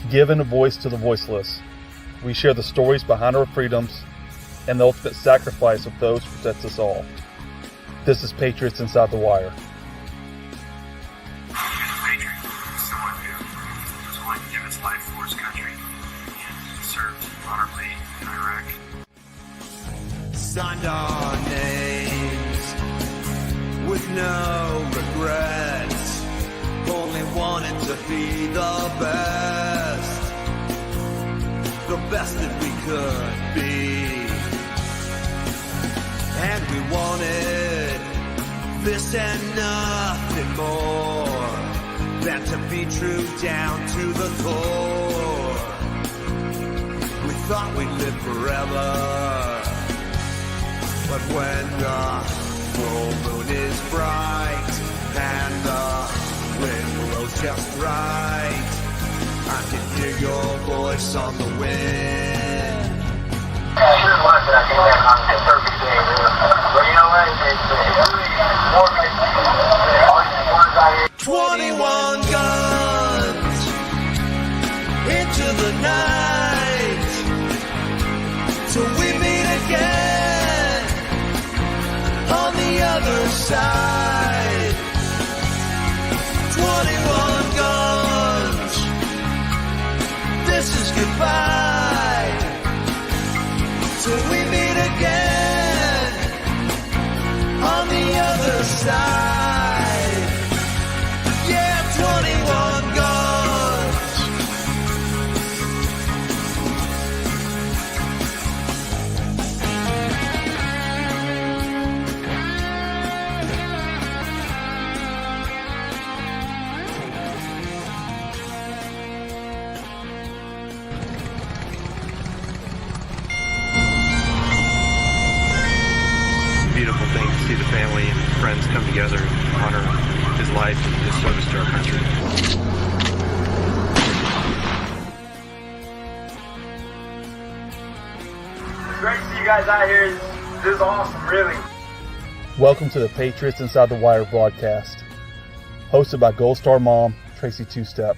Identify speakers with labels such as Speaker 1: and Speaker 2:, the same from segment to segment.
Speaker 1: Giving a voice to the voiceless. We share the stories behind our freedoms and the ultimate sacrifice of those who protect us all. This is Patriots Inside the Wire.
Speaker 2: Someone who was willing to give his life for his country and served honorably in Iraq.
Speaker 3: Signed our names with no regrets. Only wanted to be the best that we could be. And we wanted this and nothing more than to be true down to the core. We thought we'd live forever, but when the full moon is bright and the wind blows just right, I can hear your voice on the wind.
Speaker 2: Here's one that I think we have on the perfect day, really. But you know what? It's really more like
Speaker 3: 21 guns into the night till we meet again on the other side. 21 guns, this is goodbye till we meet again on the other side. Yeah, 21 guns.
Speaker 4: Beautiful thing to see the family and friends come together and honor his life and his service to our country.
Speaker 2: It's great to see you guys out here. This is awesome, really.
Speaker 1: Welcome to the Patriots Inside the Wire broadcast, hosted by Gold Star mom, Tracy Two-Step.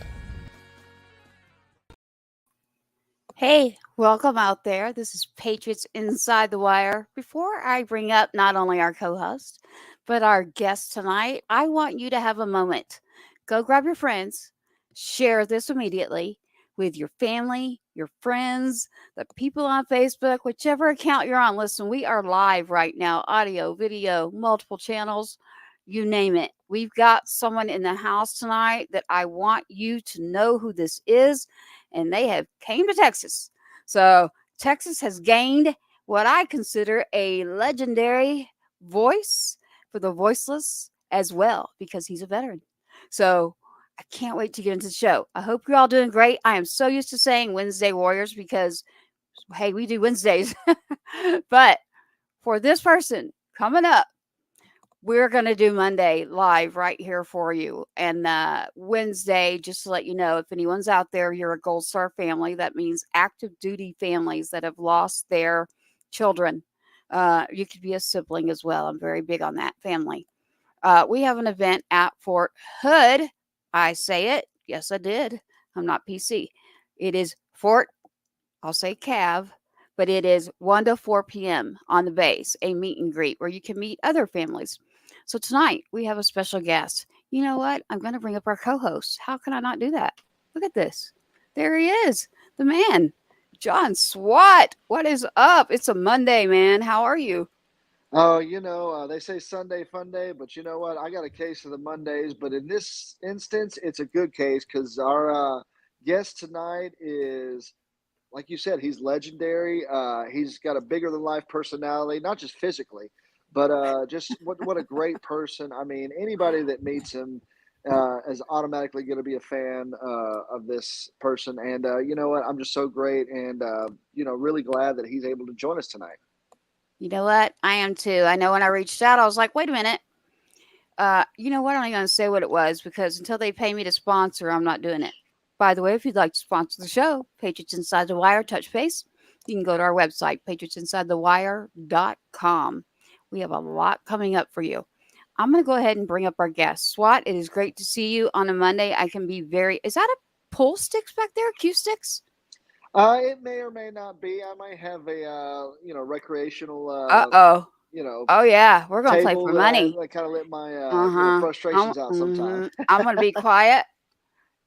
Speaker 5: Hey, welcome out there. This is Patriots Inside the Wire. Before I bring up not only our co-host, but our guest tonight, I want you to have a moment. Go grab your friends, share this immediately with your family, your friends, the people on Facebook, whichever account you're on. Listen, we are live right now, audio, video, multiple channels, you name it. We've got someone in the house tonight that I want you to know who this is, and they have came to Texas. So Texas has gained what I consider a legendary voice for the voiceless as well, because he's a veteran. So I can't wait to get into the show. I hope you're all doing great. I am so used to saying Wednesday Warriors because, hey, we do Wednesdays. But for this person coming up, we're going to do Monday live right here for you. And Wednesday, just to let you know, if anyone's out there, you're a Gold Star family. That means active duty families that have lost their children. You could be a sibling as well. I'm very big on that family. We have an event at Fort Hood. I say it. Yes, I did. I'm not PC. It is Fort, I'll say Cav, but it is 1 to 4 p.m. on the base, a meet and greet where you can meet other families. So tonight we have a special guest. You know what? I'm going to bring up our co-host. How can I not do that? Look at this. There he is, the man, John Swat. What is up? It's a Monday, man. How are you?
Speaker 6: Oh, they say Sunday fun day, but you know what? I got a case of the Mondays, but in this instance, it's a good case because our guest tonight is, like you said, he's legendary. He's got a bigger than life personality, not just physically, but just what a great person. I mean, anybody that meets him is automatically going to be a fan of this person. And you know what? I'm just so great and, really glad that he's able to join us tonight.
Speaker 5: You know what? I am too. I know when I reached out, I was like, wait a minute. You know what? I'm not going to say what it was because until they pay me to sponsor, I'm not doing it. By the way, if you'd like to sponsor the show, Patriots Inside the Wire, touch base, you can go to our website, patriotsinsidethewire.com. We have a lot coming up for you. I'm going to go ahead and bring up our guest. Swat, it is great to see you on a Monday. I can be is that a pool sticks back there? Cue sticks?
Speaker 6: It may or may not be. I might have a recreational
Speaker 5: Uh-oh.
Speaker 6: you know
Speaker 5: Oh, yeah. We're going to play
Speaker 6: table
Speaker 5: for
Speaker 6: that
Speaker 5: money.
Speaker 6: I kind of let my
Speaker 5: Uh-huh.
Speaker 6: frustrations out sometime.
Speaker 5: I'm going to be quiet,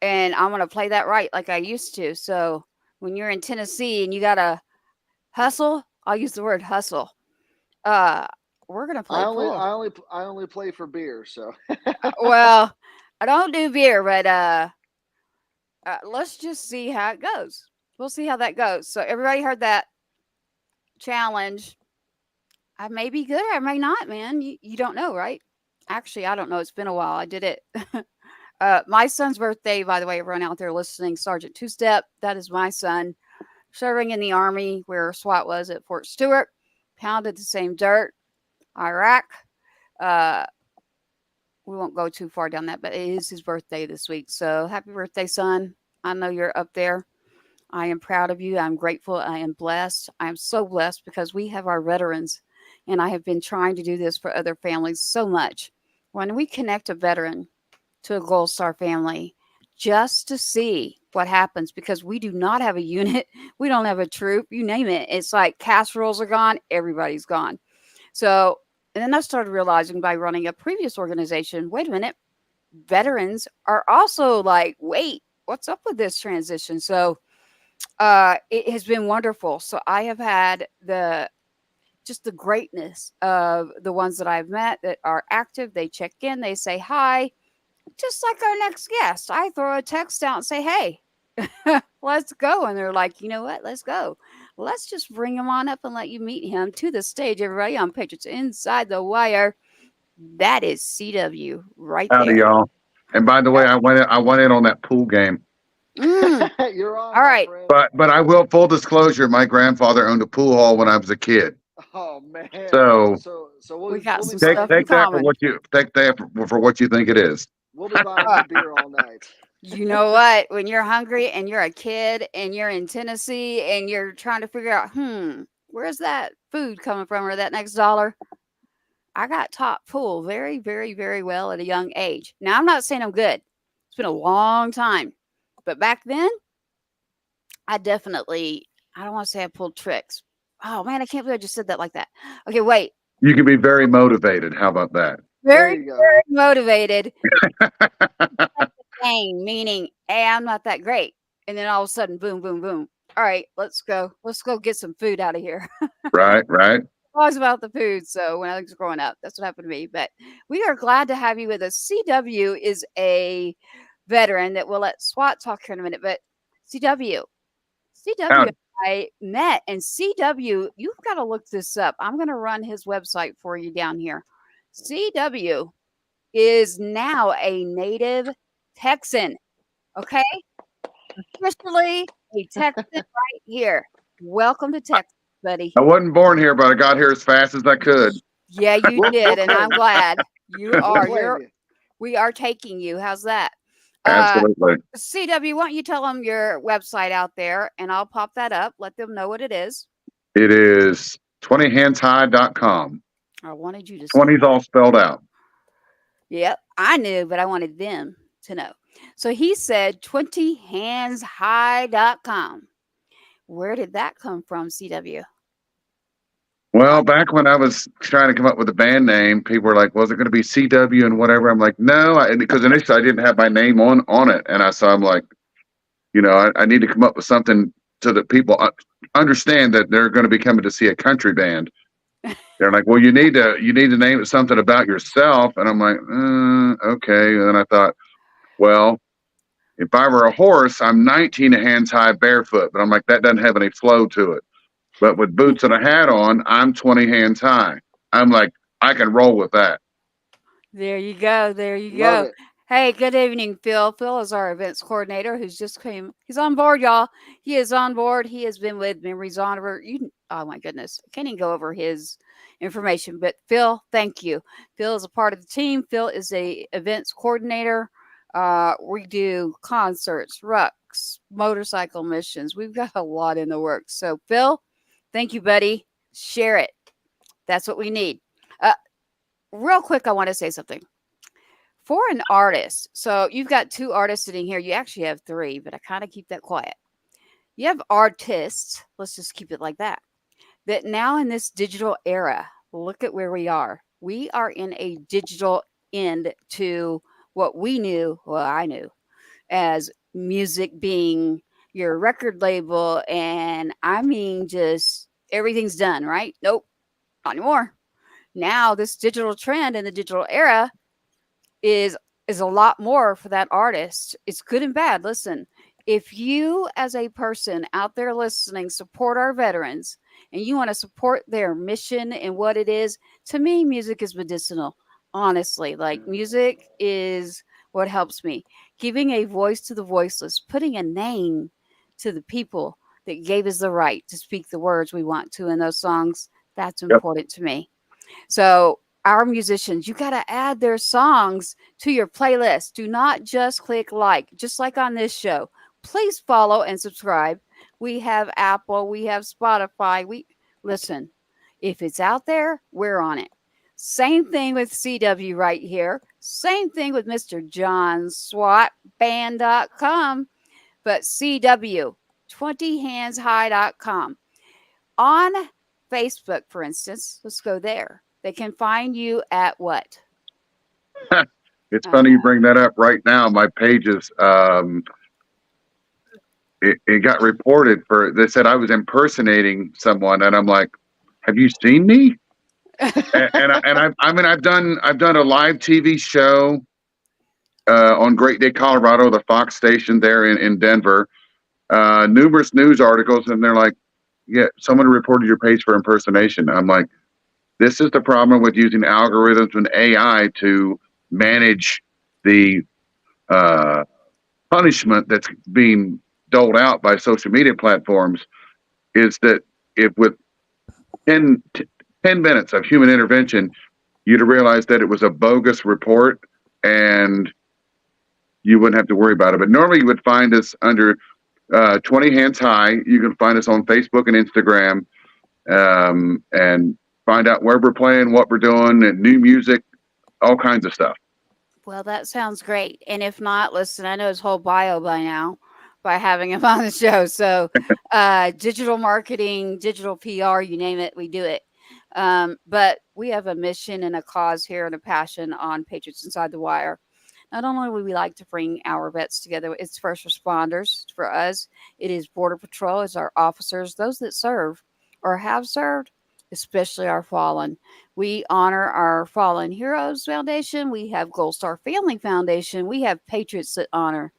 Speaker 5: and I'm going to play that right like I used to. So when you're in Tennessee and you got to hustle, I'll use the word hustle. We're going to play pool.
Speaker 6: I only play for beer, so
Speaker 5: Well, I don't do beer, but let's just see how it goes. We'll see how that goes. So everybody heard that challenge. I may be good, I may not, man. You don't know, right? Actually, I don't know. It's been a while. I did it. My son's birthday, by the way, everyone out there listening, Sergeant Two Step. That is my son, serving in the Army where SWAT was at Fort Stewart. Pounded the same dirt. Iraq. We won't go too far down that, but it is his birthday this week. So happy birthday, son. I know you're up there. I am proud of you. I'm grateful. I am blessed. I am so blessed because we have our veterans, and I have been trying to do this for other families so much. When we connect a veteran to a Gold Star family, just to see what happens, because we do not have a unit, we don't have a troop, you name it. It's like casseroles are gone, everybody's gone. So, and then I started realizing by running a previous organization, wait a minute, veterans are also like, wait, what's up with this transition? So it has been wonderful. So I have had just the greatness of the ones that I've met that are active. They check in, they say hi, just like our next guest. I throw a text out and say, hey, let's go. And they're like, you know what? Let's go. Let's just bring him on up and let you meet him to the stage, everybody, on Patriots Inside the Wire. That is CW right
Speaker 7: Howdy,
Speaker 5: there.
Speaker 7: y'all. And by the way, I went in on that pool game.
Speaker 6: You're on,
Speaker 5: All right.
Speaker 6: friend.
Speaker 7: But I will, full disclosure, my grandfather owned a pool hall when I was a kid.
Speaker 6: Oh man.
Speaker 7: So
Speaker 5: We got some
Speaker 7: take
Speaker 5: stuff in
Speaker 7: that for
Speaker 5: common.
Speaker 7: what you think it is.
Speaker 6: We'll be buying you beer all night.
Speaker 5: You know what? When you're hungry and you're a kid and you're in Tennessee and you're trying to figure out, where's that food coming from or that next dollar? I got taught pool very, very, very well at a young age. Now, I'm not saying I'm good. It's been a long time. But back then, I don't want to say I pulled tricks. Oh, man, I can't believe I just said that like that. Okay, wait.
Speaker 7: You can be very motivated. How about that?
Speaker 5: Very, very motivated. Meaning, hey, I'm not that great. And then all of a sudden, boom, boom, boom. All right, let's go. Let's go get some food out of here.
Speaker 7: Right.
Speaker 5: Always about the food. So when I was growing up, that's what happened to me. But we are glad to have you with us. CW is a veteran that we'll let SWAT talk here in a minute. But CW and I met, and CW, you've got to look this up. I'm going to run his website for you down here. CW is now a native Texan. Okay? Officially a Texan right here. Welcome to Texas, buddy.
Speaker 7: I wasn't born here, but I got here as fast as I could.
Speaker 5: Yeah, you did, and I'm glad you are.
Speaker 6: You.
Speaker 5: We are taking you. How's that?
Speaker 7: Absolutely.
Speaker 5: CW, why don't you tell them your website out there, and I'll pop that up. Let them know what it is.
Speaker 7: It is 20handshigh.com.
Speaker 5: I wanted you to
Speaker 7: 20's all spelled out.
Speaker 5: Yep, I knew, but I wanted them to know. So he said 20handshigh.com. Where did that come from, CW?
Speaker 7: Well, back when I was trying to come up with a band name, people were like, was it going to be CW and whatever? I'm like, no, because initially I didn't have my name on it. And I'm like, I need to come up with something so that people understand that they're going to be coming to see a country band. They're like, well, you need to name it something about yourself. And I'm like, okay. And then I thought, well, if I were a horse, I'm 19 hands high barefoot, but I'm like, that doesn't have any flow to it. But with boots and a hat on, I'm 20 hands high. I'm like, I can roll with that.
Speaker 5: There you go. Love it. Hey, good evening, Phil. Phil is our events coordinator who's just came. He's on board, y'all. He is on board. He has been with Memories Honor. Oh, my goodness. I can't even go over his information. But, Phil, thank you. Phil is a part of the team. Phil is a events coordinator. We do concerts, rucks, motorcycle missions. We've got a lot in the works. So, Phil, thank you, buddy. Share it. That's what we need. Real quick, I want to say something. For an artist, so you've got two artists sitting here. You actually have three, but I kind of keep that quiet. You have artists, let's just keep it like that, that now in this digital era, look at where we are. We are in a digital end to what we knew, well, I knew, as music being your record label. And I mean, just everything's done, right? Nope, not anymore. Now, this digital trend in the digital era is is a lot more for that artist. It's good and bad. Listen, if you as a person out there listening support our veterans and you want to support their mission and what it is, to me music is medicinal. Honestly, like music is what helps me. Giving a voice to the voiceless, putting a name to the people that gave us the right to speak the words we want to in those songs, that's
Speaker 7: Yep.
Speaker 5: important to me. So, our musicians, you got to add their songs to your playlist. Do not just click like, just like on this show. Please follow and subscribe. We have Apple, we have Spotify. We listen. If it's out there, we're on it. Same thing with CW right here. Same thing with Mr. John Swat Band.com, but CW 20handshigh.com. On Facebook, for instance, let's go there. They can find you at what?
Speaker 7: It's funny you bring that up right now. My pages, it got reported for. They said I was impersonating someone, and I'm like, "Have you seen me?" I mean, I've done a live TV show on Great Day, Colorado, the Fox station there in Denver. Numerous news articles, and they're like, "Yeah, someone reported your page for impersonation." I'm like, "This is the problem with using algorithms and AI to manage the punishment that's being doled out by social media platforms. Is that if with 10, 10 minutes of human intervention, you'd have realized that it was a bogus report and you wouldn't have to worry about it. But normally you would find us under 20 Hands High. You can find us on Facebook and Instagram and find out where we're playing, what we're doing, and new music, all kinds of stuff.
Speaker 5: Well, that sounds great. And if not, listen, I know his whole bio by now by having him on the show. So, digital marketing, digital PR, you name it, we do it. But we have a mission and a cause here and a passion on Patriots Inside the Wire. Not only would we like to bring our vets together, it's first responders for us. It is Border Patrol, it's our officers, those that serve or have served, especially our fallen. We honor our Fallen Heroes Foundation. We have Gold Star Family Foundation. We have Patriots that honor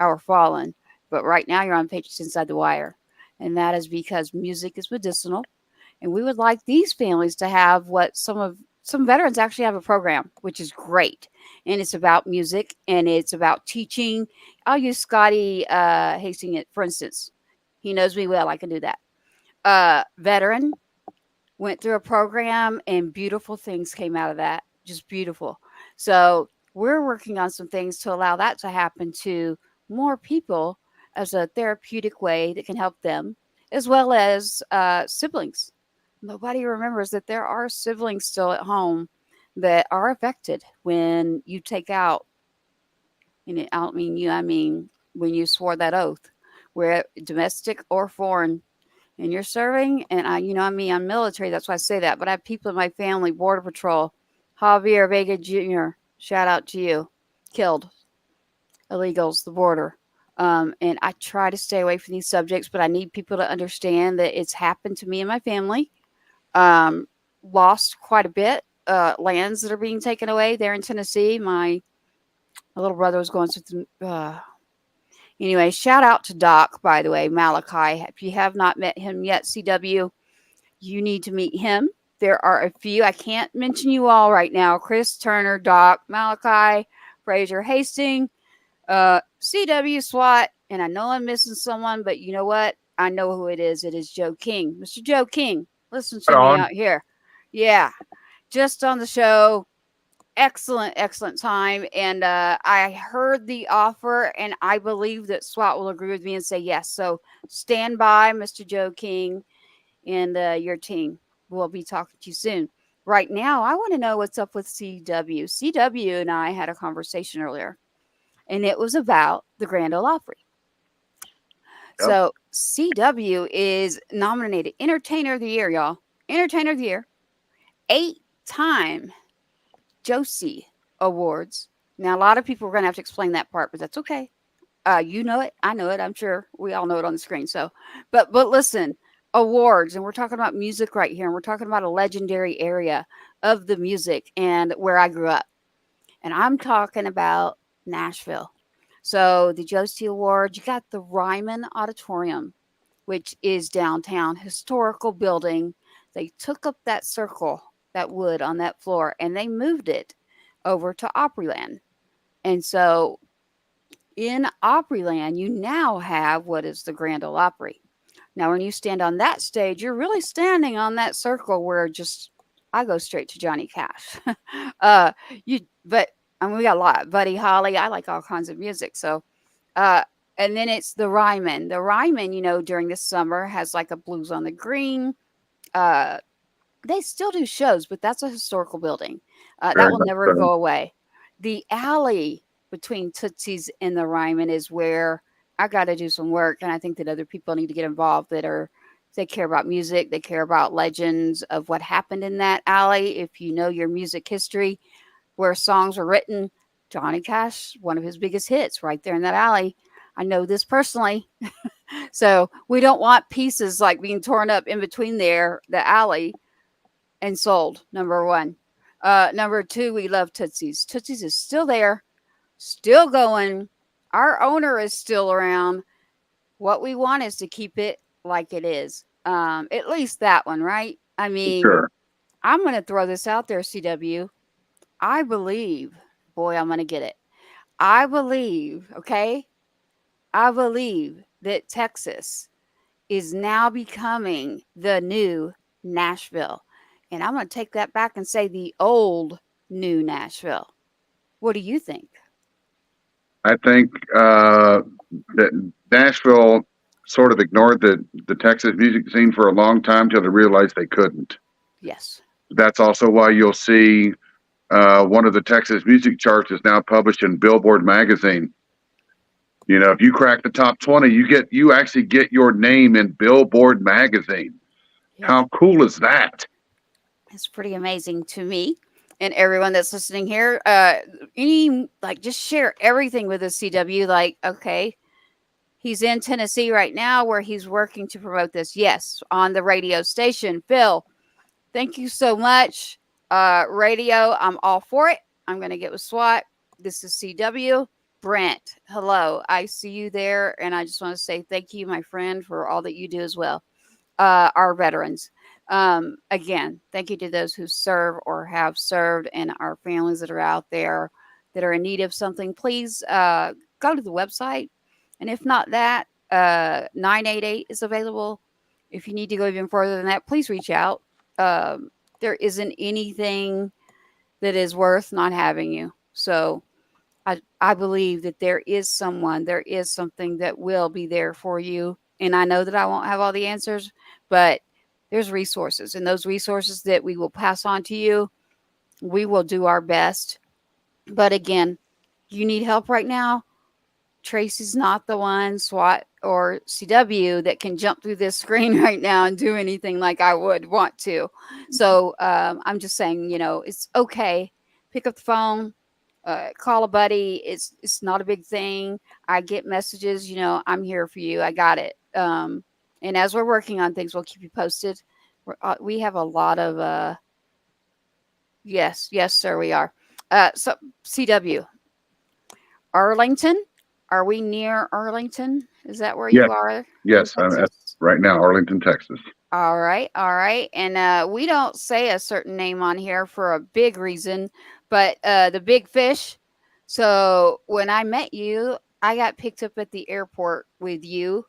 Speaker 5: our fallen. But right now, you're on Patriots Inside the Wire. And that is because music is medicinal. And we would like these families to have what some veterans actually have a program, which is great. And it's about music and it's about teaching. I'll use Scotty Hastings, for instance. He knows me well. I can do that. Veteran, went through a program and beautiful things came out of that. Just beautiful. So we're working on some things to allow that to happen to more people as a therapeutic way that can help them, as well as siblings. Nobody remembers that there are siblings still at home that are affected when you take out, and I don't mean you, I mean when you swore that oath, where domestic or foreign, and you're serving, and I'm military, that's why I say that, but I have people in my family, Border Patrol, Javier Vega Jr., shout out to you, killed illegals, the border. And I try to stay away from these subjects, but I need people to understand that it's happened to me and my family. Lost quite a bit, lands that are being taken away there in Tennessee. My little brother was going through anyway, shout out to Doc, by the way, Malachi. If you have not met him yet, CW, you need to meet him. There are a few. I can't mention you all right now. Chris Turner, Doc, Malachi, Fraser Hastings, CW SWAT, and I know I'm missing someone, but you know what? I know who it is. It is Joe King. Mr. Joe King, listen to me out here. Yeah, just on the show. Excellent time. And I heard the offer, and I believe that SWAT will agree with me and say yes. So stand by, Mr. Joe King, and your team. We'll be talking to you soon. right now, I want to know what's up with CW. CW and I had a conversation earlier, and it was about the Grand Ole Opry.
Speaker 7: Yep.
Speaker 5: So CW is nominated Entertainer of the Year, y'all. Entertainer of the Year, 8-time Josie Awards. Now, a lot of people are going to have to explain that part, but that's okay. You know it. I know it. I'm sure we all know it on the screen. So, but listen, awards, and we're talking about music right here, and we're talking about a legendary area of the music and where I grew up, and I'm talking about Nashville. So, the Josie Awards, you got the Ryman Auditorium, which is downtown, historical building. They took up that circle, that wood on that floor, and they moved it over to Opryland. And so in Opryland, you now have what is the Grand Ole Opry. Now, when you stand on that stage, you're really standing on that circle where just I go straight to Johnny Cash. uh, but I mean, we got a lot. Buddy Holly, I like all kinds of music. So, uh, and then it's the Ryman. The Ryman, during the summer has like a Blues on the Green. Uh, they still do shows, but that's a historical building. That
Speaker 7: Very
Speaker 5: will
Speaker 7: much
Speaker 5: never
Speaker 7: so.
Speaker 5: go away. The alley between Tootsie's and the Ryman is where I got to do some work, and I think that other people need to get involved they care about music, they care about legends of what happened in that alley. If you know your music history, where songs were written, Johnny Cash, one of his biggest hits, right there in that alley. I know this personally. So we don't want pieces like being torn up in between the alley, and sold. Number one. Number two, we love Tootsie's. Tootsie's is still there, still going. Our owner is still around. What we want is to keep it like it is. At least that one, right? I mean,
Speaker 7: Sure.
Speaker 5: I'm going to throw this out there, CW. I believe, boy, I'm going to get it. I believe, okay? I believe that Texas is now becoming the new Nashville. And I'm going to take that back and say the old new Nashville. What do you think?
Speaker 7: I think that Nashville sort of ignored the Texas music scene for a long time till they realized they couldn't.
Speaker 5: Yes.
Speaker 7: That's also why you'll see one of the Texas music charts is now published in Billboard magazine. You know, if you crack the top 20, you actually get your name in Billboard magazine.
Speaker 5: Yeah.
Speaker 7: How cool is that?
Speaker 5: It's pretty amazing to me and everyone that's listening here. Just share everything with us, CW. Like, okay, he's in Tennessee right now where he's working to promote this. Yes, on the radio station. Phil, thank you so much. Radio, I'm all for it. I'm going to get with SWAT. This is CW. Brent, hello. I see you there. And I just want to say thank you, my friend, for all that you do as well. Our veterans. Again, thank you to those who serve or have served and our families that are out there that are in need of something. Please go to the website. And if not that, 988 is available. If you need to go even further than that, please reach out. There isn't anything that is worth not having you. So I believe that there is something that will be there for you. And I know that I won't have all the answers, but there's resources, and those resources that we will pass on to you, we will do our best. But again, you need help right now. Tracy's not the one, SWAT or CW, that can jump through this screen right now and do anything like I would want to. So I'm just saying, it's okay. Pick up the phone, call a buddy. It's not a big thing. I get messages, I'm here for you. I got it. And as we're working on things, we'll keep you posted. We have a lot of, yes, sir, we are. So CW, Arlington. Are we near Arlington? Is that where
Speaker 7: Yes.
Speaker 5: you are?
Speaker 7: Yes, I'm at right now, Arlington, Texas.
Speaker 5: All right. And we don't say a certain name on here for a big reason, but the Big Fish. So when I met you, I got picked up at the airport with you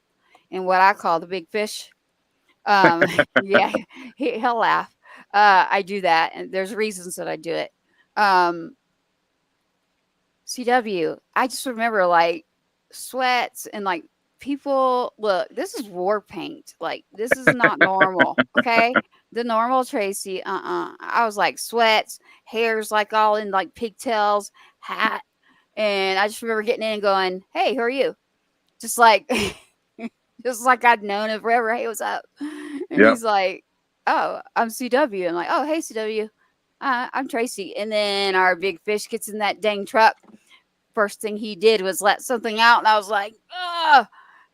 Speaker 5: and what I call the Big Fish. Yeah, he'll laugh. I do that, and there's reasons that I do it. CW, I just remember like sweats and like people. Look, this is war paint. Like, this is not normal. Okay, The normal Tracy, I was like sweats, hair's like all in like pigtails, hat, and I just remember getting in and going, "Hey, who are you?" Just like, just like I'd known him forever. Hey, what's up? And
Speaker 7: Yep.
Speaker 5: he's like, "Oh, I'm CW." I'm like, "Oh, hey, CW, I'm Tracy." And then our big fish gets in that dang truck. First thing he did was let something out, and I was like, "Oh,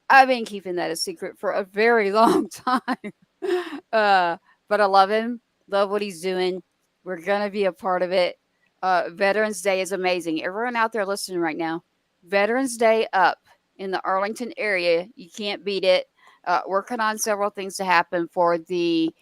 Speaker 5: I've been keeping that a secret for a very long time." uh, but I love him, love what he's doing. We're gonna be a part of it. Veterans Day is amazing. Everyone out there listening right now, Veterans Day up in the Arlington area, you can't beat it. Working on several things to happen for the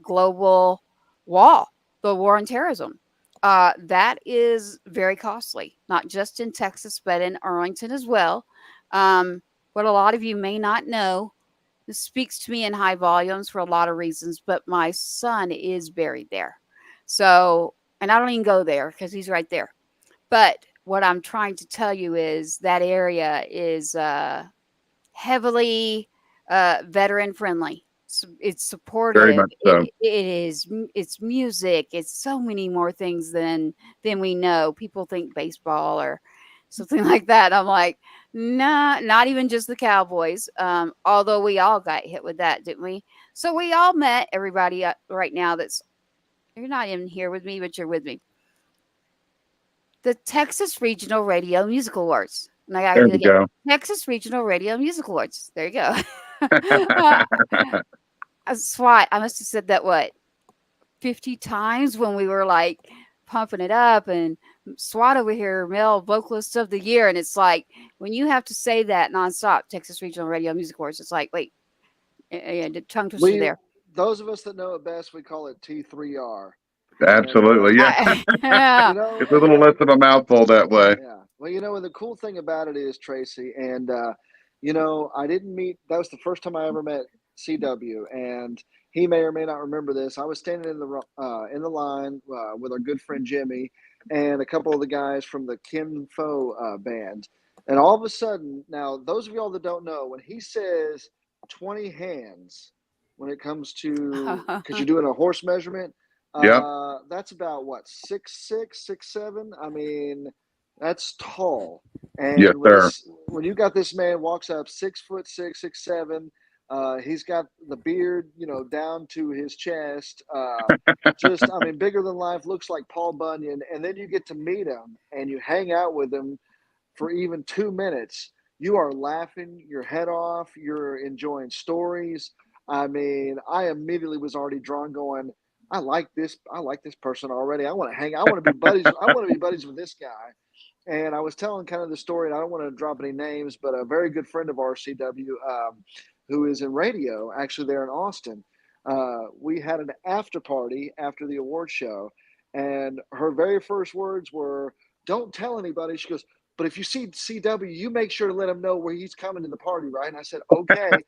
Speaker 5: global wall, the war on terrorism. That is very costly, not just in Texas, but in Arlington as well. What a lot of you may not know, this speaks to me in high volumes for a lot of reasons, but my son is buried there. So, and I don't even go there because he's right there. But what I'm trying to tell you is that area is heavily veteran friendly. It's
Speaker 7: Very
Speaker 5: supportive.
Speaker 7: much so.
Speaker 5: It is. It's music. It's so many more things than we know. People think baseball or something like that. I'm like, nah, not even just the Cowboys. Although we all got hit with that, didn't we? So we all met everybody right now. That's you're not even here with me, but you're with me. The Texas Regional Radio Music Awards. And I gotta
Speaker 7: There
Speaker 5: do it
Speaker 7: we
Speaker 5: again.
Speaker 7: go.
Speaker 5: Texas Regional Radio Music Awards. There you go. uh, SWAT. I must have said that what 50 times when we were like pumping it up and SWAT over here, male vocalist of the year. And it's like when you have to say that nonstop, Texas Regional Radio Music Awards, it's like, wait, the tongue twister
Speaker 6: We
Speaker 5: there.
Speaker 6: those of us that know it best, we call it T3R. And
Speaker 7: Absolutely. Yeah.
Speaker 5: Yeah.
Speaker 6: you know,
Speaker 7: It's a little less of a mouthful that way.
Speaker 6: yeah. Well, and the cool thing about it is Tracy, and I didn't meet. That was the first time I ever met CW, and he may or may not remember this. I was standing in the line with our good friend Jimmy and a couple of the guys from the Kin Fo band, and all of a sudden, now those of y'all that don't know, when he says 20 hands, when it comes to because you're doing a horse measurement,
Speaker 7: Yep.
Speaker 6: that's about what 6'6", 6'7". I mean, that's tall.
Speaker 7: Yes,
Speaker 6: And
Speaker 7: sir.
Speaker 6: when you got this man walks up 6'6", 6'7", he's got the beard, down to his chest. I mean, bigger than life. Looks like Paul Bunyan. And then you get to meet him and you hang out with him for even 2 minutes. You are laughing your head off. You're enjoying stories. I mean, I immediately was already drawn, going, I like this. I like this person already. I want to hang. I want to be buddies. I want to be buddies with this guy. And I was telling kind of the story, and I don't want to drop any names, but a very good friend of ours, CW, who is in radio, actually there in Austin. We had an after party after the award show, and her very first words were, "Don't tell anybody." She goes, "But if you see CW, you make sure to let him know where he's coming to the party, right?" And I said, "Okay."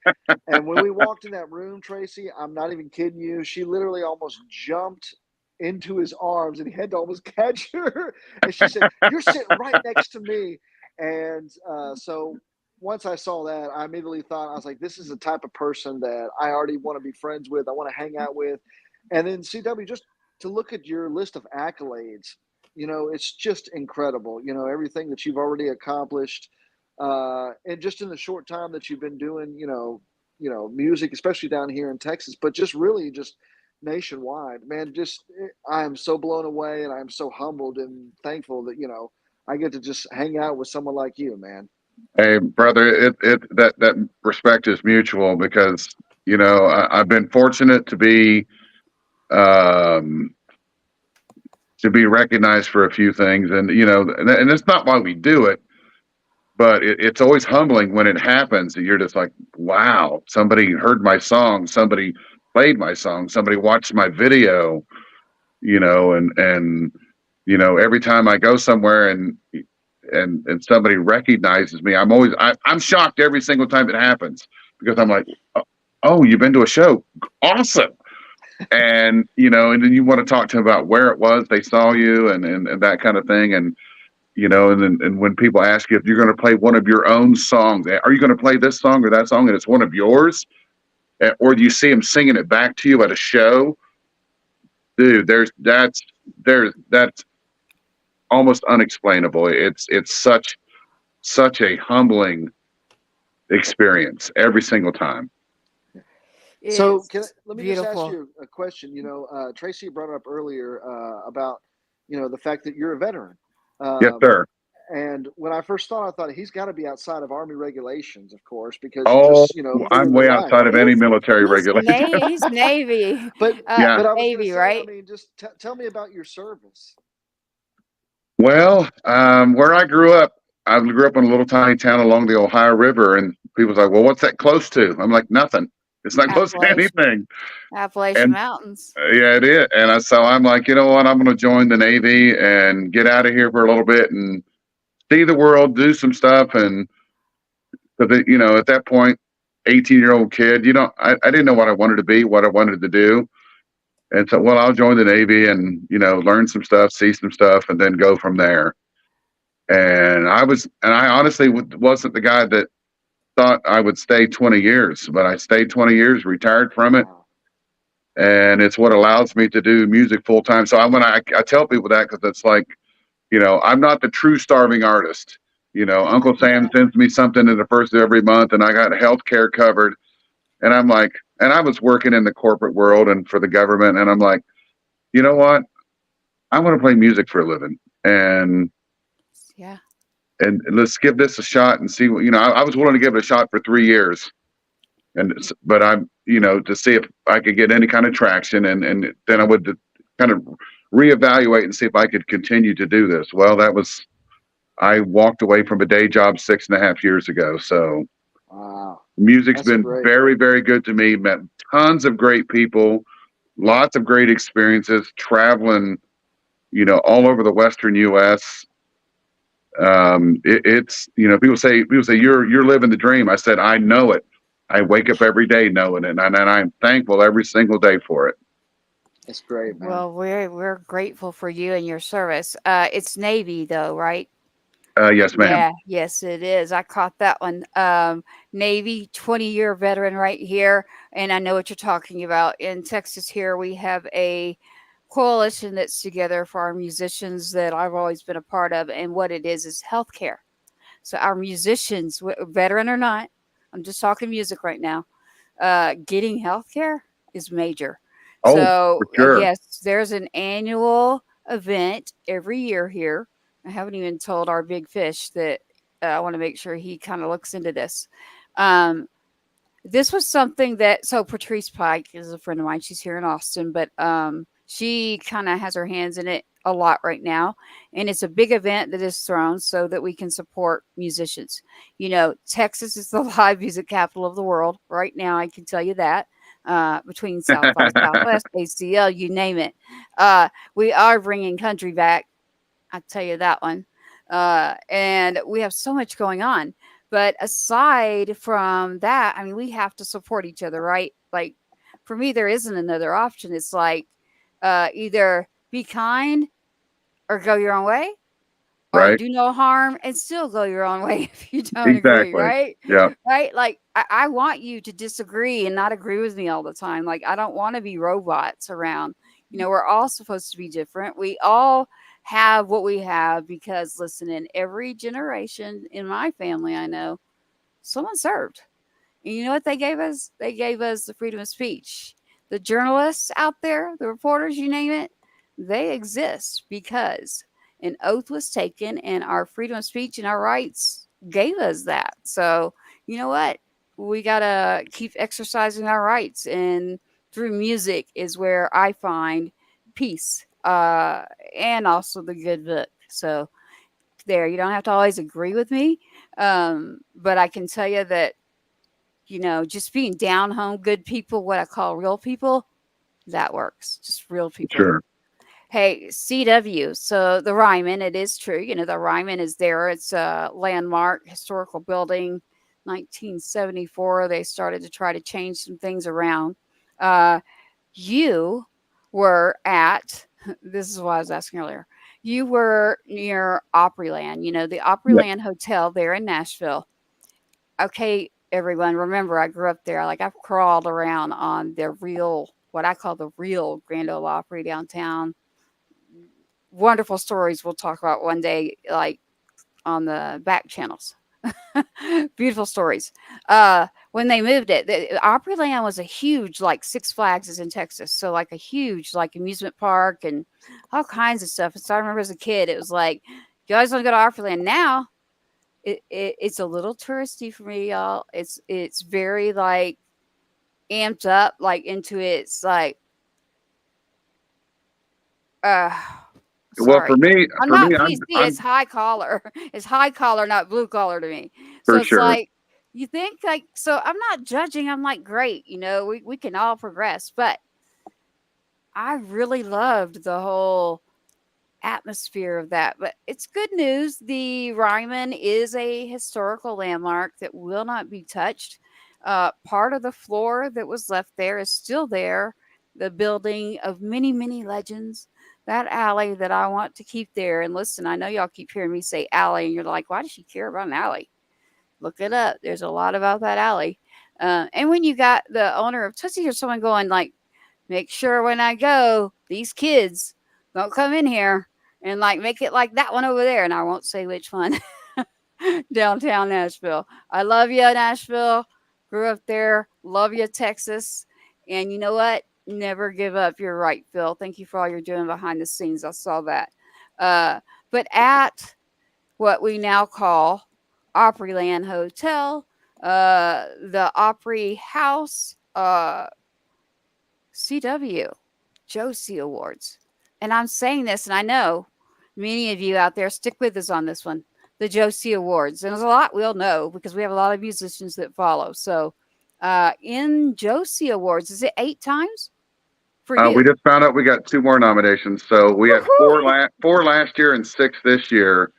Speaker 6: And when we walked in that room, Tracy, I'm not even kidding you, she literally almost jumped into his arms and he had to almost catch her. And she said, "You're sitting right next to me." And so once I saw that, I immediately thought, I was like, this is the type of person that I already want to be friends with. I want to hang out with. And then CW, just to look at your list of accolades, it's just incredible. Everything that you've already accomplished, and just in the short time that you've been doing, music, especially down here in Texas, but just really just nationwide, man. I am so blown away, and I'm so humbled and thankful that I get to just hang out with someone like you, man.
Speaker 7: Hey, brother, that respect is mutual because I've been fortunate um, to be recognized for a few things, and and it's not why we do it, but it's always humbling when it happens. And you're just like, wow, somebody heard my song, somebody played my song, somebody watched my video, and every time I go somewhere and somebody recognizes me, I'm shocked every single time it happens because I'm like, oh, you've been to a show, awesome. And and then you want to talk to them about where it was they saw you and that kind of thing. And and when people ask you if you're going to play one of your own songs, are you going to play this song or that song, and it's one of yours, or do you see them singing it back to you at a show, dude, that's almost unexplainable. It's such a humbling experience every single time.
Speaker 6: So
Speaker 5: It's
Speaker 6: let me just ask
Speaker 5: beautiful.
Speaker 6: you a question. Tracy brought up earlier about the fact that you're a veteran.
Speaker 7: Yes,
Speaker 6: Um,
Speaker 7: sir.
Speaker 6: and when I first thought, I thought he's got to be outside of Army regulations, of course, because you
Speaker 7: Oh,
Speaker 6: just put
Speaker 7: I'm
Speaker 6: in the
Speaker 7: way
Speaker 6: line.
Speaker 7: outside of any military regulation.
Speaker 5: He's Navy,
Speaker 6: But
Speaker 7: Yeah.
Speaker 6: but I was going to
Speaker 5: Navy,
Speaker 6: say, I
Speaker 5: right?
Speaker 6: mean, just tell me about your service.
Speaker 7: Well, where I grew up, I grew up in a little tiny town along the Ohio River, and people's like, "Well, what's that close to?" I'm like, "Nothing. It's not close to
Speaker 5: Appalachian,
Speaker 7: anything."
Speaker 5: Appalachian
Speaker 7: And
Speaker 5: Mountains.
Speaker 7: yeah, it is. And so I'm like, you know what? I'm going to join the Navy and get out of here for a little bit and see the world, do some stuff, and at that point, 18-year-old kid, I didn't know what I wanted to be, what I wanted to do. And so, well, I'll join the Navy and, learn some stuff, see some stuff, and then go from there. And I honestly wasn't the guy that thought I would stay 20 years, but I stayed 20 years, retired from it.
Speaker 6: Wow.
Speaker 7: And it's what allows me to do music full time. So I tell people that because it's like, I'm not the true starving artist. Uncle Sam sends me something in the first of every month and I got health care covered. And I'm like, and I was working in the corporate world and for the government. And I'm like, you know what? I want to play music for a living.
Speaker 5: Yeah.
Speaker 7: And let's give this a shot and see what, I was willing to give it a shot for 3 years. But I'm, to see if I could get any kind of traction and then I would kind of reevaluate and see if I could continue to do this. Well, I walked away from a day job 6.5 years ago. So
Speaker 6: Wow.
Speaker 7: music's
Speaker 6: That's
Speaker 7: been
Speaker 6: great.
Speaker 7: very, very good to me. Met tons of great people, lots of great experiences traveling, all over the Western U.S. It's people say you're living the dream. I said I know it. I wake up every day knowing it, and I'm thankful every single day for it.
Speaker 6: That's great, man.
Speaker 5: Well, we're grateful for you and your service. It's Navy though, right?
Speaker 7: Yes, ma'am.
Speaker 5: Yeah, yes, it is. I caught that one. Navy, 20-year veteran right here. And I know what you're talking about. In Texas, here, we have a coalition that's together for our musicians that I've always been a part of. And what it is healthcare. So, our musicians, veteran or not, I'm just talking music right now, getting healthcare is major.
Speaker 7: Oh, for
Speaker 5: So,
Speaker 7: sure.
Speaker 5: yes, there's an annual event every year here. I haven't even told our big fish that I want to make sure he kind of looks into this. Um, this was something that so Patrice Pike is a friend of mine. She's here in Austin, but she kind of has her hands in it a lot right now, and it's a big event that is thrown so that we can support musicians. Texas is the live music capital of the world right now. I can tell you that. Between South by Southwest, ACL, you name it, we are bringing country back. I'll tell you that one. And we have so much going on. But aside from that, I mean, we have to support each other, right? Like, for me, there isn't another option. It's like either be kind or go your own way, or
Speaker 7: Right.
Speaker 5: do no harm and still go your own way if you don't agree,
Speaker 7: Exactly.
Speaker 5: right?
Speaker 7: Yeah.
Speaker 5: Right? Like, I want you to disagree and not agree with me all the time. Like, I don't want to be robots around. We're all supposed to be different. We all have what we have because, listen, in every generation in my family, I know someone served. And you know what they gave us? They gave us the freedom of speech. The journalists out there, the reporters, you name it, they exist because an oath was taken and our freedom of speech and our rights gave us that. So, you know what? We got to keep exercising our rights. And through music is where I find peace and also the good book. So, there, you don't have to always agree with me. But I can tell you that just being down home, good people, what I call real people, that works. Just real people.
Speaker 7: Sure.
Speaker 5: Hey, CW. So the Ryman, it is true. The Ryman is there. It's a landmark historical building. 1974, they started to try to change some things around. You were at, this is what I was asking earlier. You were near Opryland, the
Speaker 7: Yeah.
Speaker 5: Opryland Hotel there in Nashville. Okay, everyone, remember I grew up there. Like I've crawled around on the real what I call the real Grand Ole Opry downtown. Wonderful stories we'll talk about one day, like on the back channels. Beautiful stories. When they moved it, Opryland was a huge, like Six Flags is in Texas, so like a huge like amusement park and all kinds of stuff. And so I remember as a kid, it was like, you always want to go to Opryland. Now it's a little touristy for me, y'all. It's very like amped up, like into its like
Speaker 7: Well,
Speaker 5: sorry. I'm
Speaker 7: for
Speaker 5: not
Speaker 7: me,
Speaker 5: PC. It's high collar. It's high collar, not blue collar to me. So
Speaker 7: for
Speaker 5: it's
Speaker 7: sure.
Speaker 5: like you think like so. I'm not judging. I'm like, great, we can all progress. But I really loved the whole atmosphere of that. But it's good news. The Ryman is a historical landmark that will not be touched. Part of the floor that was left there is still there. The building of many, many legends. That alley that I want to keep there. And listen, I know y'all keep hearing me say alley, and you're like, why does she care about an alley? Look it up. There's a lot about that alley. And when you got the owner of Tootsie or someone going like, make sure when I go, these kids don't come in here and like make it like that one over there. And I won't say which one. Downtown Nashville. I love you, Nashville. Grew up there. Love you, Texas. And you know what? Never give up. You're right, Phil. Thank you for all you're doing behind the scenes. I saw that. But at what we now call Opryland Hotel, the Opry House, CW, Josie Awards. And I'm saying this, and I know many of you out there stick with us on this one, the Josie Awards. And there's a lot we'll know because we have a lot of musicians that follow. So in Josie Awards, is it 8 times for you?
Speaker 7: We just found out we got 2 more nominations. So we had four last year and 6 this year.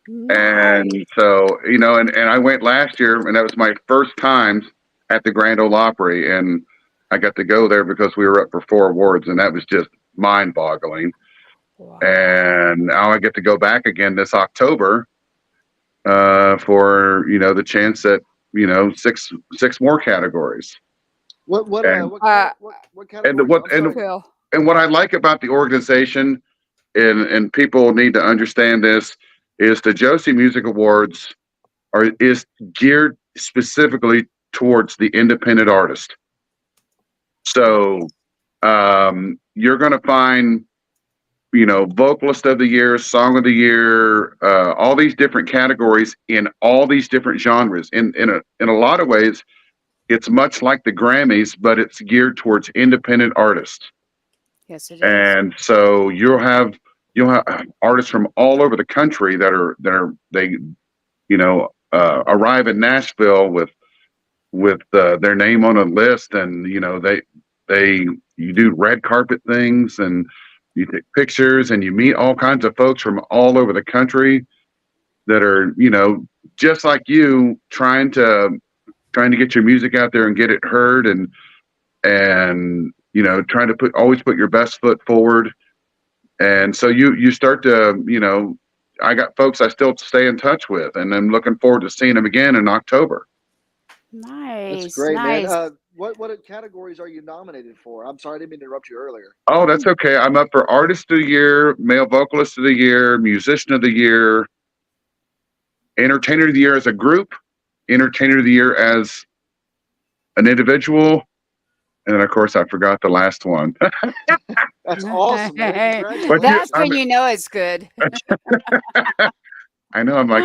Speaker 5: Nice.
Speaker 7: And so, and I went last year, and that was my first time at the Grand Ole Opry, and I got to go there because we were up for 4 awards, and that was just mind-boggling.
Speaker 5: Wow.
Speaker 7: And now I get to go back again this October for the chance at 6 more categories.
Speaker 6: What
Speaker 7: And-
Speaker 6: category?
Speaker 5: Phil.
Speaker 7: And what I like about the organization, and people need to understand this, is the Josie Music Awards is geared specifically towards the independent artist. So you're going to find, vocalist of the year, song of the year, all these different categories in all these different genres. In a lot of ways, it's much like the Grammys, but it's geared towards independent artists.
Speaker 5: Yes, it is.
Speaker 7: And so you'll have artists from all over the country that arrive in Nashville with their name on a list, and you do red carpet things, and you take pictures, and you meet all kinds of folks from all over the country that are just like you, trying to get your music out there and get it heard, and trying to always put your best foot forward. And so you start to, I got folks I still stay in touch with, and I'm looking forward to seeing them again in October.
Speaker 5: Nice.
Speaker 6: That's great,
Speaker 5: nice.
Speaker 6: man. What categories are you nominated for? I'm sorry, I didn't mean to interrupt you earlier.
Speaker 7: Oh, that's okay. I'm up for Artist of the Year, Male Vocalist of the Year, Musician of the Year, Entertainer of the Year as a group, Entertainer of the Year as an individual, and then of course I forgot the last one.
Speaker 6: That's awesome, man.
Speaker 7: But
Speaker 5: That's when you know it's good.
Speaker 7: I know I'm like,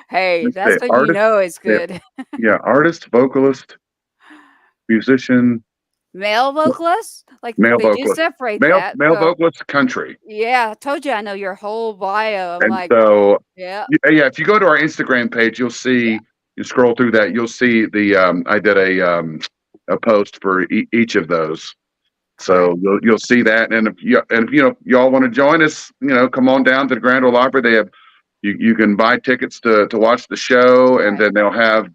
Speaker 5: Hey,
Speaker 7: let's
Speaker 5: that's
Speaker 7: say
Speaker 5: when you
Speaker 7: artist-
Speaker 5: know it's good.
Speaker 7: yeah, artist, vocalist, musician,
Speaker 5: Male vocalist? Like
Speaker 7: Male
Speaker 5: they do
Speaker 7: vocalist.
Speaker 5: separate
Speaker 7: male
Speaker 5: that.
Speaker 7: male
Speaker 5: so-
Speaker 7: vocalist, country.
Speaker 5: Yeah, I told you I know your whole bio. I'm
Speaker 7: And
Speaker 5: like,
Speaker 7: so
Speaker 5: yeah.
Speaker 7: yeah, if you go to our Instagram page, you'll see. You scroll through that, you'll see the. I did a post for each of those, so you'll see that. And if y'all want to join us, come on down to the Grand Ole Opry. They have you can buy tickets to watch the show, and then they'll have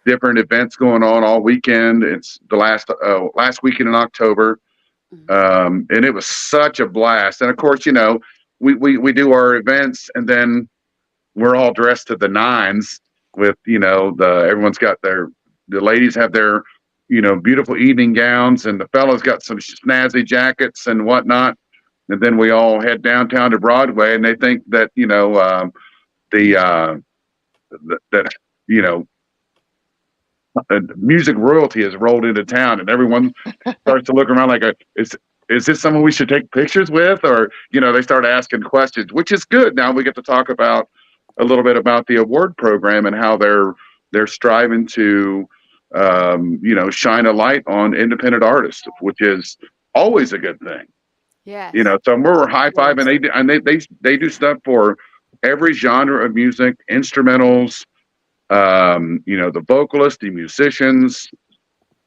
Speaker 7: different events going on all weekend. It's the last weekend in October, and it was such a blast. And of course, we do our events, and then we're all dressed to the nines with everyone's got the ladies have their beautiful evening gowns, and the fellas got some snazzy jackets and whatnot. And then we all head downtown to Broadway, and they think that the that you know music royalty has rolled into town, and everyone starts to look around like, is this someone we should take pictures with? Or they start asking questions, which is good. Now we get to talk about a little bit about the award program and how they're striving to shine a light on independent artists, which is always a good thing.
Speaker 5: Yes.
Speaker 7: So we're high five, and they do stuff for every genre of music, instrumentals, the vocalists, the musicians,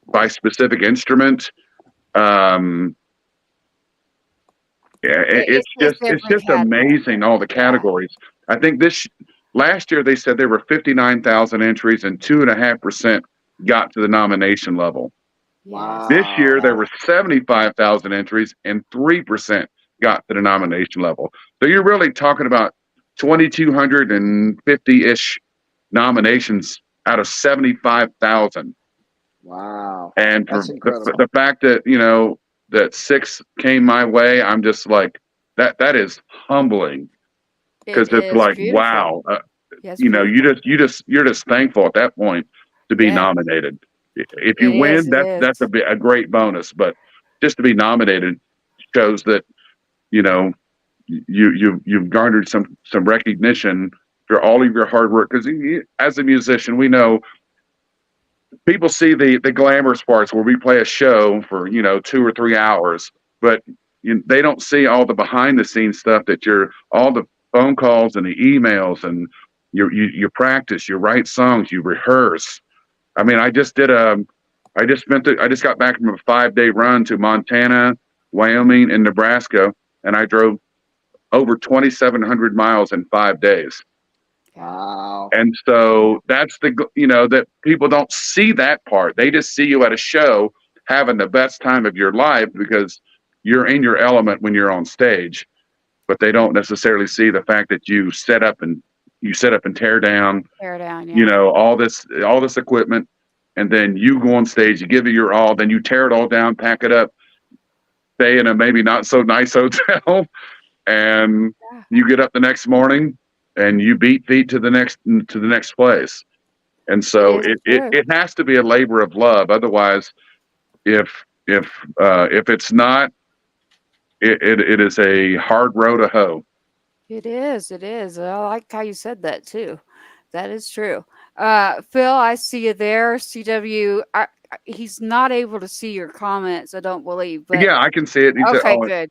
Speaker 7: by specific instrument. It's just amazing, all the categories. I think last year they said there were 59,000 entries and 2.5% got to the nomination level.
Speaker 6: Wow.
Speaker 7: This year there were 75,000 entries and 3% got to the nomination level. So you're really talking about 2,250-ish nominations out of 75,000.
Speaker 6: Wow.
Speaker 7: And
Speaker 6: That's
Speaker 7: for
Speaker 6: incredible.
Speaker 7: the fact that that 6 came my way, I'm just like, that is humbling, because it's like,
Speaker 5: beautiful.
Speaker 7: wow,
Speaker 5: Beautiful.
Speaker 7: you're just thankful at that point to be nominated. If you win, that's a great bonus, but just to be nominated shows that you've garnered some recognition for all of your hard work. Because as a musician, we know people see the glamorous parts where we play a show for 2 or 3 hours, but they don't see all the behind the scenes stuff, that all the phone calls and the emails, and you practice, you write songs, you rehearse. I mean, I just got back from a 5-day run to Montana, Wyoming, and Nebraska, and I drove over 2,700 miles in 5 days.
Speaker 6: Wow.
Speaker 7: And so that's that people don't see that part. They just see you at a show having the best time of your life because you're in your element when you're on stage, but they don't necessarily see the fact that you set up and tear down, all this equipment, and then you go on stage, you give it your all, then you tear it all down, pack it up, stay in a maybe not so nice hotel, and you get up the next morning and you beat feet to the next place. And so it has to be a labor of love. Otherwise, if it's not, it is a hard row to hoe.
Speaker 5: It is. I like how you said that too. That is true. Phil, I see you there. CW, he's not able to see your comments, I don't believe. But
Speaker 7: yeah, I can see it.
Speaker 5: Okay, good.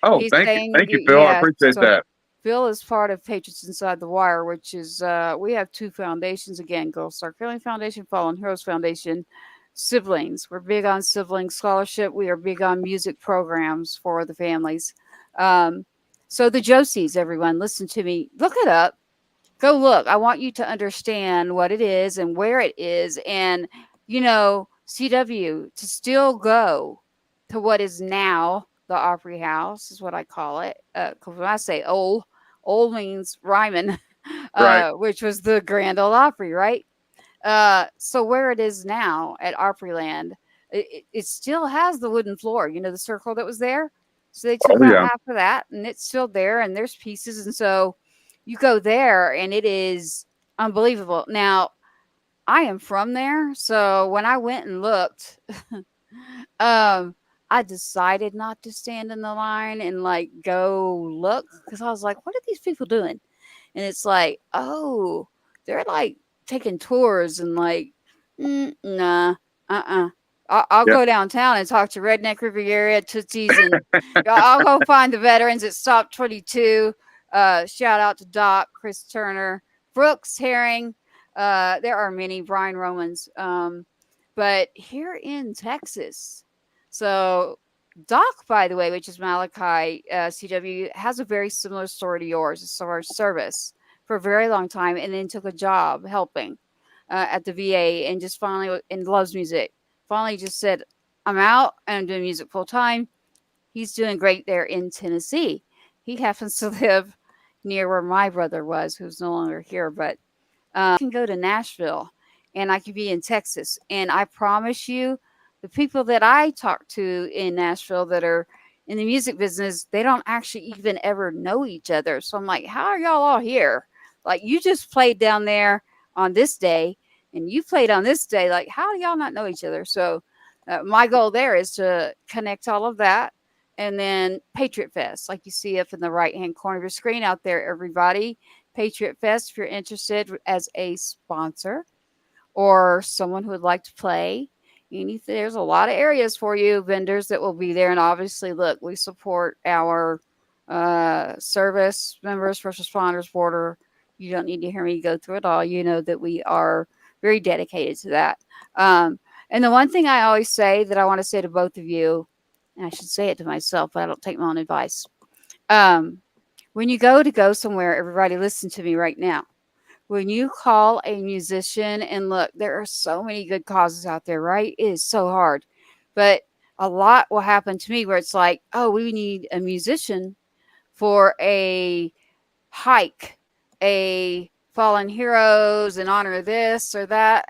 Speaker 7: Oh, thank you, Phil. I appreciate that.
Speaker 5: Phil is part of Patriots Inside the Wire, which is we have 2 foundations again: Gold Star Curling Foundation, Fallen Heroes Foundation. Siblings. We're big on sibling scholarship. We are big on music programs for the families. So the Josies, everyone, listen to me. Look it up. Go look. I want you to understand what it is and where it is. And, CW, to still go to what is now the Opry House is what I call it. Because when I say old means rhyming,
Speaker 7: right.
Speaker 5: Which was the Grand Ole Opry, right? So where it is now at Opryland, it still has the wooden floor, the circle that was there. So they took out half of that, and it's still there, and there's pieces. And so you go there, and it is unbelievable. Now, I am from there, so when I went and looked, I decided not to stand in the line and go look, because I was like, what are these people doing? And it's like, oh, they're taking tours and nah, I'll go downtown and talk to Redneck Riviera, Tootsie's, and I'll go find the veterans at Stop 22. Shout out to Doc, Chris Turner, Brooks Herring. There are many, Brian Romans. But here in Texas, so Doc, by the way, which is Malachi CW, has a very similar story to yours. It's our service for a very long time, and then took a job helping at the VA, and just finally, and loves music. Finally just said, I'm out and I'm doing music full time. He's doing great there in Tennessee. He happens to live near where my brother was, who's no longer here, but I can go to Nashville and I could be in Texas. And I promise you, the people that I talk to in Nashville that are in the music business, they don't actually even ever know each other. So I'm like, how are y'all all here? Like, you just played down there on this day and you played on this day. Like, how do y'all not know each other? So my goal there is to connect all of that. And then Patriot Fest, like you see up in the right hand corner of your screen out there, everybody. Patriot Fest, if you're interested as a sponsor or someone who would like to play. There's a lot of areas for you, vendors that will be there. And obviously, look, we support our service members, first responders, border. You don't need to hear me go through it all. You know that we are very dedicated to that. And the one thing I always say that I want to say to both of you, and I should say it to myself, but I don't take my own advice. When you go somewhere, everybody listen to me right now. When you call a musician, and look, there are so many good causes out there, right? It is so hard. But a lot will happen to me where it's like, oh, we need a musician for a hike, a fallen heroes in honor of this or that.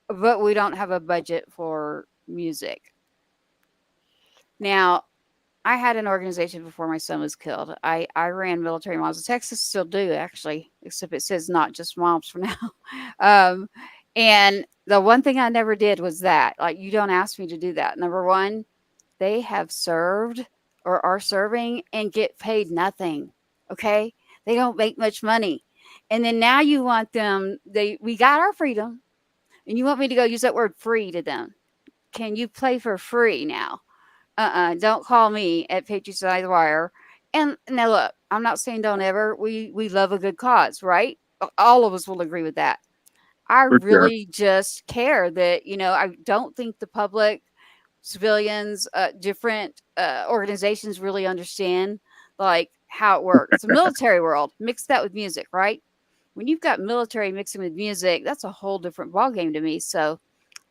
Speaker 5: But we don't have a budget for music. Now, I had an organization before my son was killed. I ran Military Moms of Texas, still do actually, except it says not just moms for now. And the one thing I never did was that. Like, you don't ask me to do that. Number one, they have served or are serving and get paid nothing. Okay, they don't make much money, and then now you want them. We got our freedom, and you want me to go use that word free to them. Can you play for free now? Don't call me at Patriots Side of the Wire. And now look, I'm not saying don't ever. We love a good cause, right? All of us will agree with that. I
Speaker 7: For sure.
Speaker 5: really just care that, I don't think the public, civilians, different organizations really understand like how it works. The military world, mix that with music, right? When you've got military mixing with music, that's a whole different ballgame to me. So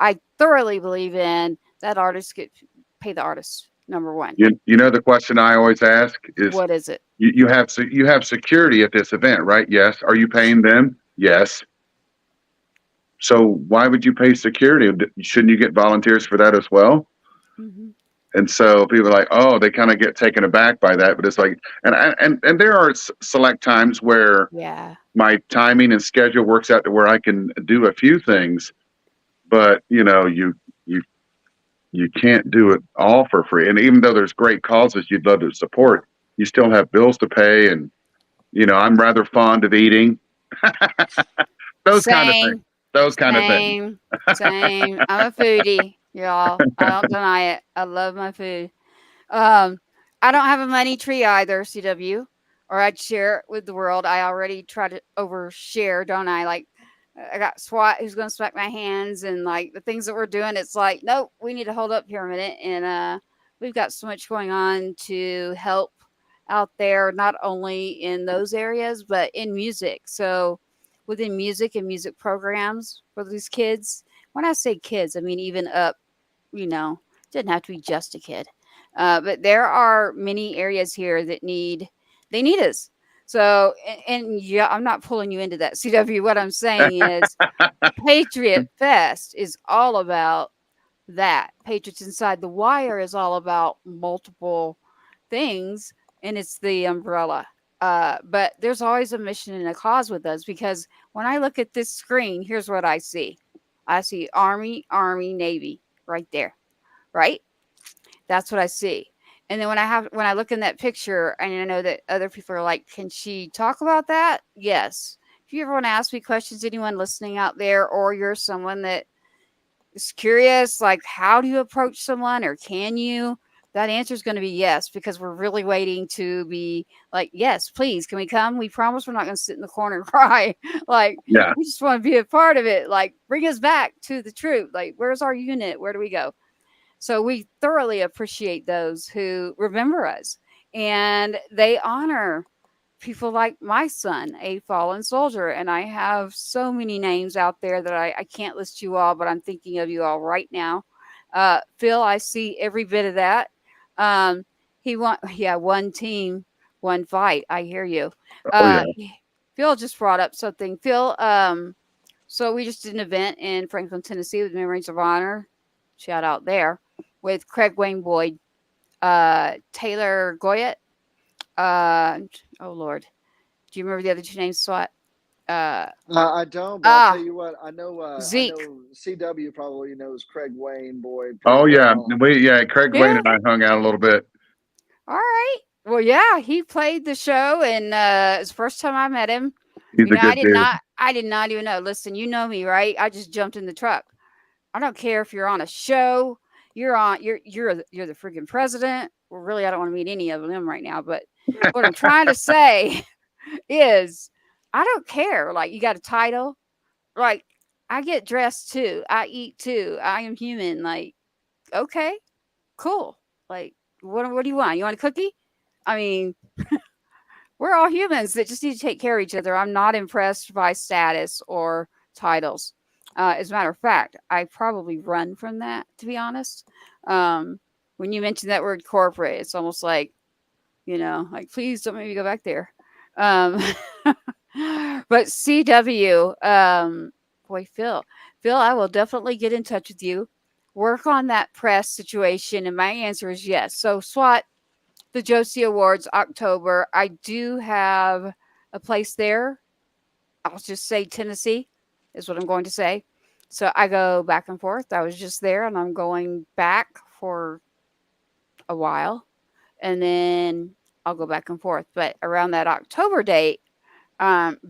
Speaker 5: I thoroughly believe in that artists get pay the artist, number one.
Speaker 7: You know the question I always ask is
Speaker 5: What is it?
Speaker 7: you have security at this event, right? Yes. Are you paying them? Yes. So why would you pay security? Shouldn't you get volunteers for that as well?
Speaker 5: Mm-hmm.
Speaker 7: And so people are like, oh, they kind of get taken aback by that. But it's like, and there are select times where
Speaker 5: Yeah.
Speaker 7: my timing and schedule works out to where I can do a few things, but you can't do it all for free. And even though there's great causes you'd love to support, you still have bills to pay. And I'm rather fond of eating. Those kind of things.
Speaker 5: Same.
Speaker 7: Those kind of things.
Speaker 5: Same. I'm a foodie, y'all. I don't deny it. I love my food. I don't have a money tree either, CW, or I'd share it with the world. I already try to overshare, don't I? Like, I got SWAT who's going to smack my hands, and like the things that we're doing, it's like, nope, we need to hold up here a minute. And we've got so much going on to help out there, not only in those areas, but in music. So within music and music programs for these kids, when I say kids, I mean even up, didn't have to be just a kid. But there are many areas here that need us. So, and yeah, I'm not pulling you into that, CW. What I'm saying is, Patriot Fest is all about that. Patriots Inside the Wire is all about multiple things, and it's the umbrella. But there's always a mission and a cause with us, because when I look at this screen, here's what I see. I see Army, Navy right there, right? That's what I see. And then when I look in that picture, and I know that other people are like, can she talk about that? Yes. If you ever want to ask me questions, anyone listening out there, or you're someone that is curious, like how do you approach someone, or can you? That answer is going to be yes, because we're really waiting to be like, yes, please, can we come? We promise we're not going to sit in the corner and cry. Like,
Speaker 7: Yeah.
Speaker 5: we just want to be a part of it. Like, bring us back to the truth. Like, where's our unit? Where do we go? So we thoroughly appreciate those who remember us, and they honor people like my son, a fallen soldier. And I have so many names out there that I can't list you all, but I'm thinking of you all right now. Phil, I see every bit of that. One team, one fight. I hear you.
Speaker 7: Yeah.
Speaker 5: Phil just brought up something. Phil, so we just did an event in Franklin, Tennessee with Memories of Honor. shout out there, with Craig Wayne Boyd, Taylor Goyette. Oh Lord, do you remember the other two names? SWAT.
Speaker 6: I don't, but I'll tell
Speaker 5: Ah,
Speaker 6: you what. I
Speaker 5: Zeke.
Speaker 6: know CW probably knows Craig Wayne Boyd pretty
Speaker 7: Oh yeah,
Speaker 6: well.
Speaker 7: Craig Wayne
Speaker 5: Yeah.
Speaker 7: and I hung out a little bit.
Speaker 5: All right. Well, yeah, he played the show, and it's the first time I met him.
Speaker 7: He's a
Speaker 5: I
Speaker 7: good
Speaker 5: did
Speaker 7: dude.
Speaker 5: not even know. Listen, you know me, right? I just jumped in the truck. I don't care if you're on a show, you're the freaking president. Well, really, I don't want to meet any of them right now, but what I'm trying to say is I don't care. Like, you got a title, like, I get dressed too. I eat too. I am human. Like, okay, cool. Like, what do you want? You want a cookie? I mean, we're all humans that just need to take care of each other. I'm not impressed by status or titles. As a matter of fact, I probably run from that, to be honest. When you mention that word corporate, it's almost like, like, please don't make me go back there. Um, but CW, boy, Phil, I will definitely get in touch with you, work on that press situation. And my answer is yes. So SWAT, the Josie Awards, October. I do have a place there. I'll just say Tennessee is what I'm going to say. So I go back and forth. I was just there and I'm going back for a while. And then I'll go back and forth. But around that October date,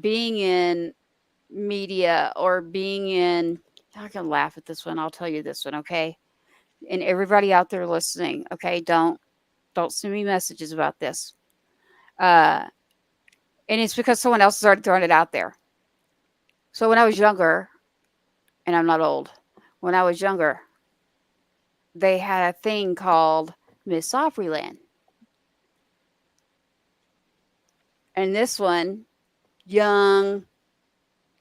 Speaker 5: being in media or being in, I can laugh at this one. I'll tell you this one, okay? And everybody out there listening, okay, don't send me messages about this. And it's because someone else has already thrown it out there. So when I was younger, and I'm not old, when I was younger, they had a thing called Miss Opryland. And this one, young,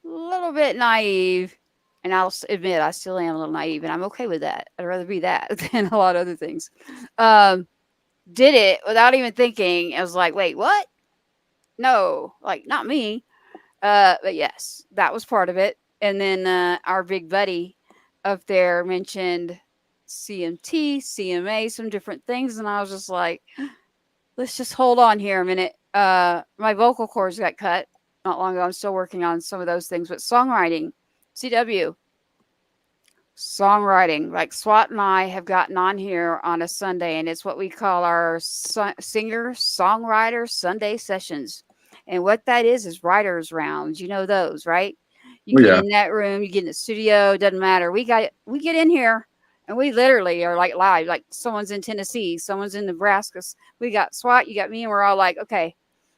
Speaker 5: a little bit naive, and I'll admit I still am a little naive, and I'm okay with that. I'd rather be that than a lot of other things. Did it without even thinking. I was like, wait, what? No, like, not me. But yes, that was part of it. And then our big buddy up there mentioned CMT, CMA, some different things. And I was just like, let's just hold on here a minute. My vocal cords got cut not long ago. I'm still working on some of those things, but songwriting, CW, songwriting, like SWAT and I have gotten on here on a Sunday, and it's what we call our singer-songwriter Sunday sessions. And what that is writers' rounds. You know those, right? You
Speaker 7: Oh,
Speaker 5: get
Speaker 7: yeah.
Speaker 5: in that room, you get in the studio, doesn't matter. We get in here and we literally are like live, like someone's in Tennessee, someone's in Nebraska. We got SWAT, you got me, and we're all like, okay,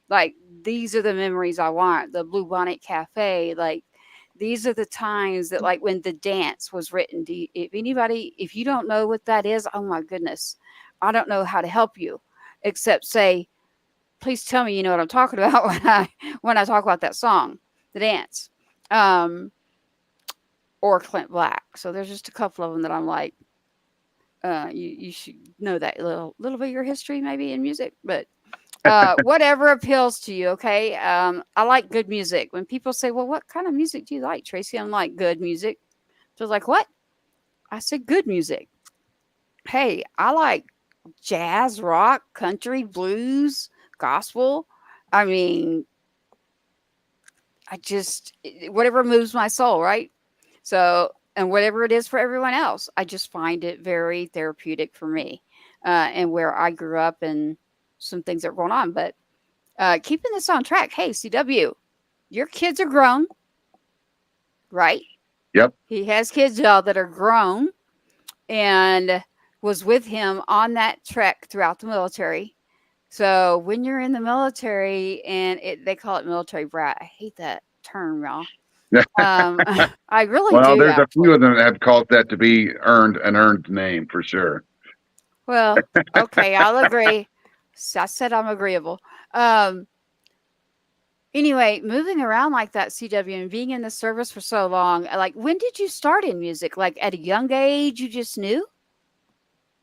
Speaker 5: like, these are the memories I want. The Blue Bonnet Cafe, like, these are the times that, like, when the dance was written. If you don't know what that is, oh my goodness, I don't know how to help you, except say, please tell me you know what I'm talking about when I talk about that song, the dance, or Clint Black. So there's just a couple of them that I'm like, you should know that little bit of your history maybe in music, but whatever appeals to you. Okay. I like good music. When people say, well, what kind of music do you like, Tracy? I'm like, good music. So like, what? I said, good music. Hey, I like jazz, rock, country, blues, gospel. I mean, whatever moves my soul, right? So, and whatever it is for everyone else, I just find it very therapeutic for me, and where I grew up and some things that are going on. But keeping this on track, hey, CW, your kids are grown, right?
Speaker 7: Yep.
Speaker 5: He has kids now that are grown and was with him on that trek throughout the military. So when you're in the military, and they call it military brat, I hate that term, y'all. I really
Speaker 7: Well,
Speaker 5: do.
Speaker 7: there's a
Speaker 5: Actually.
Speaker 7: few of them that have called that to be an earned name for sure.
Speaker 5: Well, okay, I'll agree. I said I'm agreeable. Anyway, moving around like that, CW, and being in the service for so long, like, when did you start in music? Like, at a young age, you just knew?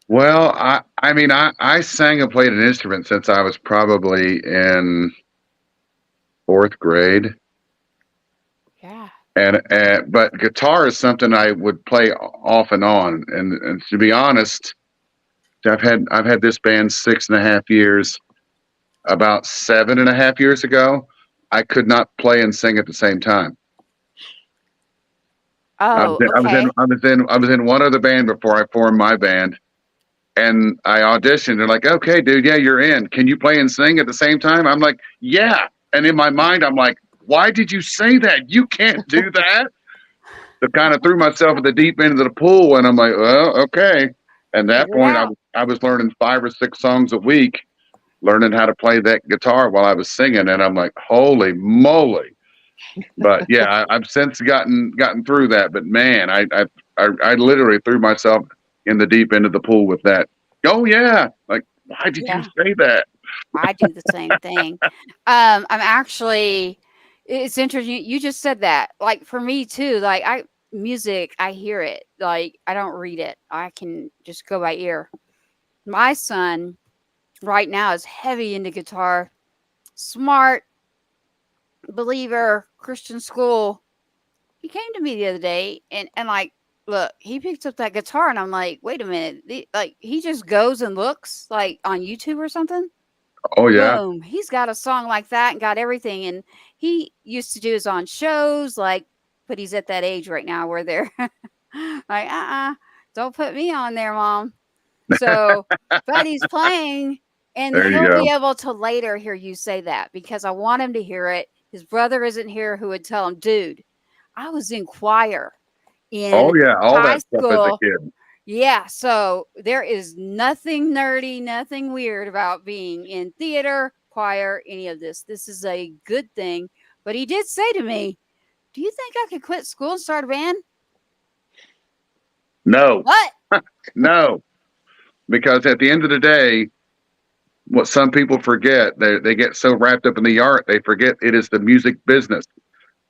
Speaker 7: Well, I mean, I sang and played an instrument since I was probably in 4th grade.
Speaker 5: Yeah.
Speaker 7: And but guitar is something I would play off and on. And to be honest, I've had this band 6.5 years. About 7.5 years ago, I could not play and sing at the same time.
Speaker 5: Oh, okay.
Speaker 7: I was in one other band before I formed my band, and I auditioned. They're like, "Okay, dude, yeah, you're in. Can you play and sing at the same time?" I'm like, "Yeah." And in my mind, I'm like, "Why did you say that? You can't do that." So kind of threw myself at the deep end of the pool, and I'm like, "Well, okay." At that
Speaker 5: Figure it
Speaker 7: point,
Speaker 5: out.
Speaker 7: I was learning 5 or 6 songs a week, learning how to play that guitar while I was singing, and I'm like, "Holy moly!" But yeah, I've since gotten through that. But man, I literally threw myself in the deep end of the pool with that. Oh yeah, like why did you
Speaker 5: Yeah,
Speaker 7: say that?
Speaker 5: I do the same thing. I'm actually, it's interesting. You just said that. Like for me too, like music, I hear it. Like I don't read it. I can just go by ear. My son right now is heavy into guitar, smart, believer, Christian school. He came to me the other day and like, look, he picked up that guitar and I'm like, wait a minute. Like he just goes and looks like on YouTube or something.
Speaker 7: Oh yeah,
Speaker 5: Boom. He's got a song like that and got everything. And he used to do his on shows, like, but he's at that age right now where they're like, don't put me on there, mom. So, but he's playing, and
Speaker 7: there you
Speaker 5: he'll
Speaker 7: go.
Speaker 5: be able to later hear you say that because I want him to hear it. His brother isn't here who would tell him, dude, I was in choir
Speaker 7: Oh
Speaker 5: in
Speaker 7: yeah, all
Speaker 5: high
Speaker 7: that stuff as a
Speaker 5: school.
Speaker 7: kid.
Speaker 5: Yeah, so there is nothing nerdy, nothing weird about being in theater, choir, any of this. This is a good thing. But he did say to me, do you think I could quit school and start a band?
Speaker 7: No,
Speaker 5: What?
Speaker 7: no, because at the end of the day, what some people forget, they get so wrapped up in the art, they forget it is the music business.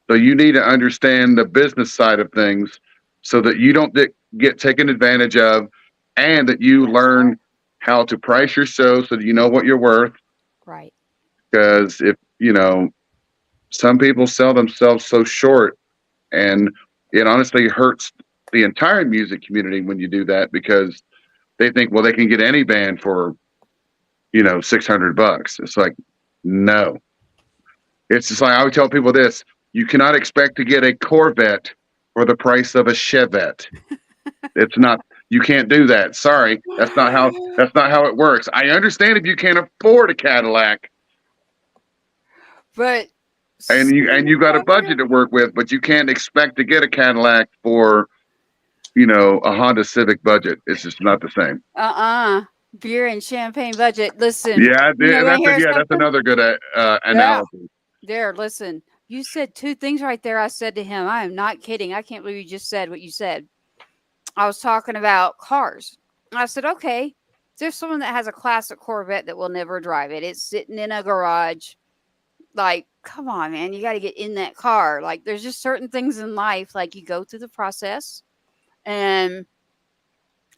Speaker 7: So you need to understand the business side of things so that you don't get taken advantage of, and that you
Speaker 5: That's right.
Speaker 7: learn how to price your show so that you know what you're worth.
Speaker 5: Right.
Speaker 7: Because if, some people sell themselves so short, and it honestly hurts the entire music community when you do that, because they think, well, they can get any band for, $600. It's like, no. It's just like I would tell people this: you cannot expect to get a Corvette for the price of a Chevette. It's not. You can't do that. Sorry, that's not how it works. I understand if you can't afford a Cadillac
Speaker 5: But
Speaker 7: and you got a budget to work with, but you can't expect to get a Cadillac for a Honda Civic budget. It's just not the same.
Speaker 5: beer and champagne budget. Listen,
Speaker 7: Yeah,
Speaker 5: you know, want to hear
Speaker 7: that's
Speaker 5: something?
Speaker 7: another good
Speaker 5: Yeah.
Speaker 7: analogy.
Speaker 5: There, listen. You said two things right there. I said to him, I am not kidding. I can't believe you just said what you said. I was talking about cars. I said, okay, there's someone that has a classic Corvette that will never drive it. It's sitting in a garage. Like, come on, man. You got to get in that car. Like, there's just certain things in life, like you go through the process, and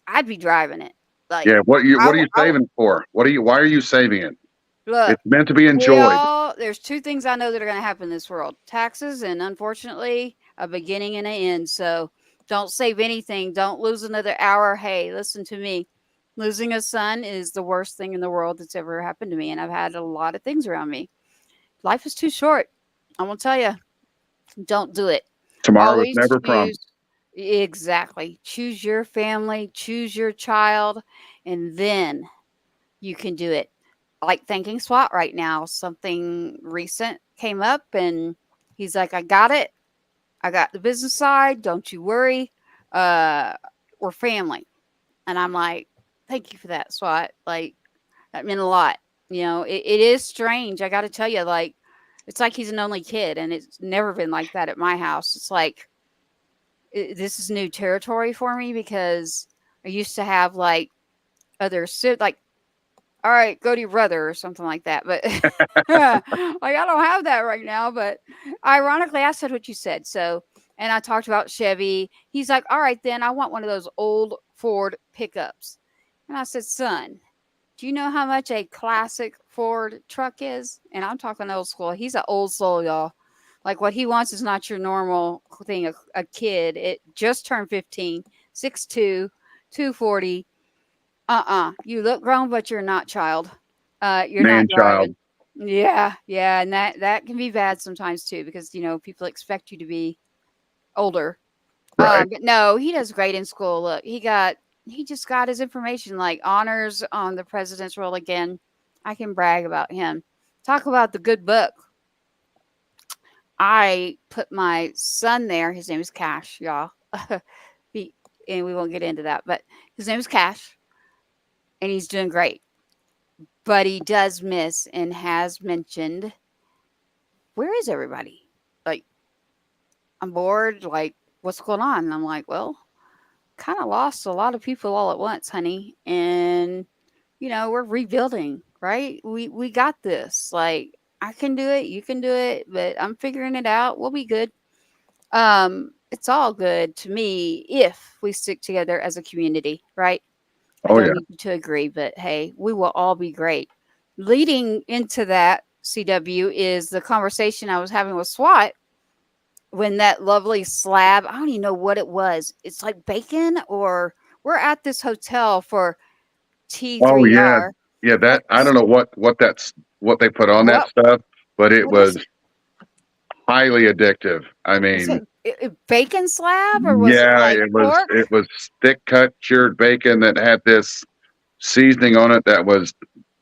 Speaker 5: I'd be driving it. Like,
Speaker 7: Yeah, what are you
Speaker 5: I
Speaker 7: saving for? Why are you saving it?
Speaker 5: look,
Speaker 7: It's meant to be enjoyed.
Speaker 5: there's two things I know that are going to happen in this world: taxes, and unfortunately, a beginning and an end. So don't save anything. Don't lose another hour. Hey, listen to me. Losing a son is the worst thing in the world that's ever happened to me. And I've had a lot of things around me. Life is too short. I'm going to tell you, don't do it.
Speaker 7: Tomorrow is
Speaker 5: Always
Speaker 7: never promised.
Speaker 5: choose. Exactly. Choose your family, choose your child, and then you can do it. Like thanking SWAT right now. Something recent came up and he's like, I got it. I got the business side. Don't you worry. We're family. And I'm like, thank you for that, SWAT. Like, that meant a lot. You know, it is strange. I got to tell you, like, it's like he's an only kid, and it's never been like that at my house. It's like, this is new territory for me because I used to have like other like, all right, go to your brother or something like that. But like, I don't have that right now. But ironically, I said what you said. So, and I talked about Chevy. He's like, all right, then I want one of those old Ford pickups. And I said, son, do you know how much a classic Ford truck is? And I'm talking old school. He's an old soul, y'all. Like what he wants is not your normal thing. A kid, it just turned 15, 6'2", 240. You look grown, but you're not child. You're not
Speaker 7: Man child.
Speaker 5: driving. Yeah, yeah, and that can be bad sometimes too because people expect you to be older.
Speaker 7: Right.
Speaker 5: But no, he does great in school. Look, he just got his information like honors on the president's roll again. I can brag about him. Talk about the good book. I put my son there. His name is Cash, y'all. And we won't get into that, but his name is Cash, and he's doing great. But he does miss and has mentioned, where is everybody? Like, I'm bored. Like, what's going on? And I'm like, well, kind of lost a lot of people all at once, honey. And, we're rebuilding, right? We got this. Like, I can do it. You can do it. But I'm figuring it out. We'll be good. It's all good to me if we stick together as a community, right? I
Speaker 7: Oh
Speaker 5: don't
Speaker 7: yeah.
Speaker 5: need you to agree, but hey, we will all be great. Leading into that, CW, is the conversation I was having with SWAT when that lovely slab, I don't even know what it was. It's like bacon, or we're at this hotel for
Speaker 7: Oh yeah.
Speaker 5: T3R.
Speaker 7: Yeah. That I don't know what they put on that
Speaker 5: What
Speaker 7: stuff, but it
Speaker 5: what is
Speaker 7: was
Speaker 5: it?
Speaker 7: highly addictive. I
Speaker 5: Is
Speaker 7: mean,
Speaker 5: it bacon slab, or was it
Speaker 7: yeah,
Speaker 5: like pork?
Speaker 7: it was thick cut cured bacon that had this seasoning on it that was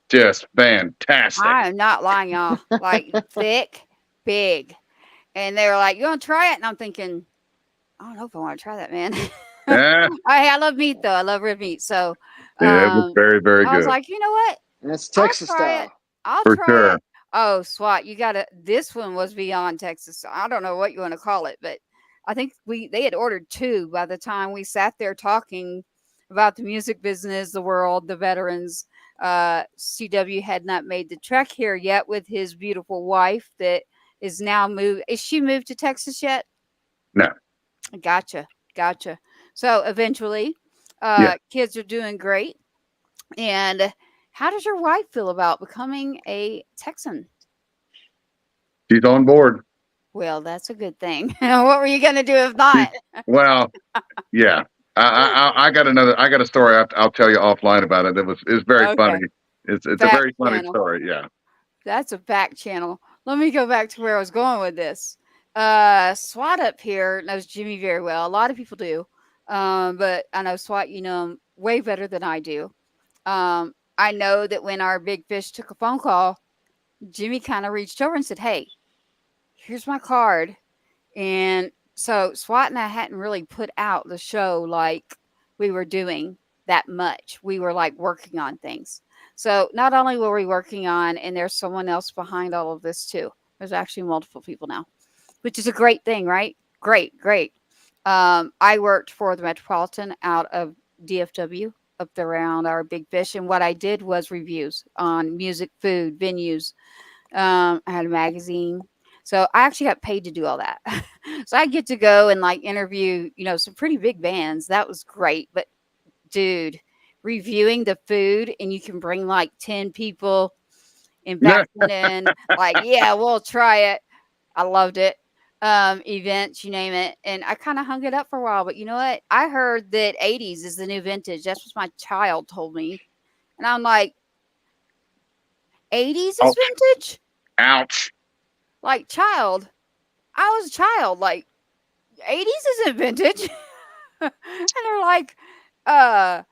Speaker 7: just fantastic.
Speaker 5: I am not lying, y'all. Like thick, big. And they were like, "You want to try it?" And I'm thinking, I don't know if I want to try that, man.
Speaker 7: Yeah,
Speaker 5: I love meat though. I love red meat. So
Speaker 7: yeah, it was very, very
Speaker 5: I was
Speaker 7: good
Speaker 5: like, you know what?
Speaker 6: And that's
Speaker 5: I'll
Speaker 6: Texas
Speaker 5: try it.
Speaker 6: style.
Speaker 5: I'll
Speaker 7: for
Speaker 5: try
Speaker 7: sure.
Speaker 5: it. Oh, SWAT, you gotta, this one was beyond Texas. I don't know what you want to call it, but I think they had ordered two by the time we sat there talking about the music business, the world, the veterans. CW had not made the trek here yet with his beautiful wife that is now moved. Is she moved to Texas yet?
Speaker 7: No,
Speaker 5: Gotcha. Gotcha. So eventually,
Speaker 7: yeah,
Speaker 5: kids are doing great. And how does your wife feel about becoming a Texan?
Speaker 7: she's on board.
Speaker 5: Well, that's a good thing. What were you going to do if
Speaker 7: She's,
Speaker 5: not?
Speaker 7: well, yeah. I got a story I'll tell you offline about it. It's very funny.
Speaker 5: Okay.
Speaker 7: It's a
Speaker 5: Back
Speaker 7: very funny
Speaker 5: channel.
Speaker 7: story. Yeah.
Speaker 5: That's a back channel. Let me go back to where I was going with this. SWAT up here knows Jimmy very well. A lot of people do. But I know SWAT, you know him way better than I do. I know that when our big fish took a phone call, Jimmy kind of reached over and said, "Hey, here's my card." And so SWAT and I hadn't really put out the show like we were doing that much. We were like working on things. So not only were we working on, and there's someone else behind all of this too. There's actually multiple people now, which is a great thing, right? Great, great. I worked for the Metropolitan out of DFW up there around our big fish. And what I did was reviews on music, food, venues. I had a magazine. So I actually got paid to do all that. So I get to go and like interview, some pretty big bands. That was great. But dude, reviewing the food and you can bring like 10 people and back then, like, yeah, we'll try it. I loved it. Events, you name it. And I kind of hung it up for a while. But you know what? I heard that 80s is the new vintage. That's what my child told me. And I'm like, 80s is
Speaker 7: Ouch.
Speaker 5: vintage?
Speaker 7: Ouch.
Speaker 5: Like, child. I was a child. Like, 80s isn't vintage. And they're like, no,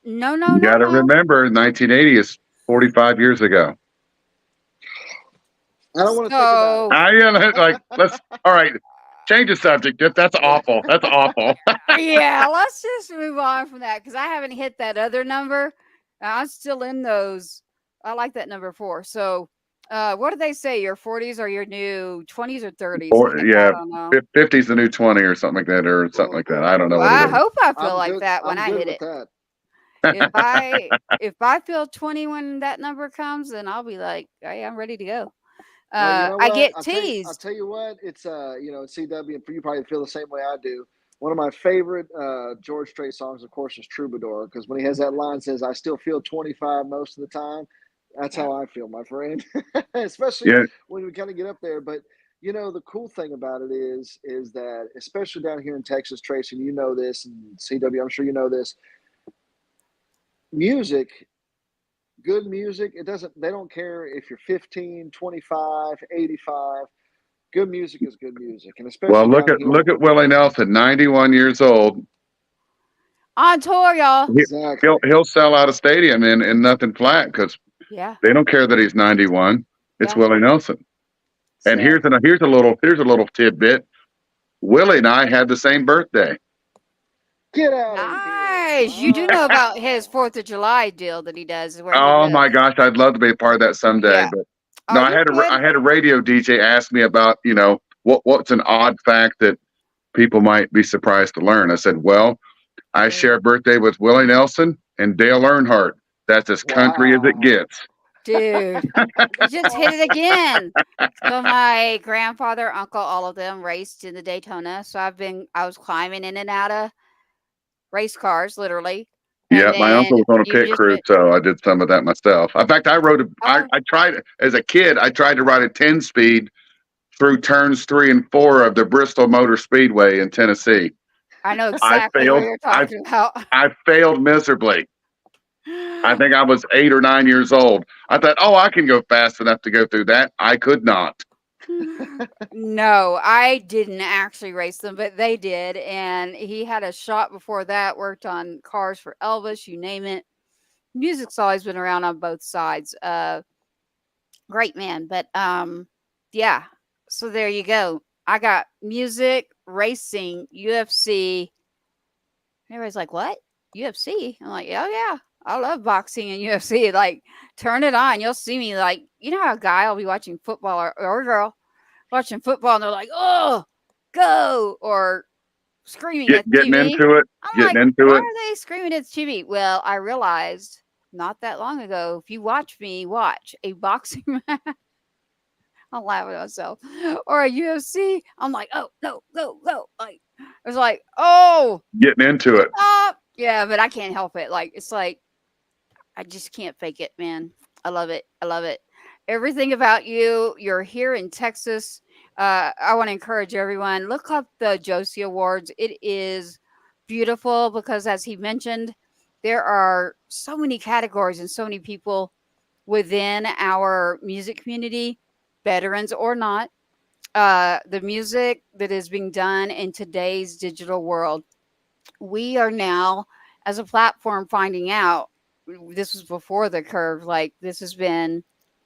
Speaker 5: no,
Speaker 7: You
Speaker 5: no,
Speaker 7: got to
Speaker 5: no.
Speaker 7: remember, 1980 is 45 years ago.
Speaker 6: I don't want to think about it.
Speaker 7: Let's, all right, change the subject. That's awful. That's awful.
Speaker 5: Yeah, let's just move on from that because I haven't hit that other number. I'm still in those. I like that number 4. So, what do they say? Your 40s are your new 20s or 30s?
Speaker 7: Or,
Speaker 5: Heck, I
Speaker 7: yeah,
Speaker 5: don't know.
Speaker 7: 50's the new 20 or something like that, or something like that. I don't know
Speaker 5: Well,
Speaker 7: what
Speaker 5: I
Speaker 7: it is.
Speaker 5: hope I feel
Speaker 6: I'm
Speaker 5: like
Speaker 6: good.
Speaker 5: that when
Speaker 6: I'm
Speaker 5: I
Speaker 6: good
Speaker 5: hit
Speaker 6: with
Speaker 5: it.
Speaker 6: that.
Speaker 5: If I feel 20 when that number comes, then I'll be like, hey, I'm ready to go.
Speaker 6: Well, you know
Speaker 5: I
Speaker 6: what?
Speaker 5: get
Speaker 6: I'll
Speaker 5: teased.
Speaker 6: tell you what. It's CW, and for you probably feel the same way I do. One of my favorite George Strait songs, of course, is Troubadour, because when he has that line says, "I still feel 25 most of the time." That's
Speaker 5: Yeah.
Speaker 6: how I feel, my friend. Especially
Speaker 7: Yeah,
Speaker 6: when we kind of get up there. But You know, the cool thing about it is that, especially down here in Texas, Tracy, and you know this, and CW, I'm sure you know this, music, good music, they don't care if you're 15, 25, 85. Good music is good music. And
Speaker 7: Well,
Speaker 6: especially down
Speaker 7: look
Speaker 6: here.
Speaker 7: at Willie Nelson, 91 years old.
Speaker 5: On tour, y'all.
Speaker 7: He,
Speaker 6: Exactly.
Speaker 7: he'll sell out a stadium in nothing flat because
Speaker 5: Yeah.
Speaker 7: they don't care that he's 91. It's
Speaker 5: Yeah.
Speaker 7: Willie Nelson. And
Speaker 5: So
Speaker 7: here's a little tidbit. Willie and I had the same birthday.
Speaker 6: Get out of here.
Speaker 5: nice. You do know about his 4th of July deal that he does where he
Speaker 7: Oh
Speaker 5: goes.
Speaker 7: my gosh, I'd love to be a part of that someday.
Speaker 5: Yeah.
Speaker 7: But
Speaker 5: Oh,
Speaker 7: no,
Speaker 5: you're good.
Speaker 7: I had a radio DJ ask me about, what's an odd fact that people might be surprised to learn. I said, well, I share a birthday with Willie Nelson and Dale Earnhardt. That's as country as it gets.
Speaker 5: Dude, you just hit it again. So my grandfather, uncle, all of them raced in the Daytona. So I was climbing in and out of race cars, literally.
Speaker 7: Yeah, my uncle was on a
Speaker 5: you
Speaker 7: pit
Speaker 5: just
Speaker 7: crew,
Speaker 5: went-
Speaker 7: so I did some of that myself. In fact, I tried as a kid. I tried to ride a 10-speed through turns 3 and 4 of the Bristol Motor Speedway in Tennessee.
Speaker 5: I know exactly what you're talking about.
Speaker 7: I failed miserably. I think I was 8 or 9 years old. I thought, oh, I can go fast enough to go through that. I could not.
Speaker 5: No, I didn't actually race them, but they did. And he had a shop before that, worked on cars for Elvis, you name it. Music's always been around on both sides. Great man. But yeah. So there you go. I got music, racing, UFC. Everybody's like, what? UFC? I'm like, oh yeah. I love boxing and UFC. Like, turn it on. You'll see me like, you know how a guy will be watching football or a girl watching football and they're like, oh, go, or screaming at the
Speaker 7: Getting
Speaker 5: TV.
Speaker 7: into it.
Speaker 5: I'm like, why are they screaming at the TV? Well, I realized not that long ago, if you watch me watch a boxing match, I'm laughing at myself, or a UFC, I'm like, oh, no, go, go. Like, it's like, oh,
Speaker 7: getting into it.
Speaker 5: stop. Yeah, but I can't help it. Like, it's like, I just can't fake it, man. I love it. I love it. Everything about you. You're here in Texas. I want to encourage everyone. Look up the Josie Awards. It is beautiful because, as he mentioned, there are so many categories and so many people within our music community, veterans or not. The music that is being done in today's digital world. We are now, as a platform, finding out. This was before the curve. Like, this has been,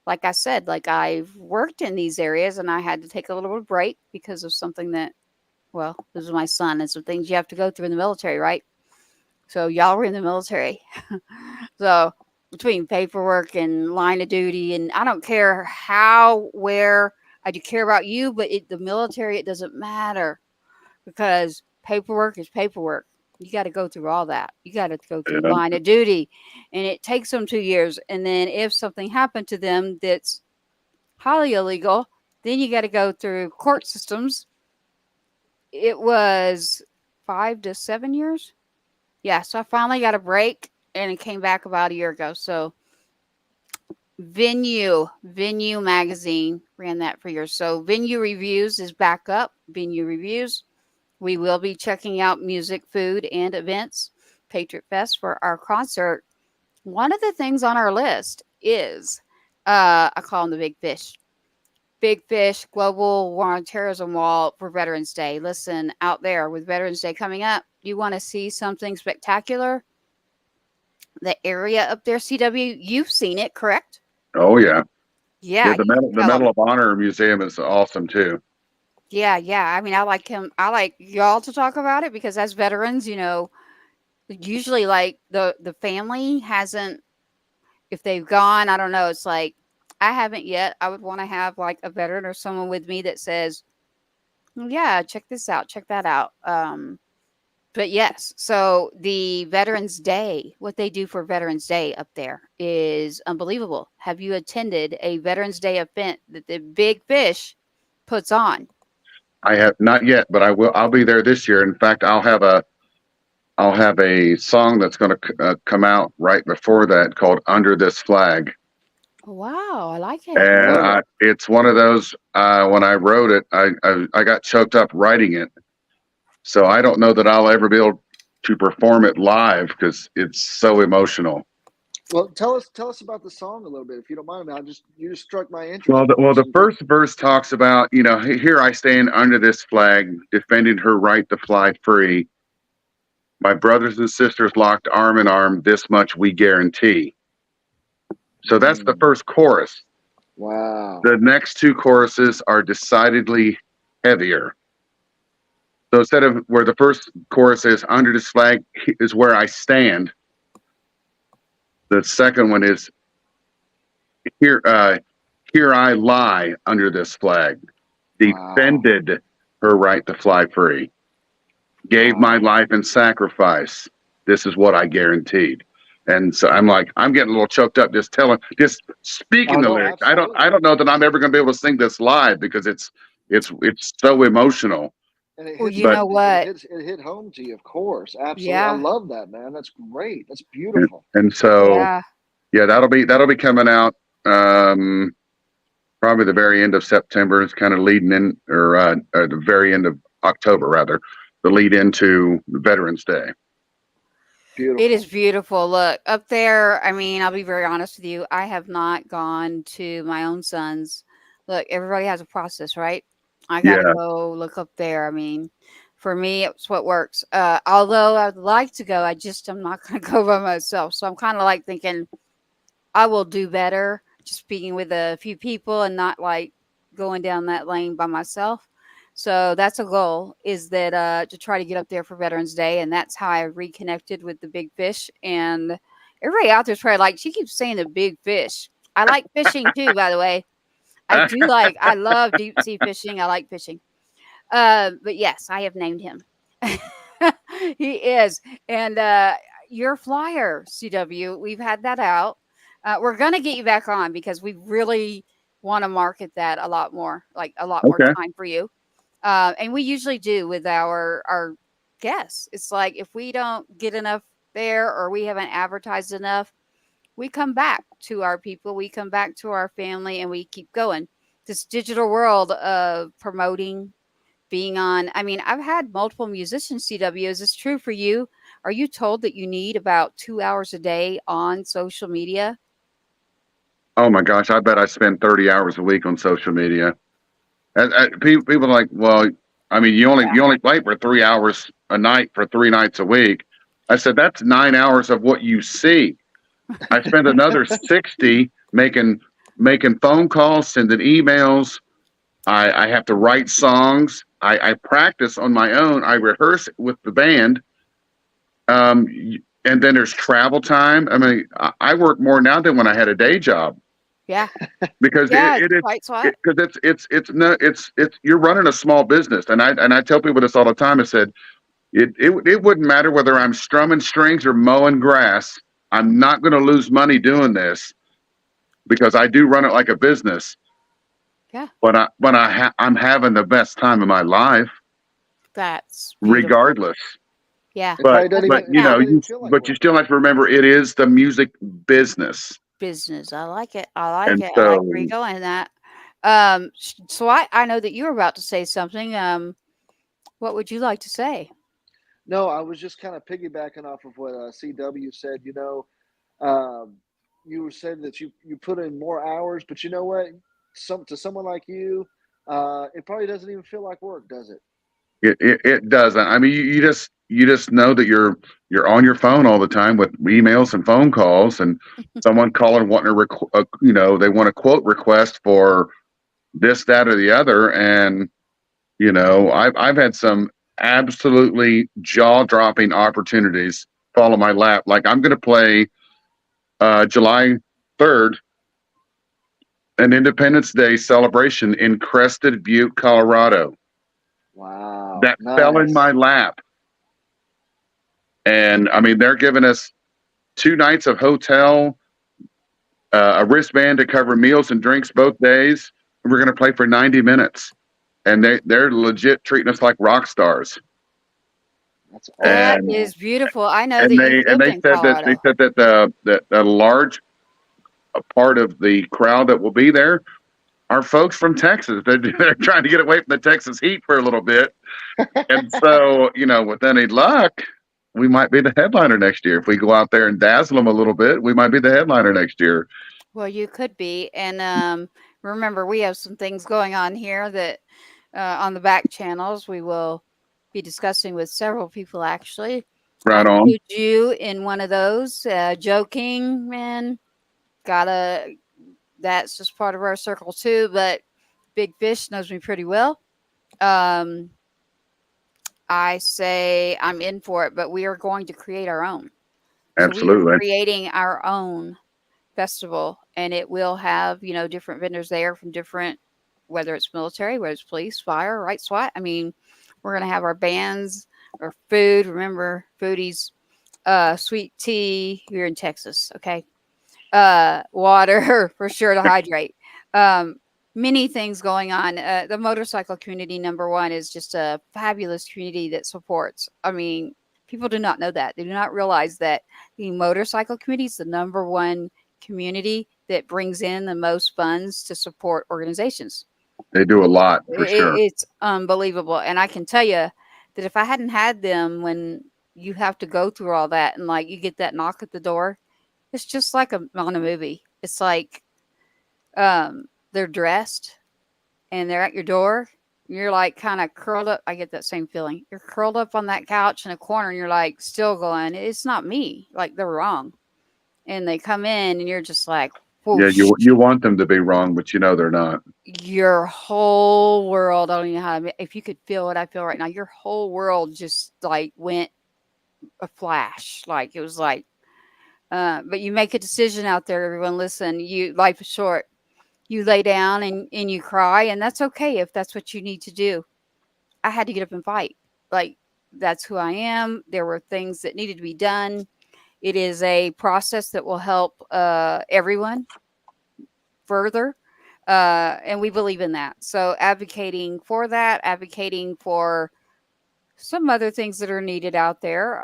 Speaker 5: like I said, like, I've worked in these areas and I had to take a little bit of break because of something that, well, this is my son and some things you have to go through in the military, right? So y'all were in the military. So between paperwork and line of duty, and I don't care how, where, I do care about you, but the military, it doesn't matter because paperwork is paperwork. You got to go through all that. You got to go through line of duty, and it takes them 2 years. And then if something happened to them that's highly illegal, then you got to go through court systems. It was 5 to 7 years. Yeah. So I finally got a break and it came back about a year ago. So Venue magazine ran that for years. So Venue Reviews is back up. Venue Reviews. We will be checking out music, food, and events. Patriot Fest for our concert. One of the things on our list is, I call them the Big Fish. Big Fish Global War on Terrorism Wall for Veterans Day. Listen, out there with Veterans Day coming up, you want to see something spectacular? The area up there, CW, you've seen it, correct?
Speaker 7: Oh yeah.
Speaker 5: Yeah.
Speaker 7: The Medal of Honor Museum is awesome too.
Speaker 5: Yeah. I mean, I like y'all to talk about it because as veterans, usually like the family hasn't, if they've gone, I don't know. It's like, I haven't yet. I would want to have like a veteran or someone with me that says, yeah, check this out, check that out. But yes, so the Veterans Day, what they do for Veterans Day up there is unbelievable. Have you attended a Veterans Day event that the Big Fish puts on?
Speaker 7: I have not yet, but I will. I'll be there this year. In fact, I'll have a song that's going to come out right before that called "Under This Flag."
Speaker 5: Wow, I like it.
Speaker 7: And it's one of those. When I wrote it, I got choked up writing it, so I don't know that I'll ever be able to perform it live because it's so emotional.
Speaker 6: Well, tell us about the song a little bit, if you don't mind. You just struck my interest.
Speaker 7: Well, the first verse talks about, here I stand under this flag, defending her right to fly free. My brothers and sisters locked arm in arm, this much we guarantee. So that's the first chorus.
Speaker 6: Wow.
Speaker 7: The next two choruses are decidedly heavier. So instead of where the first chorus is, under this flag is where I stand, the second one is, here I lie under this flag, defended her right to fly free, gave my life in sacrifice. This is what I guaranteed. And so I'm getting a little choked up just speaking the lyrics.
Speaker 6: Absolutely.
Speaker 7: I don't know that I'm ever going to be able to sing this live because it's so emotional.
Speaker 6: And it
Speaker 5: Well,
Speaker 6: hits
Speaker 5: you know
Speaker 6: home.
Speaker 5: what?
Speaker 6: It hit home to you, of course. Absolutely.
Speaker 5: Yeah.
Speaker 6: I love that, man. That's great. That's beautiful.
Speaker 7: And so,
Speaker 5: Yeah.
Speaker 7: that'll be coming out probably the very end of September. It's kind of leading in, or the very end of October, rather, the lead into Veterans Day.
Speaker 6: Beautiful.
Speaker 5: It is beautiful. Look, up there, I mean, I'll be very honest with you. I have not gone to my own son's. Look, everybody has a process, right? I got to go look up there. I mean, for me, it's what works. Although I'd like to go, I'm not going to go by myself. So I'm kind of like thinking I will do better just speaking with a few people and not like going down that lane by myself. So that's a goal, is that to try to get up there for Veterans Day. And that's how I reconnected with the big fish. And everybody out there's probably like, she keeps saying the big fish. I like fishing too, by the way. I love deep sea fishing. I like fishing. But yes, I have named him. He is. And your flyer, CW, we've had that out. We're going to get you back on because we really want to market that a lot more, like a lot more time for you. And we usually do with our guests. It's like if we don't get enough there or we haven't advertised enough, we come back to our people, we come back to our family, and we keep going. This digital world of promoting, being on. I mean, I've had multiple musicians, CW. Is this true for you? Are you told that you need about 2 hours a day on social media?
Speaker 7: Oh my gosh, I bet I spend 30 hours a week on social media. People are like, well, I mean, you only play for 3 hours a night for 3 nights a week. I said, that's 9 hours of what you see. I spend another 60 making phone calls, sending emails. I have to write songs. I practice on my own. I rehearse with the band. And then there's travel time. I mean, I work more now than when I had a day job.
Speaker 5: Yeah,
Speaker 7: because it's you're running a small business, and I tell people this all the time. I said it wouldn't matter whether I'm strumming strings or mowing grass. I'm not going to lose money doing this because I do run it like a business.
Speaker 5: Yeah.
Speaker 7: But I'm having the best time of my life.
Speaker 5: That's beautiful.
Speaker 7: Regardless.
Speaker 5: Yeah.
Speaker 7: But you still have to remember it is the music business.
Speaker 5: I like it. I like where you're going in that. So I know that you're about to say something. What would you like to say?
Speaker 6: No, I was just kind of piggybacking off of what CW said. You were saying that you put in more hours, but you know what? To someone like you, it probably doesn't even feel like work, does it?
Speaker 7: It doesn't. I mean, you just know that you're on your phone all the time with emails and phone calls, and someone calling wanting they want a quote request for this, that, or the other, and I've had some absolutely jaw-dropping opportunities fall in my lap. Like I'm going to play July 3rd, an Independence Day celebration in Crested Butte, Colorado.
Speaker 6: Wow.
Speaker 7: That fell in my lap. And I mean, they're giving us 2 nights of hotel, a wristband to cover meals and drinks both days. And we're going to play for 90 minutes. And they're legit treating us like rock stars.
Speaker 6: That's awesome.
Speaker 5: That is beautiful. I know that
Speaker 7: they said that the large a part of the crowd that will be there are folks from Texas. They're trying to get away from the Texas heat for a little bit. And so, with any luck, we might be the headliner next year. If we go out there and dazzle them a little bit, we might be the headliner next year.
Speaker 5: Well, you could be. And remember, we have some things going on here that on the back channels we will be discussing with several people, actually.
Speaker 7: Right
Speaker 5: I
Speaker 7: on.
Speaker 5: include you in one of those. Joking, man. That's just part of our circle, too. But Big Fish knows me pretty well. I say I'm in for it, but we are going to create our own.
Speaker 7: Absolutely.
Speaker 5: So we are creating our own festival, and it will have, different vendors there from different, whether it's military, whether it's police, fire, right, SWAT. I mean, we're going to have our bands, our food. Remember, foodies, sweet tea. You're in Texas, okay? Water for sure to hydrate. Many things going on. The motorcycle community, number one, is just a fabulous community that supports. I mean, people do not know that. They do not realize that the motorcycle community is the number one community that brings in the most funds to support organizations.
Speaker 7: They do a lot, for sure.
Speaker 5: It's unbelievable. And I can tell you that if I hadn't had them, when you have to go through all that and like you get that knock at the door, it's just like on a movie. It's like they're dressed and they're at your door. You're like kind of curled up. I get that same feeling. You're curled up on that couch in a corner and you're like still going, it's not me. Like they're wrong. And they come in and you're just like, whoosh.
Speaker 7: Yeah, you want them to be wrong, but they're not.
Speaker 5: Your whole world, I don't even know how if you could feel what I feel right now, your whole world just like went a flash. Like it was like, but you make a decision out there, everyone. Listen, life is short. You lay down and you cry, and that's okay if that's what you need to do. I had to get up and fight. Like, that's who I am. There were things that needed to be done. It is a process that will help everyone further, and we believe in that. So advocating for that, advocating for some other things that are needed out there.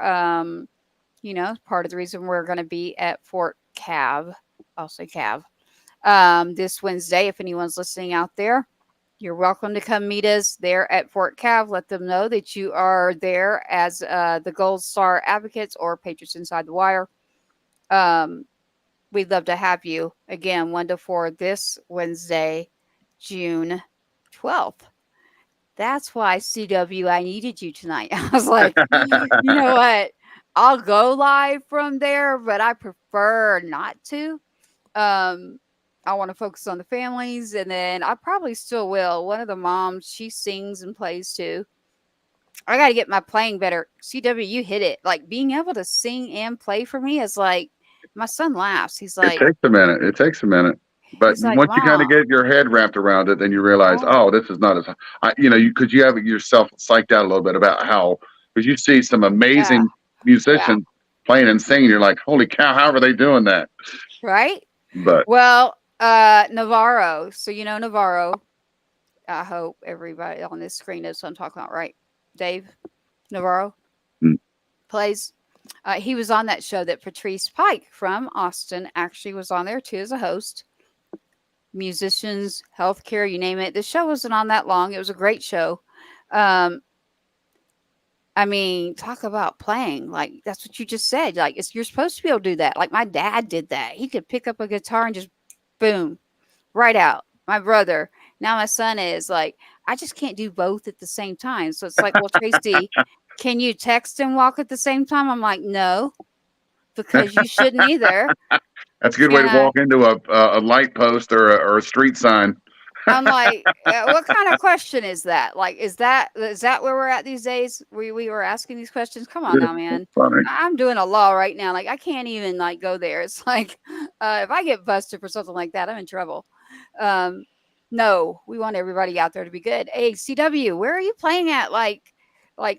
Speaker 5: Part of the reason we're going to be at Fort Cav. I'll say Cav. This Wednesday, if anyone's listening out there, you're welcome to come meet us there at Fort Cav. Let them know that you are there as the Gold Star Advocates or Patriots Inside the Wire. We'd love to have you again, 1 to 4 this Wednesday, June 12th. That's why, CW, I needed you tonight. I was like, you know what? I'll go live from there, but I prefer not to. I want to focus on the families, and then I probably still will. One of the moms, she sings and plays too. I got to get my playing better. CW, you hit it. Like being able to sing and play for me is like, my son laughs. He's like,
Speaker 7: it takes a minute. But
Speaker 5: like,
Speaker 7: once you kind of get your head wrapped around it, then you realize, this is not as, because you have yourself psyched out a little bit about how, because you see some amazing musicians playing and singing. You're like, holy cow, how are they doing that?
Speaker 5: Right.
Speaker 7: But
Speaker 5: Navarro. So, Navarro, I hope everybody on this screen knows what I'm talking about, right? Dave Navarro plays. He was on that show that Patrice Pike from Austin actually was on there too as a host. Musicians, healthcare, you name it. The show wasn't on that long. It was a great show. I mean, talk about playing. Like, that's what you just said. Like, you're supposed to be able to do that. Like, my dad did that. He could pick up a guitar and just boom, right out. My brother. Now my son is like, I just can't do both at the same time. So it's like, well, Tracy, can you text and walk at the same time? I'm like, no, because you shouldn't either.
Speaker 7: That's a good way to walk into a light post or a street sign.
Speaker 5: I'm like, what kind of question is that? Like, is that where we're at these days? We were asking these questions. Come on now, man. I'm doing a law right now. Like, I can't even like go there. It's like, if I get busted for something like that, I'm in trouble. No, we want everybody out there to be good. Hey, CW, where are you playing at? Like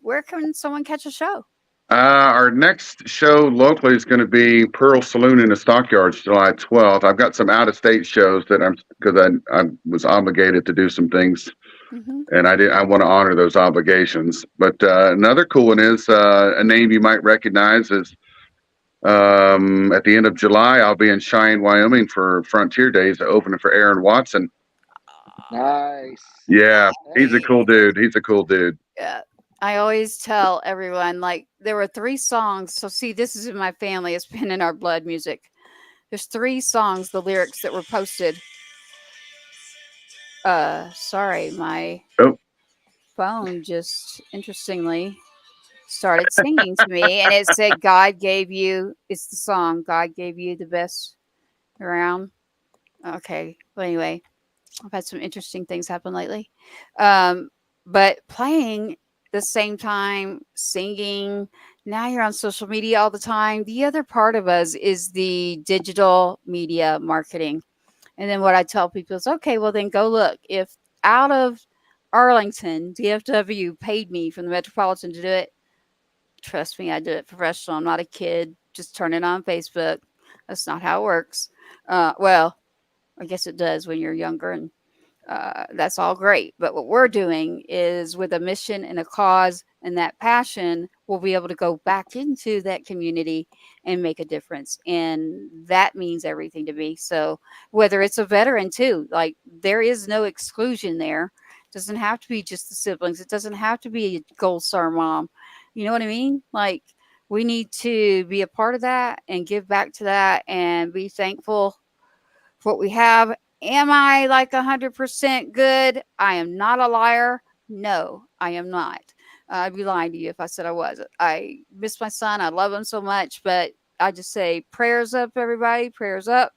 Speaker 5: where can someone catch a show?
Speaker 7: Our next show locally is going to be Pearl Saloon in the Stockyards, July 12th. I've got some out-of-state shows that because I was obligated to do some things, and I want to honor those obligations. But another cool one is a name you might recognize is At the end of July, I'll be in Cheyenne, Wyoming for Frontier Days, opening for Aaron Watson.
Speaker 6: Nice.
Speaker 7: Yeah, he's a
Speaker 5: Hey.
Speaker 7: cool dude. He's a cool dude.
Speaker 5: Yeah. I always tell everyone, like, there were 3 songs. So, see, this is in my family. It's been in our blood music. There's 3 songs, the lyrics that were posted. Sorry, my
Speaker 7: Oh,
Speaker 5: phone just interestingly started singing to me, and it said, God gave you, it's the song, God gave you the best around. Okay. Well, anyway, I've had some interesting things happen lately. But playing the same time, singing, now you're on social media all the time. The other part of us is the digital media marketing. And then what I tell people is, okay, well, then go look. If out of Arlington, DFW paid me from the Metropolitan to do it, trust me, I did it professional. I'm not a kid. Just turn it on Facebook. That's not how it works. Well, I guess it does when you're younger, and that's all great. But what we're doing is with a mission and a cause and that passion, we'll be able to go back into that community and make a difference. And that means everything to me. So whether it's a veteran too, like there is no exclusion there. It doesn't have to be just the siblings. It doesn't have to be a Gold Star mom. You know what I mean? Like we need to be a part of that and give back to that and be thankful for what we have. Am I like 100% good? I am not a liar. No, I am not. I'd be lying to you if I said I was. I miss my son. I love him so much, but I just say prayers up, everybody. Prayers up,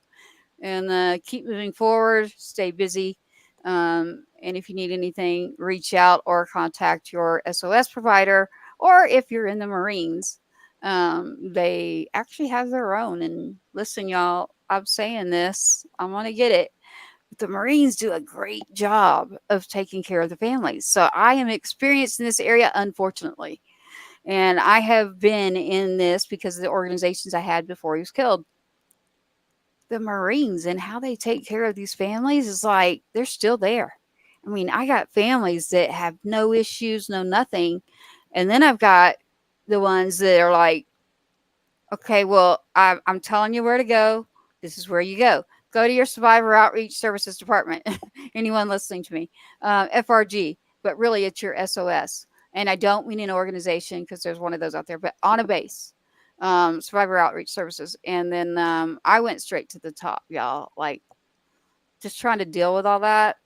Speaker 5: and keep moving forward. Stay busy. And if you need anything, reach out or contact your SOS provider. Or if you're in the Marines, they actually have their own. And listen, y'all, I'm saying this, I'm going to get it. But the Marines do a great job of taking care of the families. So I am experienced in this area, unfortunately. And I have been in this because of the organizations I had before he was killed. The Marines and how they take care of these families is like they're still there. I mean, I got families that have no issues, no nothing. And then I've got the ones that are like, okay, well, I'm telling you where to go. This is where you go. Go to your Survivor Outreach Services Department. Anyone listening to me, FRG, but really it's your SOS. And I don't mean an organization because there's one of those out there, but on a base, Survivor Outreach Services. And then I went straight to the top, y'all. Like just trying to deal with all that.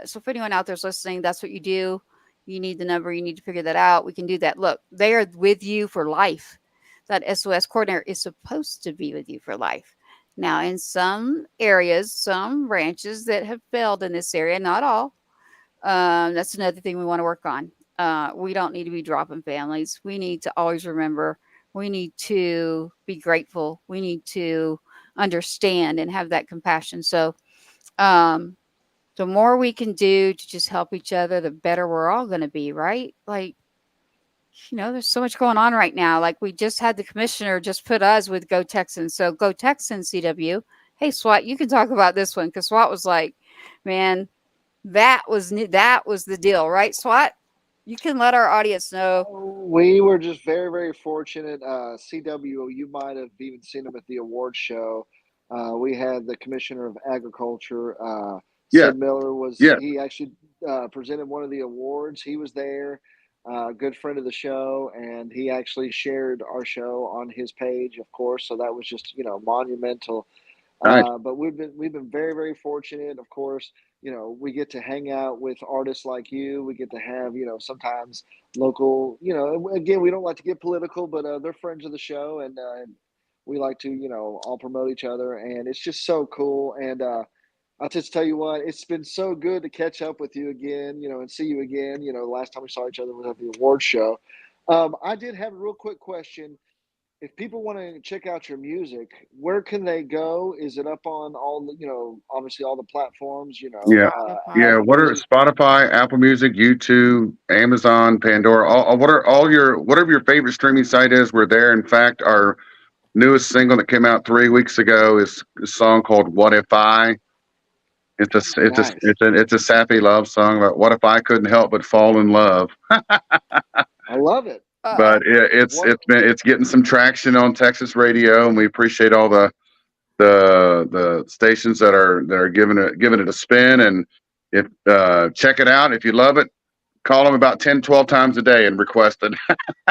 Speaker 5: So if anyone out there's listening, that's what you do. You need the number. You need to figure that out. We can do that. Look, they are with you for life. That SOS coordinator is supposed to be with you for life. Now, in some areas, some branches that have failed in this area, not all, that's another thing we want to work on. We don't need to be dropping families. We need to always remember. We need to be grateful. We need to understand and have that compassion. So, the more we can do to just help each other, the better we're all going to be, right? Like, there's so much going on right now. Like we just had the commissioner just put us with Go Texans. So Go Texans, CW. Hey, SWAT, you can talk about this one because SWAT was like, man, that was the deal, right? SWAT, you can let our audience know.
Speaker 6: We were just very, very fortunate. CW, you might have even seen him at the award show. We had the Commissioner of Agriculture,
Speaker 7: yeah,
Speaker 6: Sid Miller,
Speaker 7: yeah.
Speaker 6: he actually presented one of the awards. He was there, good friend of the show, and he actually shared our show on his page, of course. So that was just monumental.
Speaker 7: Nice.
Speaker 6: But we've been very, very fortunate. Of course, we get to hang out with artists like you. We get to have sometimes local. Again, we don't like to get political, but they're friends of the show, and we like to all promote each other, and it's just so cool. And I'll just tell you what, it's been so good to catch up with you again, and see you again. The last time we saw each other was at the award show. I did have a real quick question. If people want to check out your music, where can they go? Is it up on all the, obviously all the platforms,
Speaker 7: Yeah. Yeah.
Speaker 6: Apple
Speaker 7: What are
Speaker 6: Music?
Speaker 7: Spotify, Apple Music, YouTube, Amazon, Pandora? What are all whatever your favorite streaming site is? We're there. In fact, our newest single that came out 3 weeks ago is a song called "What If I."
Speaker 6: Nice.
Speaker 7: It's a sappy love song about what if I couldn't help but fall in love.
Speaker 6: I love it.
Speaker 7: but it's getting some traction on Texas radio, and we appreciate all the stations that are giving it a spin. And if check it out if you love it. Call them about 10, 12 times a day and request it.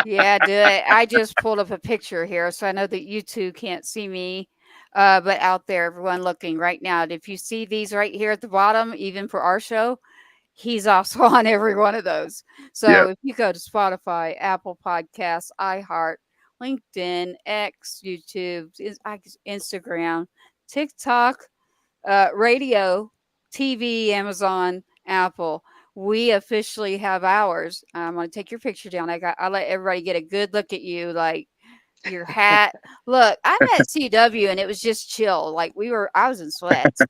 Speaker 5: Yeah, do it. I just pulled up a picture here, so I know that you two can't see me. But out there, everyone looking right now, if you see these right here at the bottom, even for our show, he's also on every one of those.
Speaker 7: Yeah.
Speaker 5: So if you go to Spotify, Apple Podcasts, iHeart, LinkedIn, X, YouTube, Instagram, TikTok, radio, TV, Amazon, Apple. We officially have ours. I'm gonna take your picture down. I let everybody get a good look at you, like your hat. Look, I'm at CW and it was just chill. Like I was in sweats.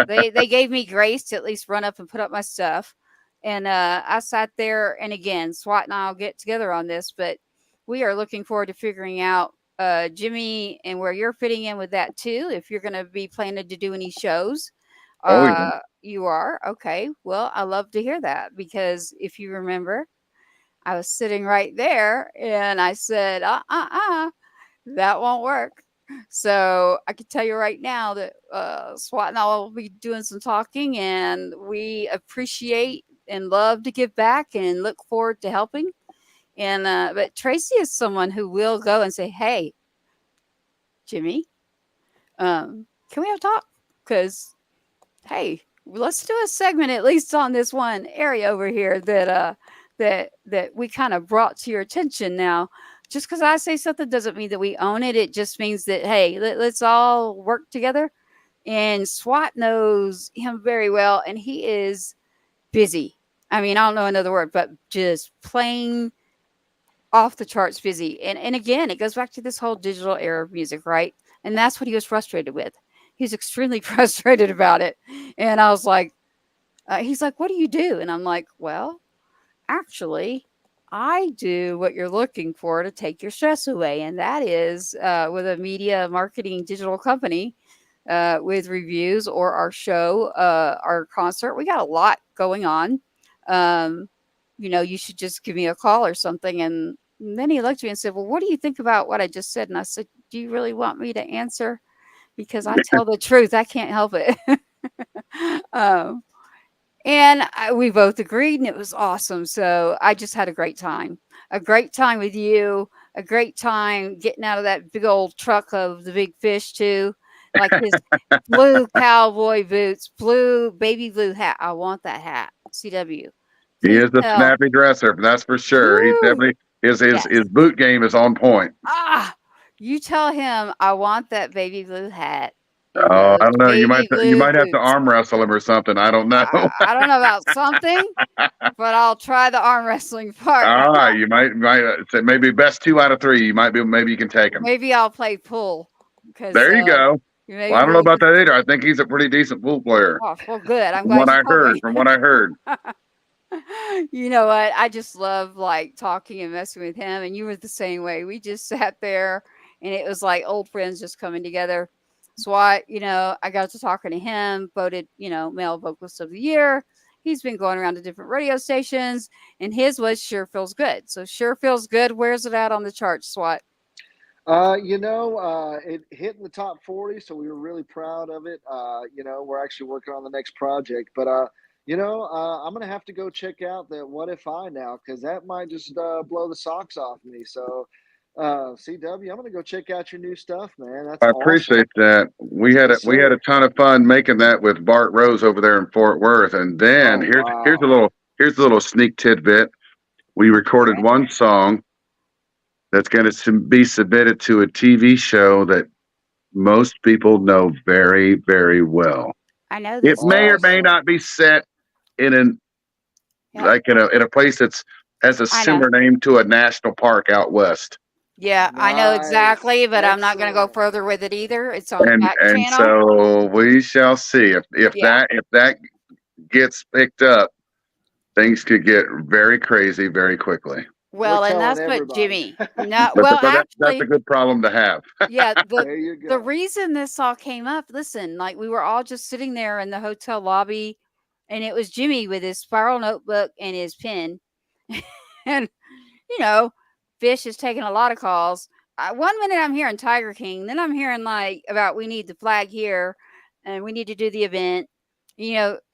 Speaker 5: They gave me grace to at least run up and put up my stuff. And I sat there, and again, SWAT and I'll get together on this, but we are looking forward to figuring out Jimmy and where you're fitting in with that too. If you're going to be planning to do any shows,
Speaker 7: Oh, yeah.
Speaker 5: you are okay. Well, I love to hear that because if you remember, I was sitting right there, and I said, that won't work. So I can tell you right now that SWAT and I will be doing some talking, and we appreciate and love to give back and look forward to helping. And but Tracy is someone who will go and say, "Hey, Jimmy, can we have a talk? Because hey, let's do a segment at least on this one area over here that we kind of brought to your attention now." Just because I say something doesn't mean that we own it. It just means that, hey, let's all work together. And SWAT knows him very well, and he is busy. I mean, I don't know another word, but just plain off the charts busy. And again, it goes back to this whole digital era of music, right? And that's what he was frustrated with. He was extremely frustrated about it. And I was like, he's like, what do you do? And I'm like, well, actually, I do what you're looking for to take your stress away. And that is with a media marketing digital company with reviews or our show, our concert. We got a lot going on. You should just give me a call or something. And then he looked at me and said, well, what do you think about what I just said? And I said, do you really want me to answer? Because I tell the truth. I can't help it. We both agreed, and it was awesome. So I just had a great time with you, a great time getting out of that big old truck of the big fish too, like his blue cowboy boots, baby blue hat. I want that hat. CW.
Speaker 7: He is a snappy dresser, that's for sure. He's definitely his boot game is on point.
Speaker 5: You tell him I want that baby blue hat.
Speaker 7: Oh, I don't know. You might have to arm wrestle him or something. I don't know.
Speaker 5: I don't know about something, but I'll try the arm wrestling part.
Speaker 7: All right, you might say maybe best 2 out of 3. Maybe you can take him.
Speaker 5: Maybe I'll play pool.
Speaker 7: There you go. Well, I don't know about that either. I think he's a pretty decent pool player.
Speaker 5: Oh, well, good.
Speaker 7: From what I heard.
Speaker 5: You know what? I just love like talking and messing with him, and you were the same way. We just sat there, and it was like old friends just coming together. SWAT, I got to talking to him, voted, male vocalist of the year. He's been going around to different radio stations, and his was Sure Feels Good. So Sure Feels Good. Where's it at on the charts, SWAT?
Speaker 6: It hit in the top 40, so we were really proud of it. We're actually working on the next project, but I'm going to have to go check out that What If I now, because that might just blow the socks off me. So CW, I'm going to go check out your new stuff, man. That's awesome.
Speaker 7: Appreciate that. We had a ton of fun making that with Bart Rose over there in Fort Worth. And then here's a little sneak tidbit. We recorded one song that's going to be submitted to a TV show that most people know very, very well.
Speaker 5: I know this.
Speaker 7: It may or may not be set in a place that's has a similar name to a national park out west.
Speaker 5: Yeah, nice. I know exactly, but I'm not going to go further with it either. It's on the back channel.
Speaker 7: And so we shall see if that gets picked up, things could get very crazy very quickly.
Speaker 5: Well, and that's what Jimmy.
Speaker 7: That's a good problem to have.
Speaker 5: Yeah, the reason this all came up. Listen, like we were all just sitting there in the hotel lobby, and it was Jimmy with his spiral notebook and his pen, and Fish is taking a lot of calls. One minute I'm hearing Tiger King, then I'm hearing like about we need the flag here, and we need to do the event,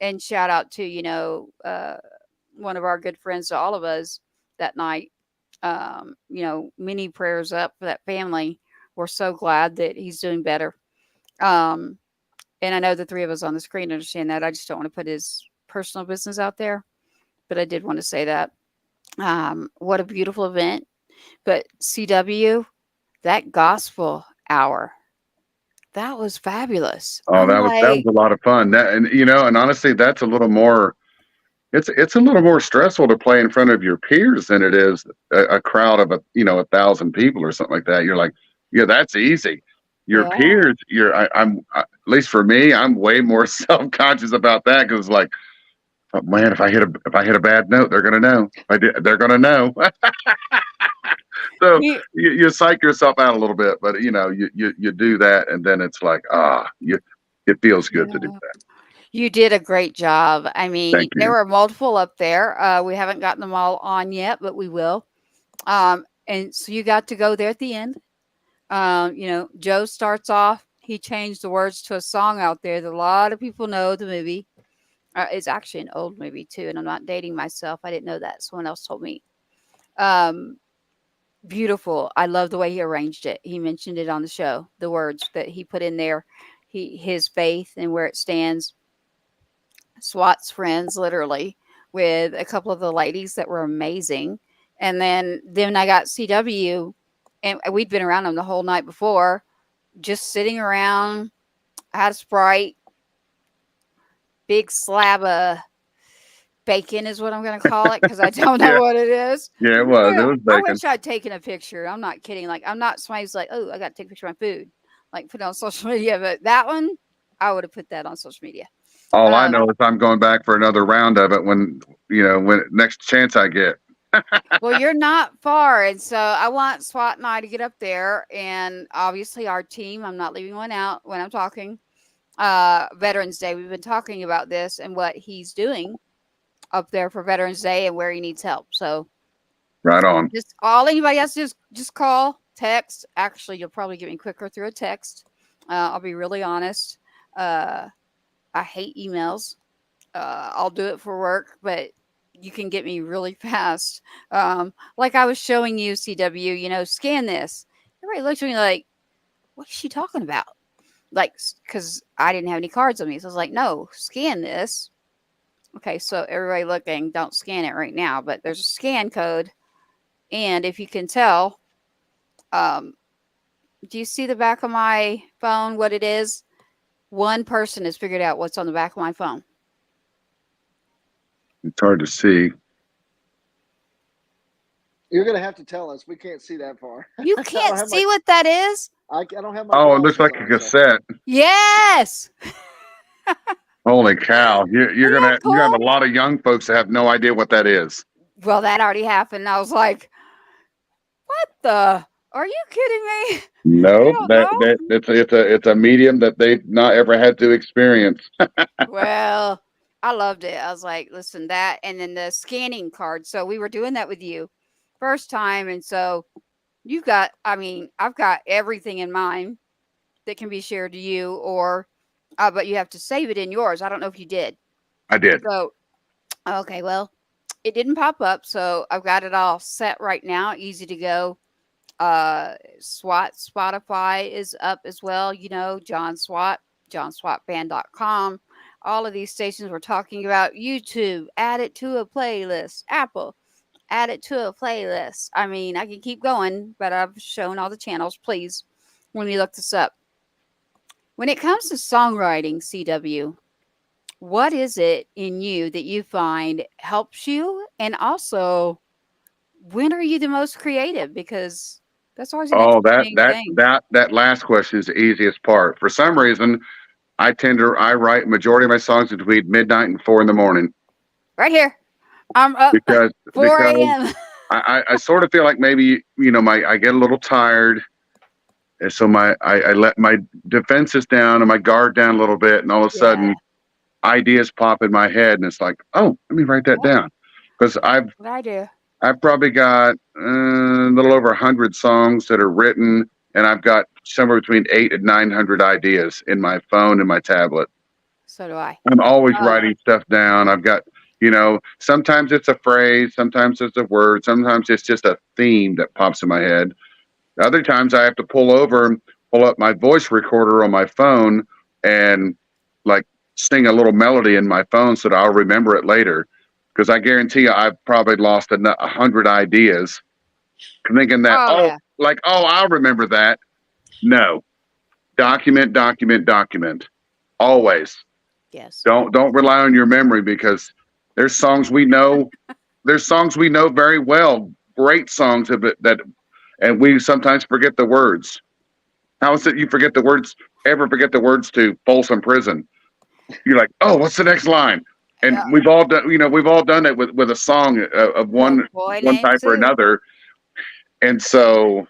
Speaker 5: and shout out to one of our good friends to all of us that night. Many prayers up for that family. We're so glad that he's doing better. And I know the three of us on the screen understand that. I just don't want to put his personal business out there, but I did want to say that. What a beautiful event. But CW, that gospel hour, that was fabulous.
Speaker 7: Oh,
Speaker 5: I'm
Speaker 7: that was
Speaker 5: like,
Speaker 7: a lot of fun. And honestly, that's a little more. It's a little more stressful to play in front of your peers than it is a crowd of 1,000 people or something like that. You're like, yeah, that's easy. Your
Speaker 5: yeah,
Speaker 7: peers, at least for me, I'm way more self conscious about that because like, oh, man, if I hit a bad note, they're gonna know. They're gonna know. So
Speaker 5: you,
Speaker 7: you psych yourself out a little bit, but you do that, and then it's like it feels good to do
Speaker 5: yeah.
Speaker 7: that.
Speaker 5: You did a great job. I mean,
Speaker 7: Thank
Speaker 5: there
Speaker 7: you.
Speaker 5: were multiple up there. We haven't gotten them all on yet, but we will. And so you got to go there at the end. Joe starts off. He changed the words to a song out there that a lot of people know the movie. It's actually an old movie too, and I'm not dating myself. I didn't know that. Someone else told me. Um, Beautiful. I love the way he arranged it. He mentioned it on the show. The words that he put in there, his faith and where it stands. SWAT's friends, literally, with a couple of the ladies that were amazing. And then I got CW, and we'd been around them the whole night before, just sitting around. I had a Sprite, big slab of bacon is what I'm going to call it because I don't know
Speaker 7: Yeah,
Speaker 5: what it is.
Speaker 7: yeah, it was. It was
Speaker 5: I
Speaker 7: bacon.
Speaker 5: wish I'd taken a picture. I'm not kidding. Like, I'm not somebody who's like, oh, I got to take a picture of my food, like put it on social media. But that one, I would have put that on social media.
Speaker 7: All I
Speaker 5: Um,
Speaker 7: know is I'm going back for another round of it when next chance I get.
Speaker 5: well, you're not far. And so I want SWAT and I to get up there. And obviously, our team, I'm not leaving one out when I'm talking. Veterans Day, we've been talking about this and what he's doing up there for Veterans Day and where he needs help. So,
Speaker 7: Right on.
Speaker 5: just all anybody has to do is just call, text. Actually, you'll probably get me quicker through a text. I'll be really honest. I hate emails. I'll do it for work, but you can get me really fast. Like I was showing you, CW, scan this. Everybody looked at me like, what is she talking about? Like, because I didn't have any cards on me. So I was like, no, scan this. Okay, so everybody looking, don't scan it right now, but there's a scan code. And if you can tell, do you see the back of my phone, what it is? One person has figured out what's on the back of my phone.
Speaker 7: It's hard to see.
Speaker 6: You're gonna have to tell us. We can't see that far.
Speaker 5: You can't see what that is?
Speaker 6: I don't have my.
Speaker 7: Oh, it looks
Speaker 6: glasses
Speaker 7: like a
Speaker 6: on, so-
Speaker 7: cassette.
Speaker 5: Yes.
Speaker 7: Holy cow! You're
Speaker 5: Isn't
Speaker 7: gonna
Speaker 5: that
Speaker 7: you have a
Speaker 5: cool?
Speaker 7: lot of young folks that have no idea what that is.
Speaker 5: Well, that already happened. I was like, what the? Are you kidding me?
Speaker 7: No,
Speaker 5: don't
Speaker 7: that
Speaker 5: know?
Speaker 7: it's a medium that they've not ever had to experience.
Speaker 5: Well, I loved it. I was like, listen, that, and then the scanning card. So we were doing that with you first time. And so I've got everything in mine that can be shared to you but you have to save it in yours. I don't know if you did.
Speaker 7: I did.
Speaker 5: So, okay, well, it didn't pop up. So I've got it all set right now. Easy to go. Spotify is up as well. John Swat, johnswatband.com. All of these stations we're talking about. YouTube, add it to a playlist. Apple, add it to a playlist. I mean, I can keep going, but I've shown all the channels. Please, when you look this up. When it comes to songwriting, CW, what is it in you that you find helps you? And also, when are you the most creative? Because that's always an
Speaker 7: Oh,
Speaker 5: interesting thing.
Speaker 7: that last question is the easiest part. For some reason, I write majority of my songs between midnight and 4 a.m.
Speaker 5: Right here. I'm up
Speaker 7: because
Speaker 5: 4 a.m.
Speaker 7: I sort of feel like maybe I get a little tired, and so I let my defenses down and my guard down a little bit, and all of a sudden ideas pop in my head, and it's like, oh, let me write that down, because
Speaker 5: What I do.
Speaker 7: I've probably got a little over 100 songs that are written, and I've got somewhere between 800 and 900 ideas in my phone and my tablet.
Speaker 5: So do I.
Speaker 7: I'm always
Speaker 5: Um,
Speaker 7: writing stuff down. I've got, sometimes it's a phrase, sometimes it's a word, sometimes it's just a theme that pops in my head. Other times I have to pull up my voice recorder on my phone and like sing a little melody in my phone so that I'll remember it later. Because I guarantee you, I've probably lost 100 ideas thinking that,
Speaker 5: oh yeah.
Speaker 7: I'll remember that. No, document, document, document. Always.
Speaker 5: Yes.
Speaker 7: Don't rely on your memory because there's songs we know. There's songs we know very well. Great songs of it and we sometimes forget the words. How is it you forget the words? Ever forget the words to Folsom Prison? You're like, oh, what's the next line? And
Speaker 5: Yeah.
Speaker 7: we've all done it with a song of
Speaker 5: A
Speaker 7: one
Speaker 5: boy
Speaker 7: one
Speaker 5: named
Speaker 7: type or
Speaker 5: Sue.
Speaker 7: another. And so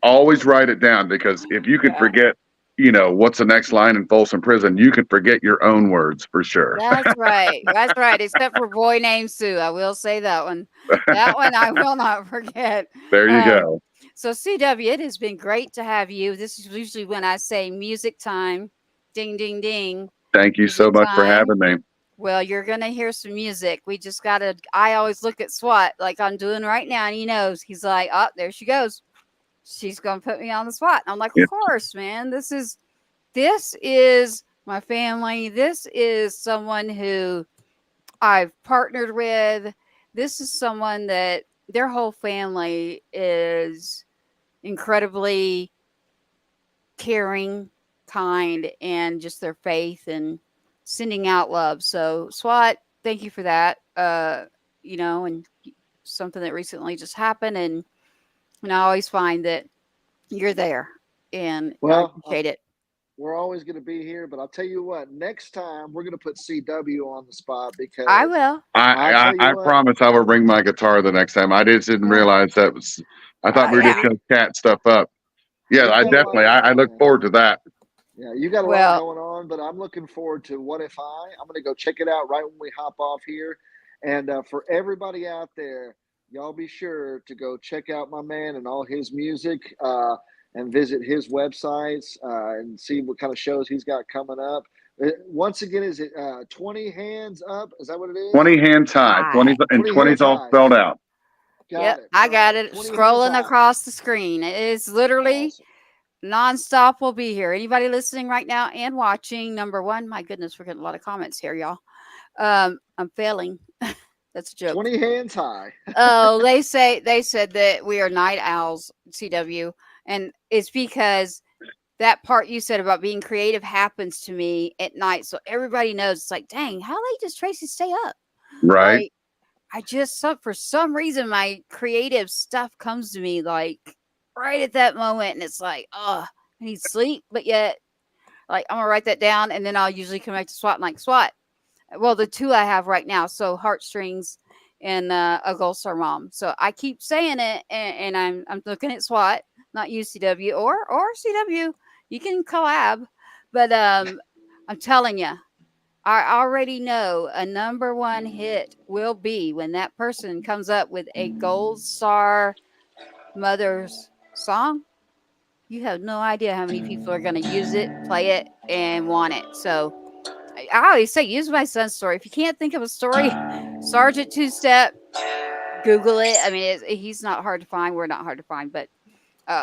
Speaker 7: always write it down because if you could
Speaker 5: Yeah.
Speaker 7: forget, what's the next line in Folsom Prison, you can forget your own words for sure.
Speaker 5: That's right. That's right. Except for boy named Sue. I will say that one. That one I will not forget.
Speaker 7: There you
Speaker 5: Um,
Speaker 7: go.
Speaker 5: so CW, it has been great to have you. This is usually when I say music time. Ding ding ding.
Speaker 7: Thank you
Speaker 5: Music
Speaker 7: so much for
Speaker 5: time.
Speaker 7: having me.
Speaker 5: Well, you're gonna hear some music. We just gotta. I always look at SWAT like I'm doing right now, and he knows. He's like, "Oh, there she goes. She's gonna put me on the spot." And I'm like,
Speaker 7: Yeah.
Speaker 5: "Of course, man. This is my family. This is someone who I've partnered with. This is someone that their whole family is incredibly caring, kind, and just their faith and sending out love. So, SWAT, thank you for that. And something that recently just happened, and I always find that you're there, and I
Speaker 6: Well,
Speaker 5: appreciate it.
Speaker 6: we're always going to be here, but I'll tell you what. Next time we're going to put CW on the spot
Speaker 5: I
Speaker 6: because
Speaker 5: will.
Speaker 6: I
Speaker 7: I
Speaker 6: tell you
Speaker 7: I
Speaker 6: what.
Speaker 7: promise I will bring my guitar the next time. I just didn't
Speaker 5: Yeah.
Speaker 7: realize that was. I thought we were just
Speaker 5: Yeah.
Speaker 7: going to chat stuff up. Yeah,
Speaker 6: You've
Speaker 7: I
Speaker 6: got a lot
Speaker 7: definitely.
Speaker 6: going
Speaker 7: I
Speaker 6: on,
Speaker 7: look
Speaker 6: man.
Speaker 7: forward to that.
Speaker 6: Yeah, you got a lot
Speaker 5: Well,
Speaker 6: going on, but I'm looking forward to What If I'm going to go check it out right when we hop off here. And for everybody out there, y'all be sure to go check out my man and all his music and visit his websites and see what kind of shows he's got coming up. Once again, is it 20 Hands Up? Is that what it is?
Speaker 7: 20 hands high. 20
Speaker 5: hi.
Speaker 7: and
Speaker 6: 20
Speaker 7: 20's
Speaker 6: Hands
Speaker 7: all
Speaker 6: High.
Speaker 7: spelled out.
Speaker 6: Got
Speaker 5: Yep,
Speaker 6: it.
Speaker 5: I
Speaker 6: All
Speaker 5: got
Speaker 6: right.
Speaker 5: it
Speaker 6: 20 Hands
Speaker 5: scrolling
Speaker 6: High.
Speaker 5: across the screen. It is literally
Speaker 6: Awesome.
Speaker 5: nonstop. Will be here. Anybody listening right now and watching? Number one, my goodness, we're getting a lot of comments here, y'all. I'm failing. That's a joke.
Speaker 6: 20 Hands High.
Speaker 5: Oh, they said that we are night owls, CW, and it's because that part you said about being creative happens to me at night. So everybody knows it's like, dang, how late does Tracy stay up?
Speaker 7: Right.
Speaker 5: Like, I just for some reason my creative stuff comes to me like right at that moment, and it's like, oh, I need sleep, but yet like I'm gonna write that down, and then I'll usually come back to SWAT and like SWAT. Well, the two I have right now, so Heartstrings and a Gold Star Mom. So I keep saying it, and I'm looking at SWAT, not UCW or CW. You can collab, but I'm telling you, I already know a number one hit will be when that person comes up with a Gold Star Mother's song. You have no idea how many people are going to use it, play it, and want it. So I always say, use my son's story. If you can't think of a story, Sergeant Two Step, Google it. I mean, he's not hard to find. We're not hard to find, but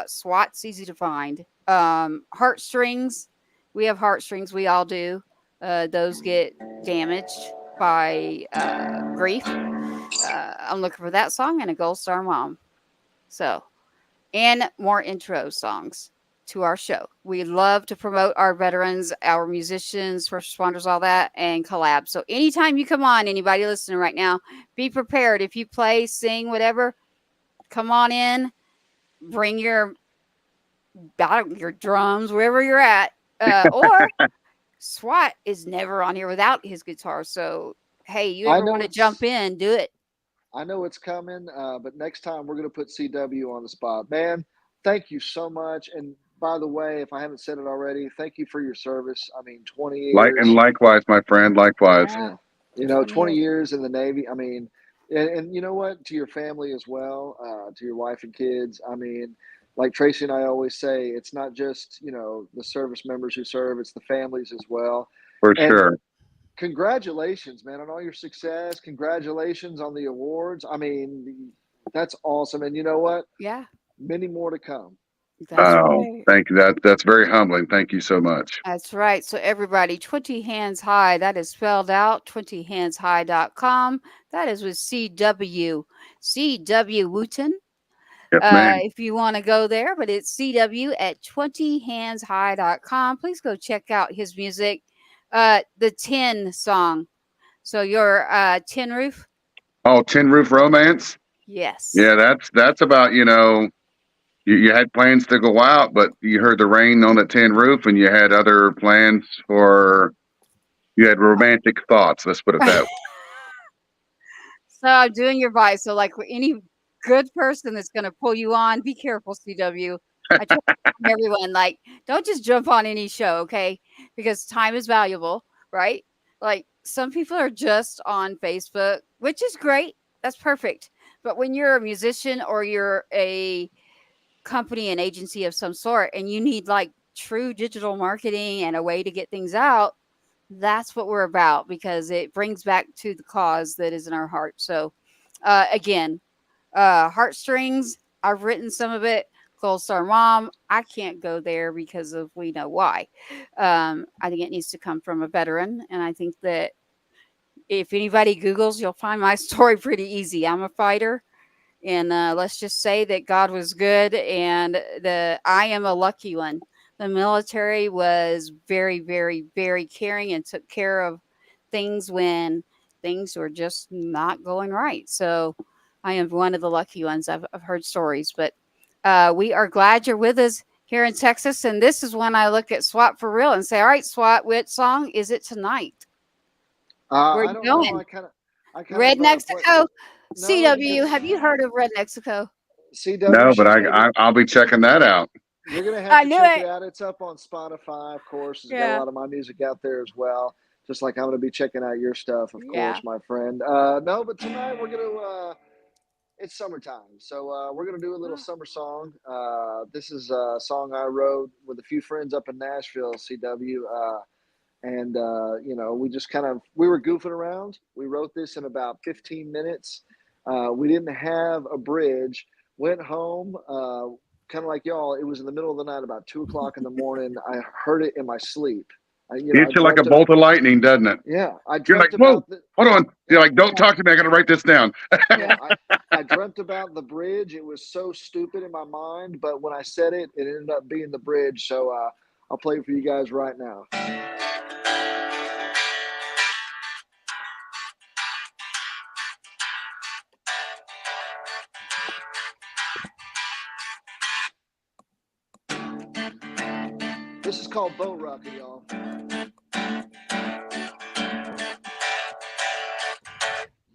Speaker 5: SWAT's easy to find. Heartstrings, we have heartstrings. We all do. Those get damaged by grief. I'm looking for that song and a Gold Star Mom. So, and more intro songs to our show. We love to promote our veterans, our musicians, first responders, all that, and collab. So anytime you come on, anybody listening right now, be prepared. If you play, sing, whatever, come on in. Bring your drums wherever you're at, or SWAT is never on here without his guitar. So hey, you
Speaker 6: I
Speaker 5: ever
Speaker 6: know
Speaker 5: want to
Speaker 6: it's
Speaker 5: jump in, do it.
Speaker 6: I know it's coming, but next time we're going to put CW on the spot. Man, thank you so much. And by the way, if I haven't said it already, thank you for your service. I mean, 20
Speaker 7: And
Speaker 6: years.
Speaker 7: likewise, my friend. Likewise.
Speaker 5: Yeah,
Speaker 6: Yeah.
Speaker 5: 20
Speaker 6: 20
Speaker 5: years.
Speaker 6: years in the Navy. I mean, And you know what? To your family as well, to your wife and kids. I mean, like Tracy and I always say, it's not just, the service members who serve, it's the families as well.
Speaker 7: For
Speaker 6: And
Speaker 7: sure.
Speaker 6: congratulations, man, on all your success. Congratulations on the awards. I mean, that's awesome. And you know what?
Speaker 5: Yeah,
Speaker 6: Many more to come.
Speaker 5: that's
Speaker 7: Oh,
Speaker 5: right.
Speaker 7: thank you. That's very humbling. Thank you so much.
Speaker 5: That's right. So everybody, 20 Hands High, that is spelled out, 20handshigh.com. That is with CW. CW Wooten.
Speaker 7: Yes, ma'am.
Speaker 5: If you want to go there, but it's CW at 20handshigh.com. Please go check out his music. The 10 song. So your Tin Roof?
Speaker 7: Oh, Tin Roof Romance.
Speaker 5: Yes.
Speaker 7: Yeah, that's about, you had plans to go out, but you heard the rain on the tin roof, and you had other plans you had romantic thoughts. Let's put it that way.
Speaker 5: So I'm doing your advice. So like any good person that's going to pull you on, be careful, CW. I tell everyone, like, don't just jump on any show, okay? Because time is valuable, right? Like some people are just on Facebook, which is great. That's perfect. But when you're a musician or you're a company, an agency of some sort, and you need like true digital marketing and a way to get things out, that's what we're about because it brings back to the cause that is in our heart. So, again, Heartstrings, I've written some of it. Gold Star Mom, I can't go there because of we know why. I think it needs to come from a veteran. And I think that if anybody Googles, you'll find my story pretty easy. I'm a fighter. And let's just say that God was good, and I am a lucky one. The military was very, very, very caring and took care of things when things were just not going right. So I am one of the lucky ones. I've heard stories, but we are glad you're with us here in Texas. And this is when I look at SWAT for real and say, all right, SWAT, which song is it tonight? Where are
Speaker 6: I
Speaker 5: you
Speaker 6: don't know.
Speaker 5: going?
Speaker 6: I kind
Speaker 5: Red
Speaker 6: of
Speaker 5: Mexico.
Speaker 6: no,
Speaker 5: CW,
Speaker 6: because
Speaker 5: have you heard of Red Mexico?
Speaker 6: CW,
Speaker 7: No, but
Speaker 6: she's gonna be.
Speaker 7: I'll be checking that out.
Speaker 6: You're gonna have
Speaker 5: I
Speaker 6: to
Speaker 5: knew
Speaker 6: check it
Speaker 5: it.
Speaker 6: out. It's up on Spotify, of course. It's got a
Speaker 5: Yeah.
Speaker 6: lot of my music out there as well. Just like I'm gonna be checking out your stuff, of
Speaker 5: Yeah.
Speaker 6: course, my friend. No, but tonight we're gonna. It's summertime, so we're gonna do a little summer song. This is a song I wrote with a few friends up in Nashville, CW. And we just we were goofing around. We wrote this in about 15 minutes. We didn't have a bridge. Went home, kind of like y'all. It was in the middle of the night, about 2 o'clock in the morning. I heard it in my sleep. I
Speaker 7: Hits you like a
Speaker 6: dreamt it.
Speaker 7: bolt of lightning, doesn't it?
Speaker 6: Yeah, I
Speaker 7: You're like,
Speaker 6: dreamt
Speaker 7: whoa,
Speaker 6: about the.
Speaker 7: hold on. You're like, don't
Speaker 5: Yeah.
Speaker 7: talk to me. I got to write this down.
Speaker 6: Yeah, I dreamt about the bridge. It was so stupid in my mind, but when I said it, it ended up being the bridge. So I'll play it for you guys right now. This is called Boat Rocket, y'all.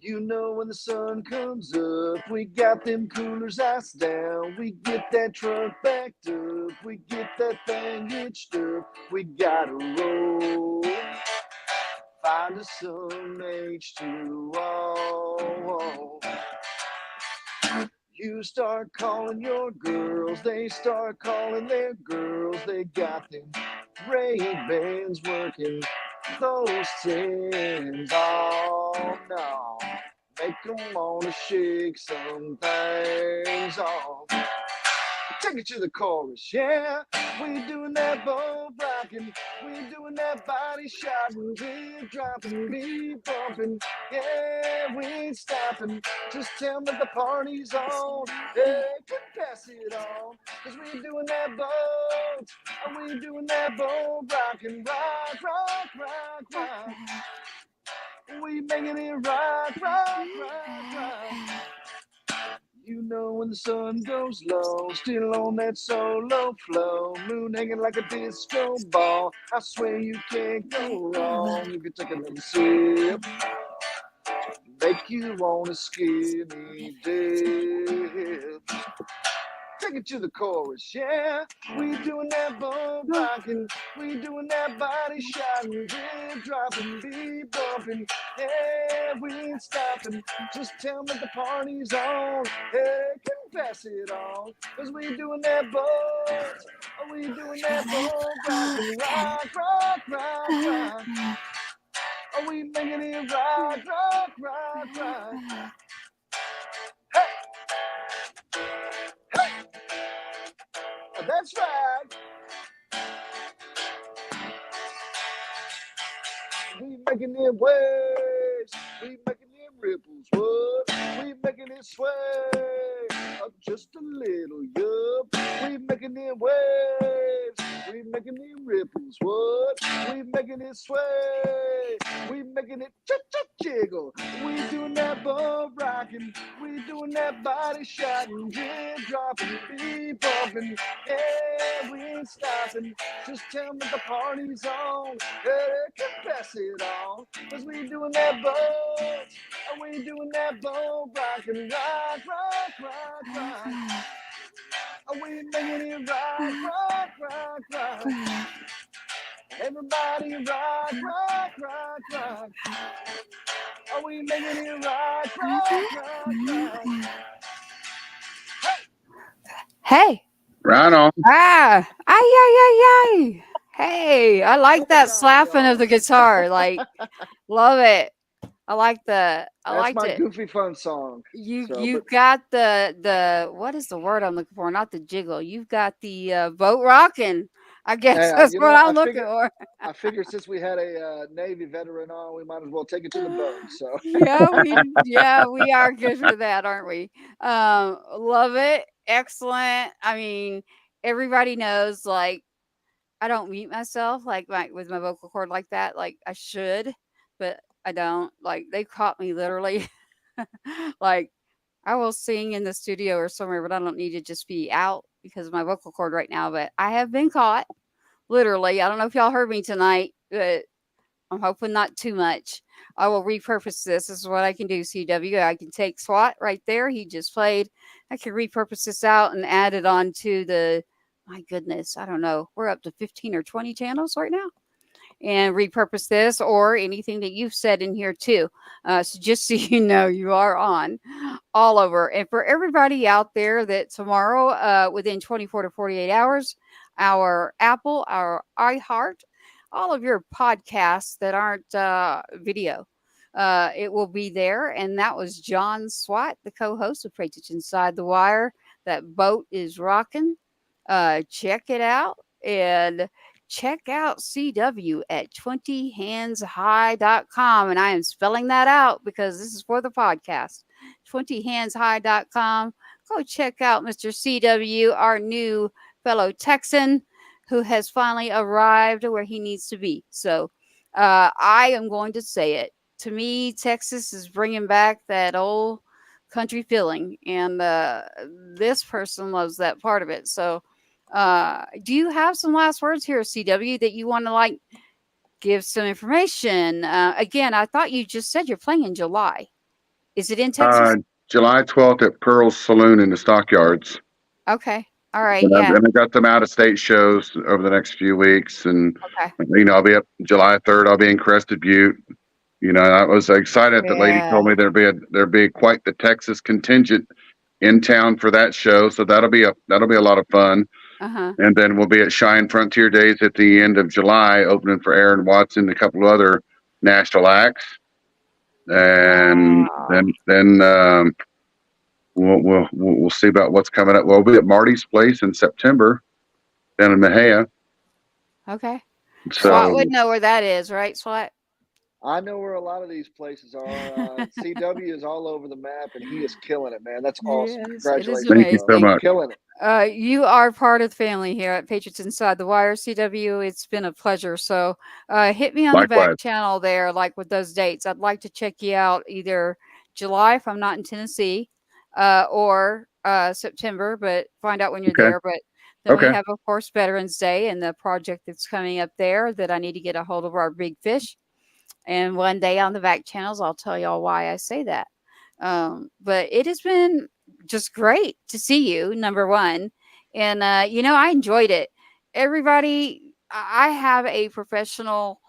Speaker 6: You know when the sun comes up, we got them coolers ice down. We get that truck backed up, we get that thing hitched up. We gotta roll, find us some H2O. You start calling your girls, they start calling their girls. They got them Ray-Bans working those tins. Oh no, make them wanna shake some things off. Take it to the chorus, yeah. We doing that boat rocking, we doing that body shotting, we dropping, we bumping, yeah, we ain't stopping. Just tell me the party's on, hey, pass it on, 'cause we doing that boat, we doing that boat rocking, rock, rock, rock, rock. We making it rock, rock, rock, rock. You know when the sun goes low, still on that solo flow, moon hanging like a disco ball. I swear you can't go wrong. You can take a little sip, make you want a skinny dip. Take it to the chorus, yeah. We doing that bone rocking, we doing that body shotting, rib dropping, beat bumping, yeah, we ain't stopping. Just tell me the party's on, hey, confess it all, cause we doing that bone, we doing that bone rocking, rock, rock, rock, rock. Are we making it rock, rock, rock, rock? That's right. We making it waves. We making it ripples. What? We making it sway up just a little. Yup. We making it waves. We making it ripples. What? We making it sway. We making it jiggle. We doing that bum rocking. We doing that body shotting, jig dropping, beat bumping. Yeah, we ain't stopping. Just tell me the party's on. Confess it all. Cause we doing that boat. And we doing that boat rockin', rock, rock, rock, rock. And we making it rock, rock, rock, rock. Everybody rock, rock, rock, rock. And we making it rock, rock, rock, rock.
Speaker 5: Hey.
Speaker 7: Right on.
Speaker 5: Ah. Ay, ay, ay, ay. Hey, I like
Speaker 6: Come on
Speaker 5: that
Speaker 6: down,
Speaker 5: slapping
Speaker 6: y'all.
Speaker 5: of the guitar. Like, love it. I
Speaker 6: That's
Speaker 5: liked
Speaker 6: my
Speaker 5: it.
Speaker 6: goofy fun song.
Speaker 5: You've got the what is the word I'm looking for? Not the jiggle. You've got the boat rocking. I guess
Speaker 6: Hey,
Speaker 5: that's
Speaker 6: you
Speaker 5: what
Speaker 6: know,
Speaker 5: I'm looking for.
Speaker 6: I figured since we had a Navy veteran on, we might as well take it to the bone. So
Speaker 5: Yeah, we are good for that, aren't we? Love it. Excellent. I mean, everybody knows like I don't mute myself like with my vocal cord like that. Like I should, but I don't. Like they caught me literally. Like I will sing in the studio or somewhere, but I don't need to just be out because of my vocal cord right now. But I have been caught literally. I don't know if y'all heard me tonight, but I'm hoping not too much. I will repurpose this. This is what I can do, CW. I can take SWAT right there. He just played. I can repurpose this out and add it on to the, my goodness, I don't know. We're up to 15 or 20 channels right now. And repurpose this or anything that you've said in here too. So just so you know, you are on all over. And for everybody out there that tomorrow, within 24 to 48 hours, our Apple, our iHeart, all of your podcasts that aren't video, it will be there. And that was John Swat, the co-host of Pratage Inside the Wire. That boat is rocking. Check it out and check out CW at 20handshigh.com. And I am spelling that out because this is for the podcast. 20handshigh.com. Go check out Mr. CW, our new fellow Texan who has finally arrived where he needs to be. So I am going to say it. To me, Texas is bringing back that old country feeling. And this person loves that part of it. So do you have some last words here, CW, that you want to like give some information? Again, I thought you just said you're playing in July. Is it in Texas?
Speaker 7: July 12th at Pearl's Saloon in the Stockyards.
Speaker 5: Okay. All right.
Speaker 7: And
Speaker 5: Yeah.
Speaker 7: I got some out of state shows over the next few weeks. And,
Speaker 5: Okay.
Speaker 7: I'll be up July 3rd. I'll be in Crested Butte. I was excited. The lady told me there'd be quite the Texas contingent in town for that show. So that'll be a lot of fun.
Speaker 5: Uh-huh.
Speaker 7: And then we'll be at Shine Frontier Days at the end of July, opening for Aaron Watson and a couple of other national acts. And then we'll see about what's coming up. We'll be at Marty's Place in September down in Mejia.
Speaker 5: Okay.
Speaker 7: So
Speaker 5: SWAT would know where that is, right, SWAT?
Speaker 6: I know where a lot of these places are. CW is all over the map, and he is killing it, man. That's awesome.
Speaker 5: Yes,
Speaker 6: Congratulations.
Speaker 7: thank you so much.
Speaker 6: Killing it.
Speaker 5: You are part of the family here at Patriots Inside the Wire, CW. It's been a pleasure. So hit me on the
Speaker 7: Likewise.
Speaker 5: back channel there, like with those dates. I'd like to check you out either July if I'm not in Tennessee or September, but find out when you're there. But then we have, of course, Veterans Day and the project that's coming up there that I need to get a hold of our big fish. And one day on the back channels, I'll tell y'all why I say that. But it has been just great to see you, number one. And, I enjoyed it. Everybody, I have a professional,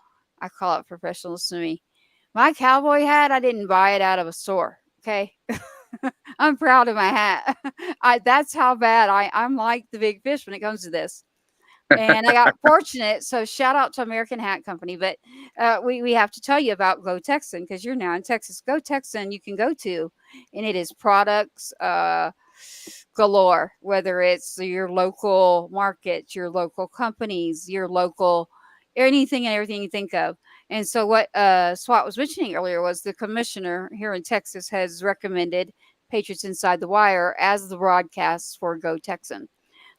Speaker 5: I call it professional to me. My cowboy hat, I didn't buy it out of a store. Okay. I'm proud of my hat. That's how bad I'm like the big fish when it comes to this. And I got fortunate. So shout out to American Hat Company. But we have to tell you about Go Texan because you're now in Texas. Go Texan, you can go to, and it is products galore. Whether it's your local markets, your local companies, your local anything and everything you think of. And so what Swat was mentioning earlier was the commissioner here in Texas has recommended Patriots Inside the Wire as the broadcasts for Go Texan.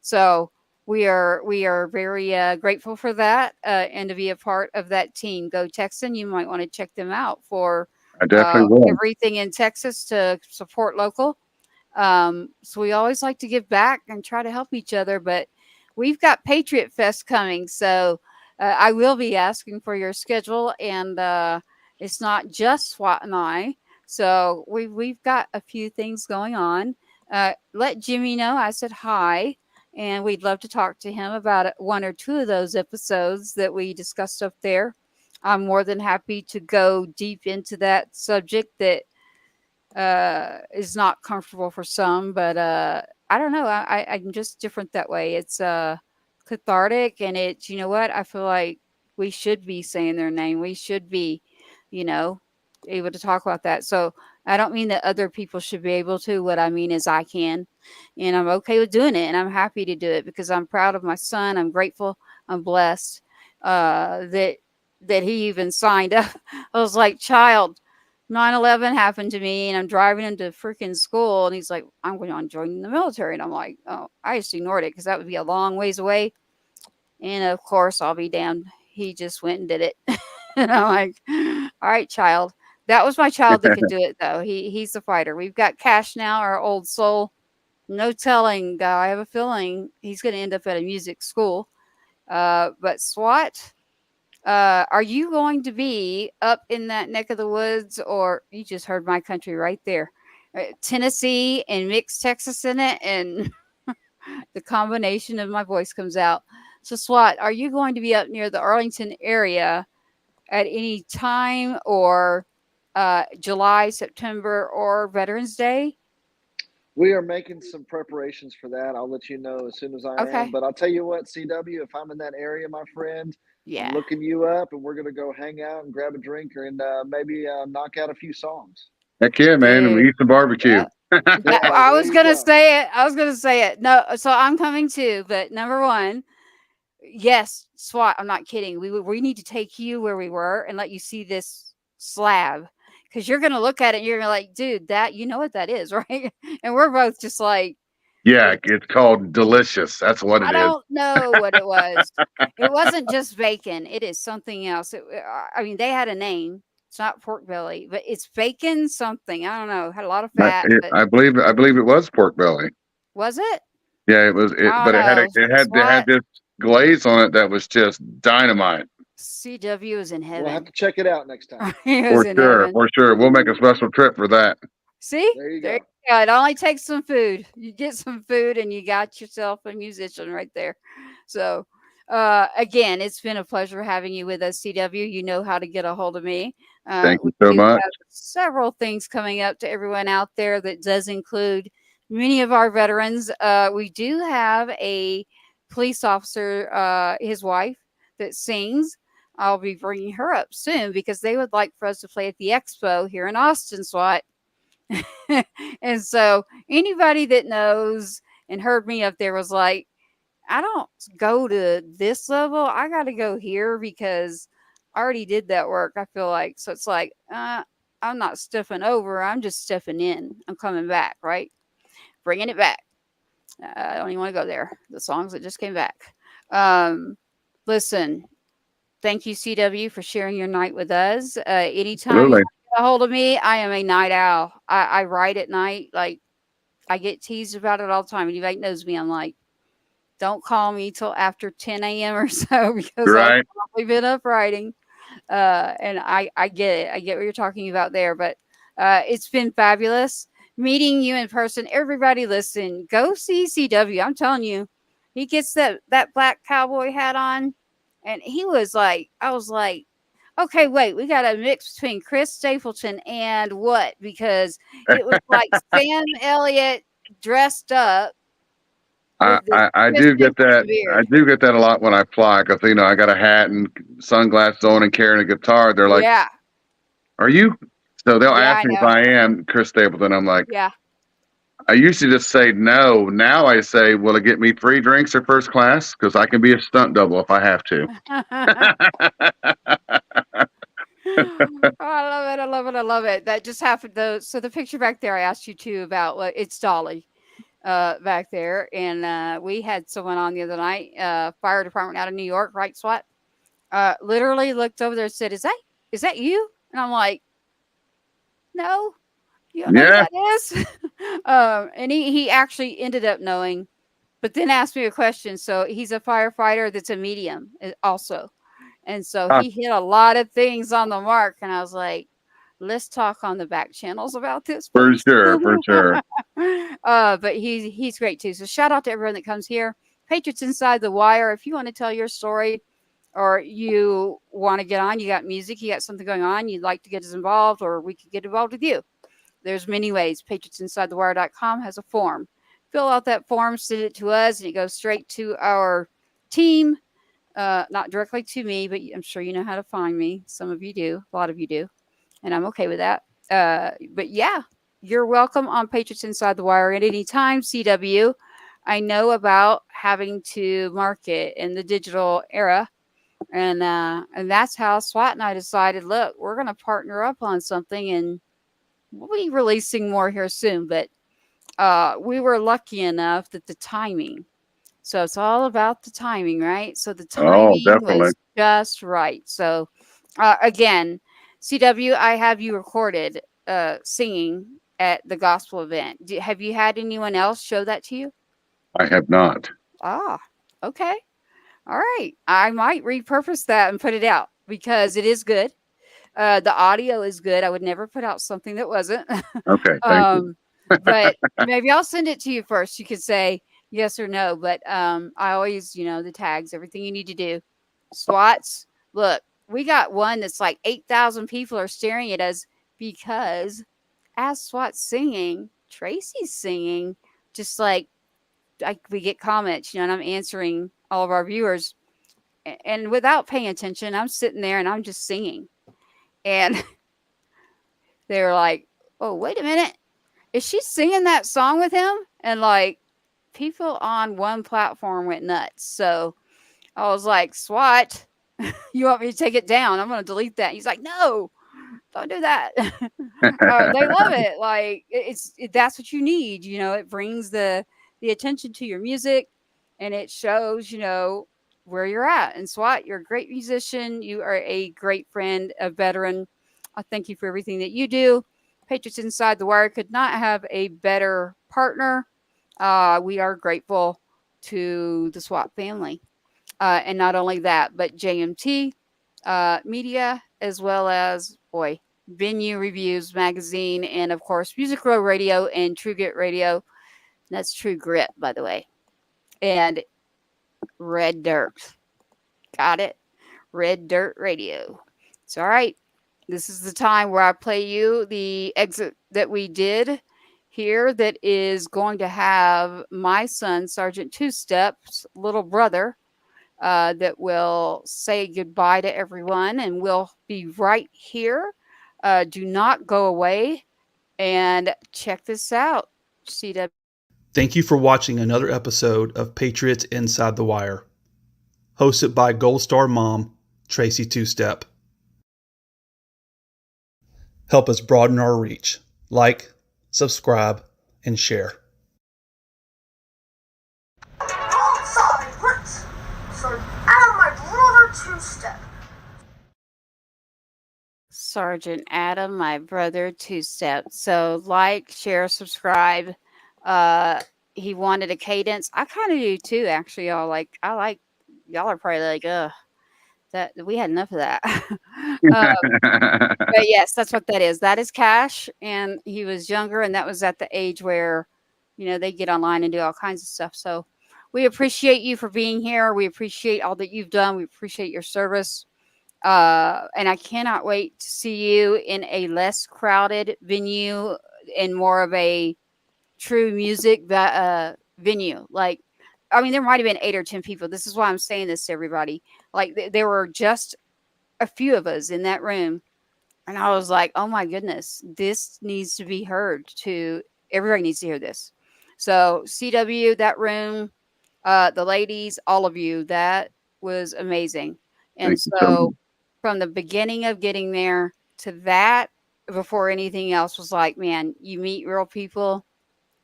Speaker 5: So we are very grateful for that and to be a part of that team. Go Texan! You might want to check them out for
Speaker 7: I definitely will.
Speaker 5: everything in Texas to support local. So we always like to give back and try to help each other. But we've got Patriot Fest coming, so I will be asking for your schedule, and it's not just SWAT and I. So we've got a few things going on. Let Jimmy know I said hi, and we'd love to talk to him about one or two of those episodes that we discussed up there. I'm more than happy to go deep into that subject that is not comfortable for some, but I don't know. I'm just different that way. It's cathartic, and it's what I feel like we should be saying their name. We should be, you know, able to talk about that. So I don't mean that other people should be able to. What I mean is I can, and I'm okay with doing it, and I'm happy to do it because I'm proud of my son. I'm grateful. I'm blessed that he even signed up. I was like, child. 9/11 happened to me, and I'm driving him to freaking school, and he's like, I'm going to join the military. And I'm like, oh, I just ignored it because that would be a long ways away. And of course, I'll be damned. He just went and did it. And I'm like, all right, child. That was my child that could do it, though. He's the fighter. We've got Cash now, our old soul. No telling. I have a feeling he's going to end up at a music school. But SWAT, are you going to be up in that neck of the woods, or you just heard my country right there? Tennessee and mixed Texas in it, and the combination of my voice comes out. So, SWAT, are you going to be up near the Arlington area at any time, or July, September, or Veterans Day?
Speaker 6: We are making some preparations for that. I'll let you know as soon as I am.
Speaker 5: Okay.
Speaker 6: But I'll tell you what, CW, if I'm in that area, my friend, I'm
Speaker 5: Yeah.
Speaker 6: looking you up, and we're going to go hang out and grab a drink and maybe knock out a few songs.
Speaker 7: Heck yeah, man. And
Speaker 5: Dude.
Speaker 7: we eat some barbecue.
Speaker 5: Yeah.
Speaker 6: Yeah,
Speaker 5: I
Speaker 6: there
Speaker 5: was
Speaker 6: you
Speaker 5: gonna
Speaker 6: go.
Speaker 5: say it. I was gonna say it. No, so I'm coming too. But number one, yes, SWAT. I'm not kidding. We need to take you where we were and let you see this slab because you're gonna look at it and you're gonna like, dude, that you know what that is, right? And we're both just like,
Speaker 7: Yeah, it's called delicious. That's what
Speaker 5: I
Speaker 7: it is.
Speaker 5: don't know what it was. It wasn't just bacon. It is something else. I mean, they had a name. It's not pork belly, but it's bacon something. I don't know. Had a lot of
Speaker 7: I,
Speaker 5: fat,
Speaker 7: it,
Speaker 5: but
Speaker 7: I believe it was pork belly.
Speaker 5: was it?
Speaker 7: Yeah, it was.
Speaker 5: I
Speaker 7: But
Speaker 5: don't know.
Speaker 7: it had
Speaker 5: SWAT.
Speaker 7: this glaze on it that was just dynamite.
Speaker 5: CW is in
Speaker 6: We'll have
Speaker 5: heaven.
Speaker 6: to check it out next time.
Speaker 5: He
Speaker 7: For
Speaker 5: was in
Speaker 7: sure,
Speaker 5: heaven.
Speaker 7: for sure. We'll make a special trip for that.
Speaker 5: See?
Speaker 6: There you
Speaker 5: There you
Speaker 6: go.
Speaker 5: go. It only takes some food. You get some food and you got yourself a musician right there. So, again, it's been a pleasure having you with us, CW. You know how to get a hold of me.
Speaker 7: Thank
Speaker 5: We
Speaker 7: you so
Speaker 5: do
Speaker 7: much.
Speaker 5: have several things coming up to everyone out there that does include many of our veterans. We do have a police officer, his wife, that sings. I'll be bringing her up soon because they would like for us to play at the expo here in Austin, SWAT. And so anybody that knows and heard me up there was like, I don't go to this level. I got to go here because I already did that work. I feel like, so it's like, I'm not stepping over. I'm just stepping in. I'm coming back, right? Bringing it back. I don't even want to go there. The songs that just came back. Listen, thank you, CW, for sharing your night with us. Anytime you
Speaker 7: Absolutely.
Speaker 5: get a hold of me, I am a night owl. I write at night. Like, I get teased about it all the time. Anybody knows me, I'm like, don't call me till after 10 a.m. or so because I've
Speaker 7: Right.
Speaker 5: probably been up writing. And I get it. I get what you're talking about there. But it's been fabulous. meeting you in person. Everybody listen, go see CW. I'm telling you, he gets that black cowboy hat on, and he was like, I was like, okay, wait, we got a mix between Chris Stapleton and what? Because it was like Sam Elliott dressed up with the
Speaker 7: I
Speaker 5: Chris
Speaker 7: do get
Speaker 5: Stapleton
Speaker 7: that. I
Speaker 5: beard.
Speaker 7: do get that a lot when I fly because I got a hat and sunglasses on and carrying a guitar. They're like,
Speaker 5: Yeah,
Speaker 7: "Are you?" So they'll
Speaker 5: yeah,
Speaker 7: ask
Speaker 5: I
Speaker 7: me if
Speaker 5: know.
Speaker 7: I am Chris Stapleton. I'm like,
Speaker 5: Yeah.
Speaker 7: I used to just say no. Now I say, "Will it get me free drinks or first class?" Because I can be a stunt double if I have to.
Speaker 5: I love it. I love it. I love it. That just happened though. So the picture back there, I asked you too about what it's Dolly back there. And we had someone on the other night, fire department out of New York, right? SWAT. Literally looked over there and said, is that you? And I'm like, no, you don't know who
Speaker 7: Yeah,
Speaker 5: that is. And he actually ended up knowing, but then asked me a question. So he's a firefighter that's a medium also. And so
Speaker 7: uh,
Speaker 5: he hit a lot of things on the mark. And I was like, let's talk on the back channels about this,
Speaker 7: for
Speaker 5: please.
Speaker 7: sure, for sure.
Speaker 5: But he's great too. So shout out to everyone that comes here. Patriots Inside the Wire. If you want to tell your story or you want to get on, you got music, you got something going on, you'd like to get us involved, or we could get involved with you. There's many ways. PatriotsInsideTheWire.com has a form. Fill out that form, send it to us, and it goes straight to our team. Not directly to me, but I'm sure you know how to find me. Some of you do, a lot of you do, and I'm okay with that. But yeah, you're welcome on Patriots Inside the Wire at any time. CW, I know about having to market in the digital era, and that's how SWAT and I decided. Look, we're going to partner up on something, and we'll be releasing more here soon. But we were lucky enough that the timing. So it's all about the timing, right? So the
Speaker 7: Oh,
Speaker 5: timing
Speaker 7: definitely.
Speaker 5: was just right. So again, CW, I have you recorded singing at the gospel event. Have you had anyone else show that to you?
Speaker 7: I have not.
Speaker 5: Ah, okay. All right. I might repurpose that and put it out because it is good. The audio is good. I would never put out something that wasn't.
Speaker 7: Okay, thank you.
Speaker 5: um, but maybe I'll send it to you first. You could say yes or no. But I always, the tags, everything you need to do. SWATs. Look, we got one that's like 8,000 people are staring at us because as SWAT's singing, Tracy's singing, just like we get comments, and I'm answering all of our viewers. And without paying attention, I'm sitting there and I'm just singing. And they're like, oh, wait a minute. Is she singing that song with him? And like people on one platform went nuts. So I was like, SWAT, you want me to take it down? I'm going to delete that. He's like, no, don't do that. They love it. Like that's what you need. It brings the attention to your music, and it shows, where you're at. And SWAT, you're a great musician. You are a great friend, a veteran. I thank you for everything that you do. Patriots Inside the Wire could not have a better partner. We are grateful to the SWAT family. And not only that, but JMT Media, as well as, boy, Venue Reviews Magazine, and of course, Music Row Radio and True Grit Radio. That's True Grit, by the way. And Red Dirt. Got it? Red Dirt Radio. It's all right. This is the time where I play you the exit that we did here that is going to have my son, Sergeant Two Step's little brother, that will say goodbye to everyone, and we'll be right here. Do not go away and check this out. CW.
Speaker 1: Thank you for watching another episode of Patriots Inside the Wire, hosted by Gold Star Mom, Tracy Two Step. Help us broaden our reach. Like, subscribe, and share.
Speaker 8: Don't stop me, please. So Adam, my brother Two-Step.
Speaker 5: Sergeant Adam, my brother Two Step. So like, share, subscribe. He wanted a cadence. I kind of do too, actually. I like y'all are probably like, That we had enough of that. But yes, that's what that is. That is Cash, and he was younger, and that was at the age where, they get online and do all kinds of stuff. So we appreciate you for being here. We appreciate all that you've done. We appreciate your service. And I cannot wait to see you in a less crowded venue and more of a true music venue. Like, I mean, there might have been 8 or 10 people. This is why I'm saying this to everybody. Like, there were just a few of us in that room, and I was like, "Oh my goodness, this needs to be heard. To everybody needs to hear this." So, CW, that room, the ladies, all of you, that was amazing. And
Speaker 7: Thank you so
Speaker 5: so,
Speaker 7: much.
Speaker 5: from the beginning of getting there to that, before anything else, was like, man, you meet real people,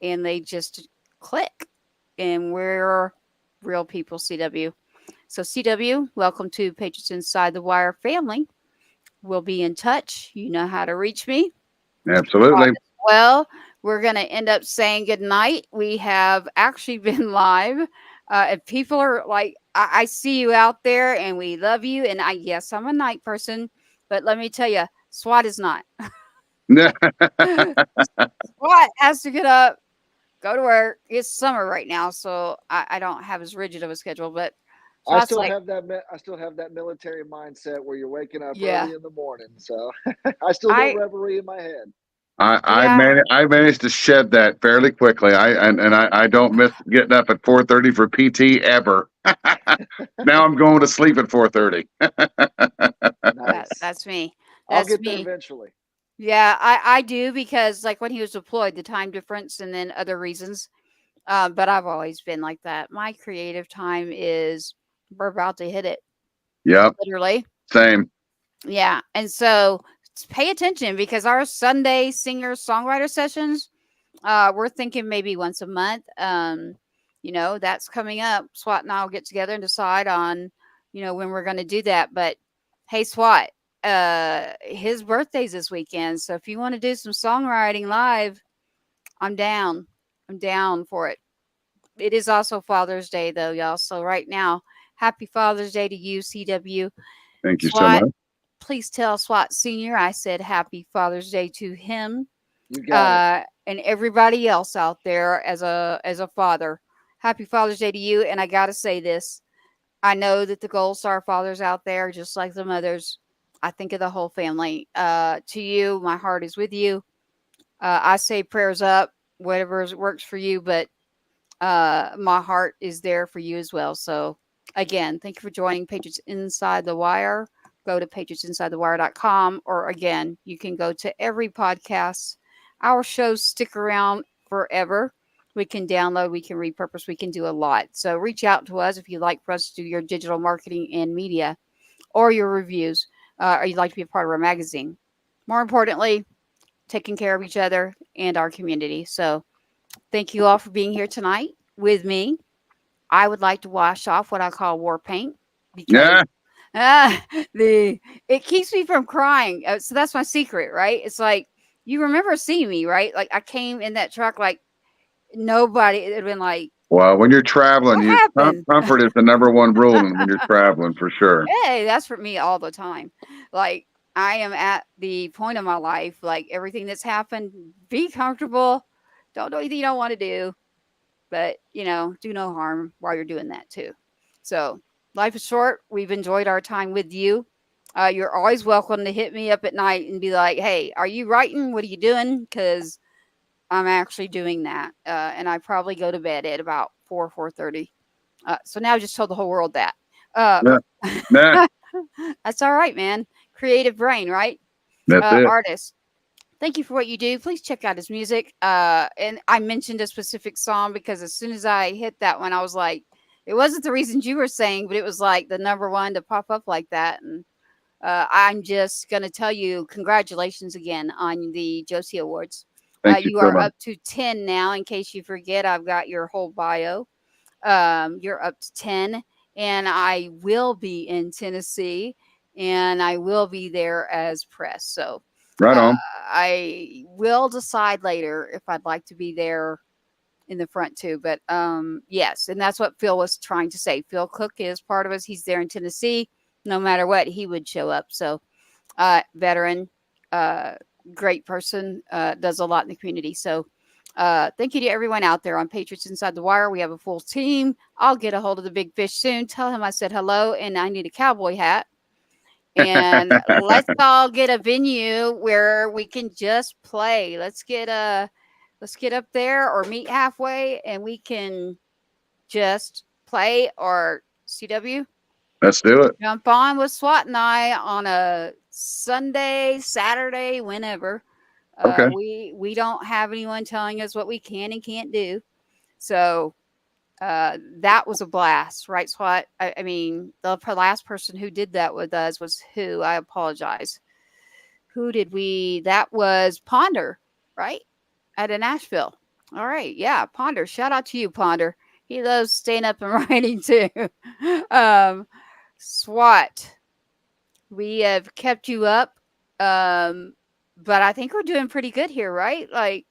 Speaker 5: and they just click, and we're real people, CW. So, CW, welcome to Patriots Inside the Wire family. We'll be in touch. You know how to reach me.
Speaker 7: Absolutely.
Speaker 5: Well, we're going to end up saying goodnight. We have actually been live. And people are like, I see you out there and we love you. And yes, I'm a night person, but let me tell you, SWAT is not. SWAT has to get up, go to work. It's summer right now, so I don't have as rigid of a schedule, but
Speaker 6: I
Speaker 5: SWAT's
Speaker 6: still
Speaker 5: like,
Speaker 6: have that. I still have that military mindset where you're waking up
Speaker 5: yeah,
Speaker 6: early in the morning. So I still do a
Speaker 5: I,
Speaker 6: reverie in my head.
Speaker 5: yeah,
Speaker 7: I managed to shed that fairly quickly. I don't miss getting up at 4:30 for PT ever. Now I'm going to sleep at 4:30.
Speaker 6: Nice.
Speaker 5: that's me.
Speaker 6: I'll
Speaker 5: That's
Speaker 6: get there
Speaker 5: me.
Speaker 6: eventually.
Speaker 5: Yeah, I do because like when he was deployed, the time difference and then other reasons. But I've always been like that. My creative time is we're about to hit it,
Speaker 7: Yep,
Speaker 5: literally.
Speaker 7: same.
Speaker 5: Yeah, and so pay attention because our Sunday singer songwriter sessions, we're thinking maybe once a month. That's coming up. SWAT and I'll get together and decide on, when we're going to do that. But hey, SWAT, his birthday's this weekend, so if you want to do some songwriting live, I'm down. I'm down for it. It is also Father's Day, though, y'all. So right now, happy Father's Day to you, CW.
Speaker 7: Thank you so
Speaker 5: SWAT,
Speaker 7: much.
Speaker 5: please tell SWAT Senior I said happy Father's Day to him,
Speaker 6: You got it.
Speaker 5: and everybody else out there as a father. Happy Father's Day to you. And I gotta say this: I know that the Gold Star fathers out there, just like the mothers, I think of the whole family. To you, my heart is with you. I say prayers up, whatever works for you, but my heart is there for you as well. So, again, thank you for joining Patriots Inside the Wire. Go to patriotsinsidethewire.com, or again, you can go to every podcast. Our shows stick around forever. We can download, we can repurpose, we can do a lot. So, reach out to us if you'd like for us to do your digital marketing and media or your reviews, or you'd like to be a part of our magazine. More importantly, taking care of each other and our community. So, thank you all for being here tonight with me. I would like to wash off what I call war paint because
Speaker 7: Yeah.
Speaker 5: uh, the it keeps me from crying. So that's my secret, right? It's like you remember seeing me, right? Like I came in that truck, like nobody. It had been like,
Speaker 7: Well, when you're traveling,
Speaker 5: what happened?
Speaker 7: comfort is the number one rule when you're traveling for sure.
Speaker 5: Hey, that's for me all the time. Like I am at the point of my life, like everything that's happened. Be comfortable. Don't do anything you don't want to do. But do no harm while you're doing that too. So life is short. We've enjoyed our time with you. You're always welcome to hit me up at night and be like, hey, are you writing? What are you doing? Because I'm actually doing that. And I probably go to bed at about 4:30. So now I just told the whole world that.
Speaker 7: Yeah. Nah,
Speaker 5: That's all right, man. Creative brain, right?
Speaker 7: that's it.
Speaker 5: Artist. Thank you for what you do. Please check out his music. And I mentioned a specific song because as soon as I hit that one, I was like, it wasn't the reasons you were saying, but it was like the number one to pop up like that. And I'm just going to tell you, congratulations again on the Josie Awards.
Speaker 7: Thank you
Speaker 5: You
Speaker 7: so
Speaker 5: are
Speaker 7: much.
Speaker 5: up to 10 now. In case you forget, I've got your whole bio. You're up to 10, and I will be in Tennessee, and I will be there as press. So
Speaker 7: Right
Speaker 5: uh,
Speaker 7: on.
Speaker 5: I will decide later if I'd like to be there in the front too. But yes, and that's what Phil was trying to say. Phil Cook is part of us. He's there in Tennessee. no matter what, he would show up. So, veteran, great person, does a lot in the community. So, thank you to everyone out there on Patriots Inside the Wire. We have a full team. I'll get a hold of the big fish soon. Tell him I said hello and I need a cowboy hat. And let's all get a venue where we can just play. Let's get up there or meet halfway and we can just play, or CW,
Speaker 7: Let's do it.
Speaker 5: jump on with SWAT and I on a Sunday, Saturday, whenever.
Speaker 7: Okay.
Speaker 5: We don't have anyone telling us what we can and can't do. So that was a blast, right, SWAT? I mean, the last person who did that with us was who? I apologize. Who did we? That was Ponder, right? Out of Nashville. All right. Yeah. Ponder. Shout out to you, Ponder. He loves staying up and writing too. SWAT. We have kept you up. But I think we're doing pretty good here, right? Like,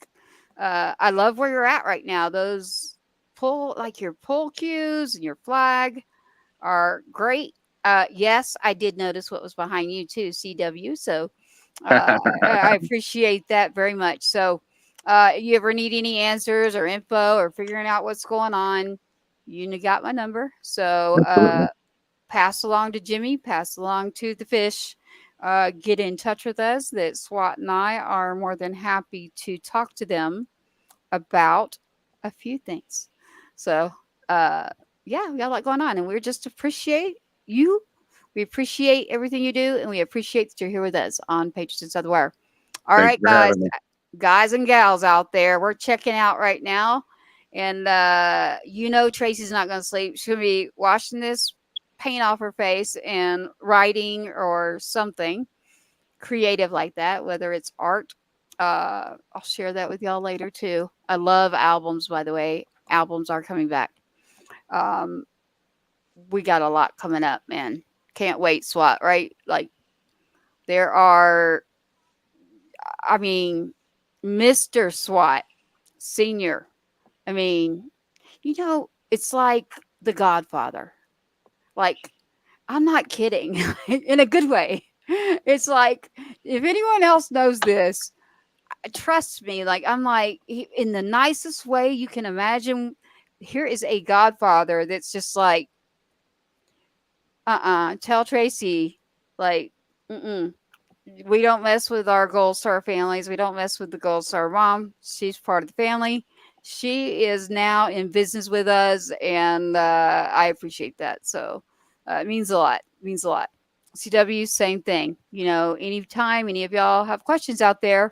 Speaker 5: I love where you're at right now. Those your pull cues and your flag are great. Yes, I did notice what was behind you too, CW. So I appreciate that very much. So, you ever need any answers or info or figuring out what's going on, you got my number. So, pass along to Jimmy, pass along to the fish. Get in touch with us. That SWAT and I are more than happy to talk to them about a few things. So, yeah, we got a lot going on, and we just appreciate you. We appreciate everything you do, and we appreciate that you're here with us on Patriots Inside the Wire. All
Speaker 7: Thank
Speaker 5: right,
Speaker 7: you for having me.
Speaker 5: guys and gals out there, we're checking out right now, and Tracy's not going to sleep. She's going to be washing this paint off her face and writing or something creative like that, whether it's art. I'll share that with y'all later too. I love albums, by the way. Albums are coming back. We got a lot coming up, man. Can't wait, SWAT, right? Like, there are, I mean, Mr. SWAT Senior. I mean, it's like The Godfather. Like, I'm not kidding. In a good way. It's like, if anyone else knows this, trust me. Like, I'm like, in the nicest way you can imagine, here is a Godfather that's just like, tell Tracy, like, we don't mess with our Gold Star families. We don't mess with the Gold Star mom. She's part of the family. She is now in business with us, and I appreciate that. So it means a lot. It means a lot. CW, same thing. Anytime any of y'all have questions out there,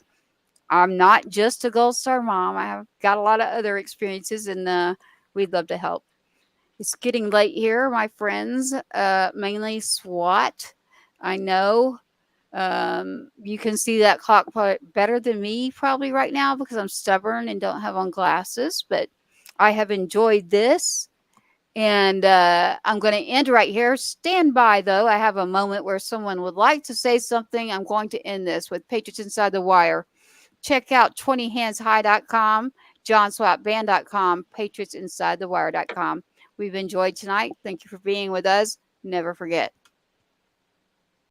Speaker 5: I'm not just a Gold Star mom. I have got a lot of other experiences, and we'd love to help. It's getting late here, my friends. Mainly SWAT. I know. You can see that clock better than me probably right now because I'm stubborn and don't have on glasses, but I have enjoyed this. And I'm going to end right here. Stand by, though. I have a moment where someone would like to say something. I'm going to end this with Patriots Inside the Wire. Check out 20handshigh.com, johnswatband.com, patriotsinsidethewire.com. We've enjoyed tonight. Thank you for being with us. Never forget.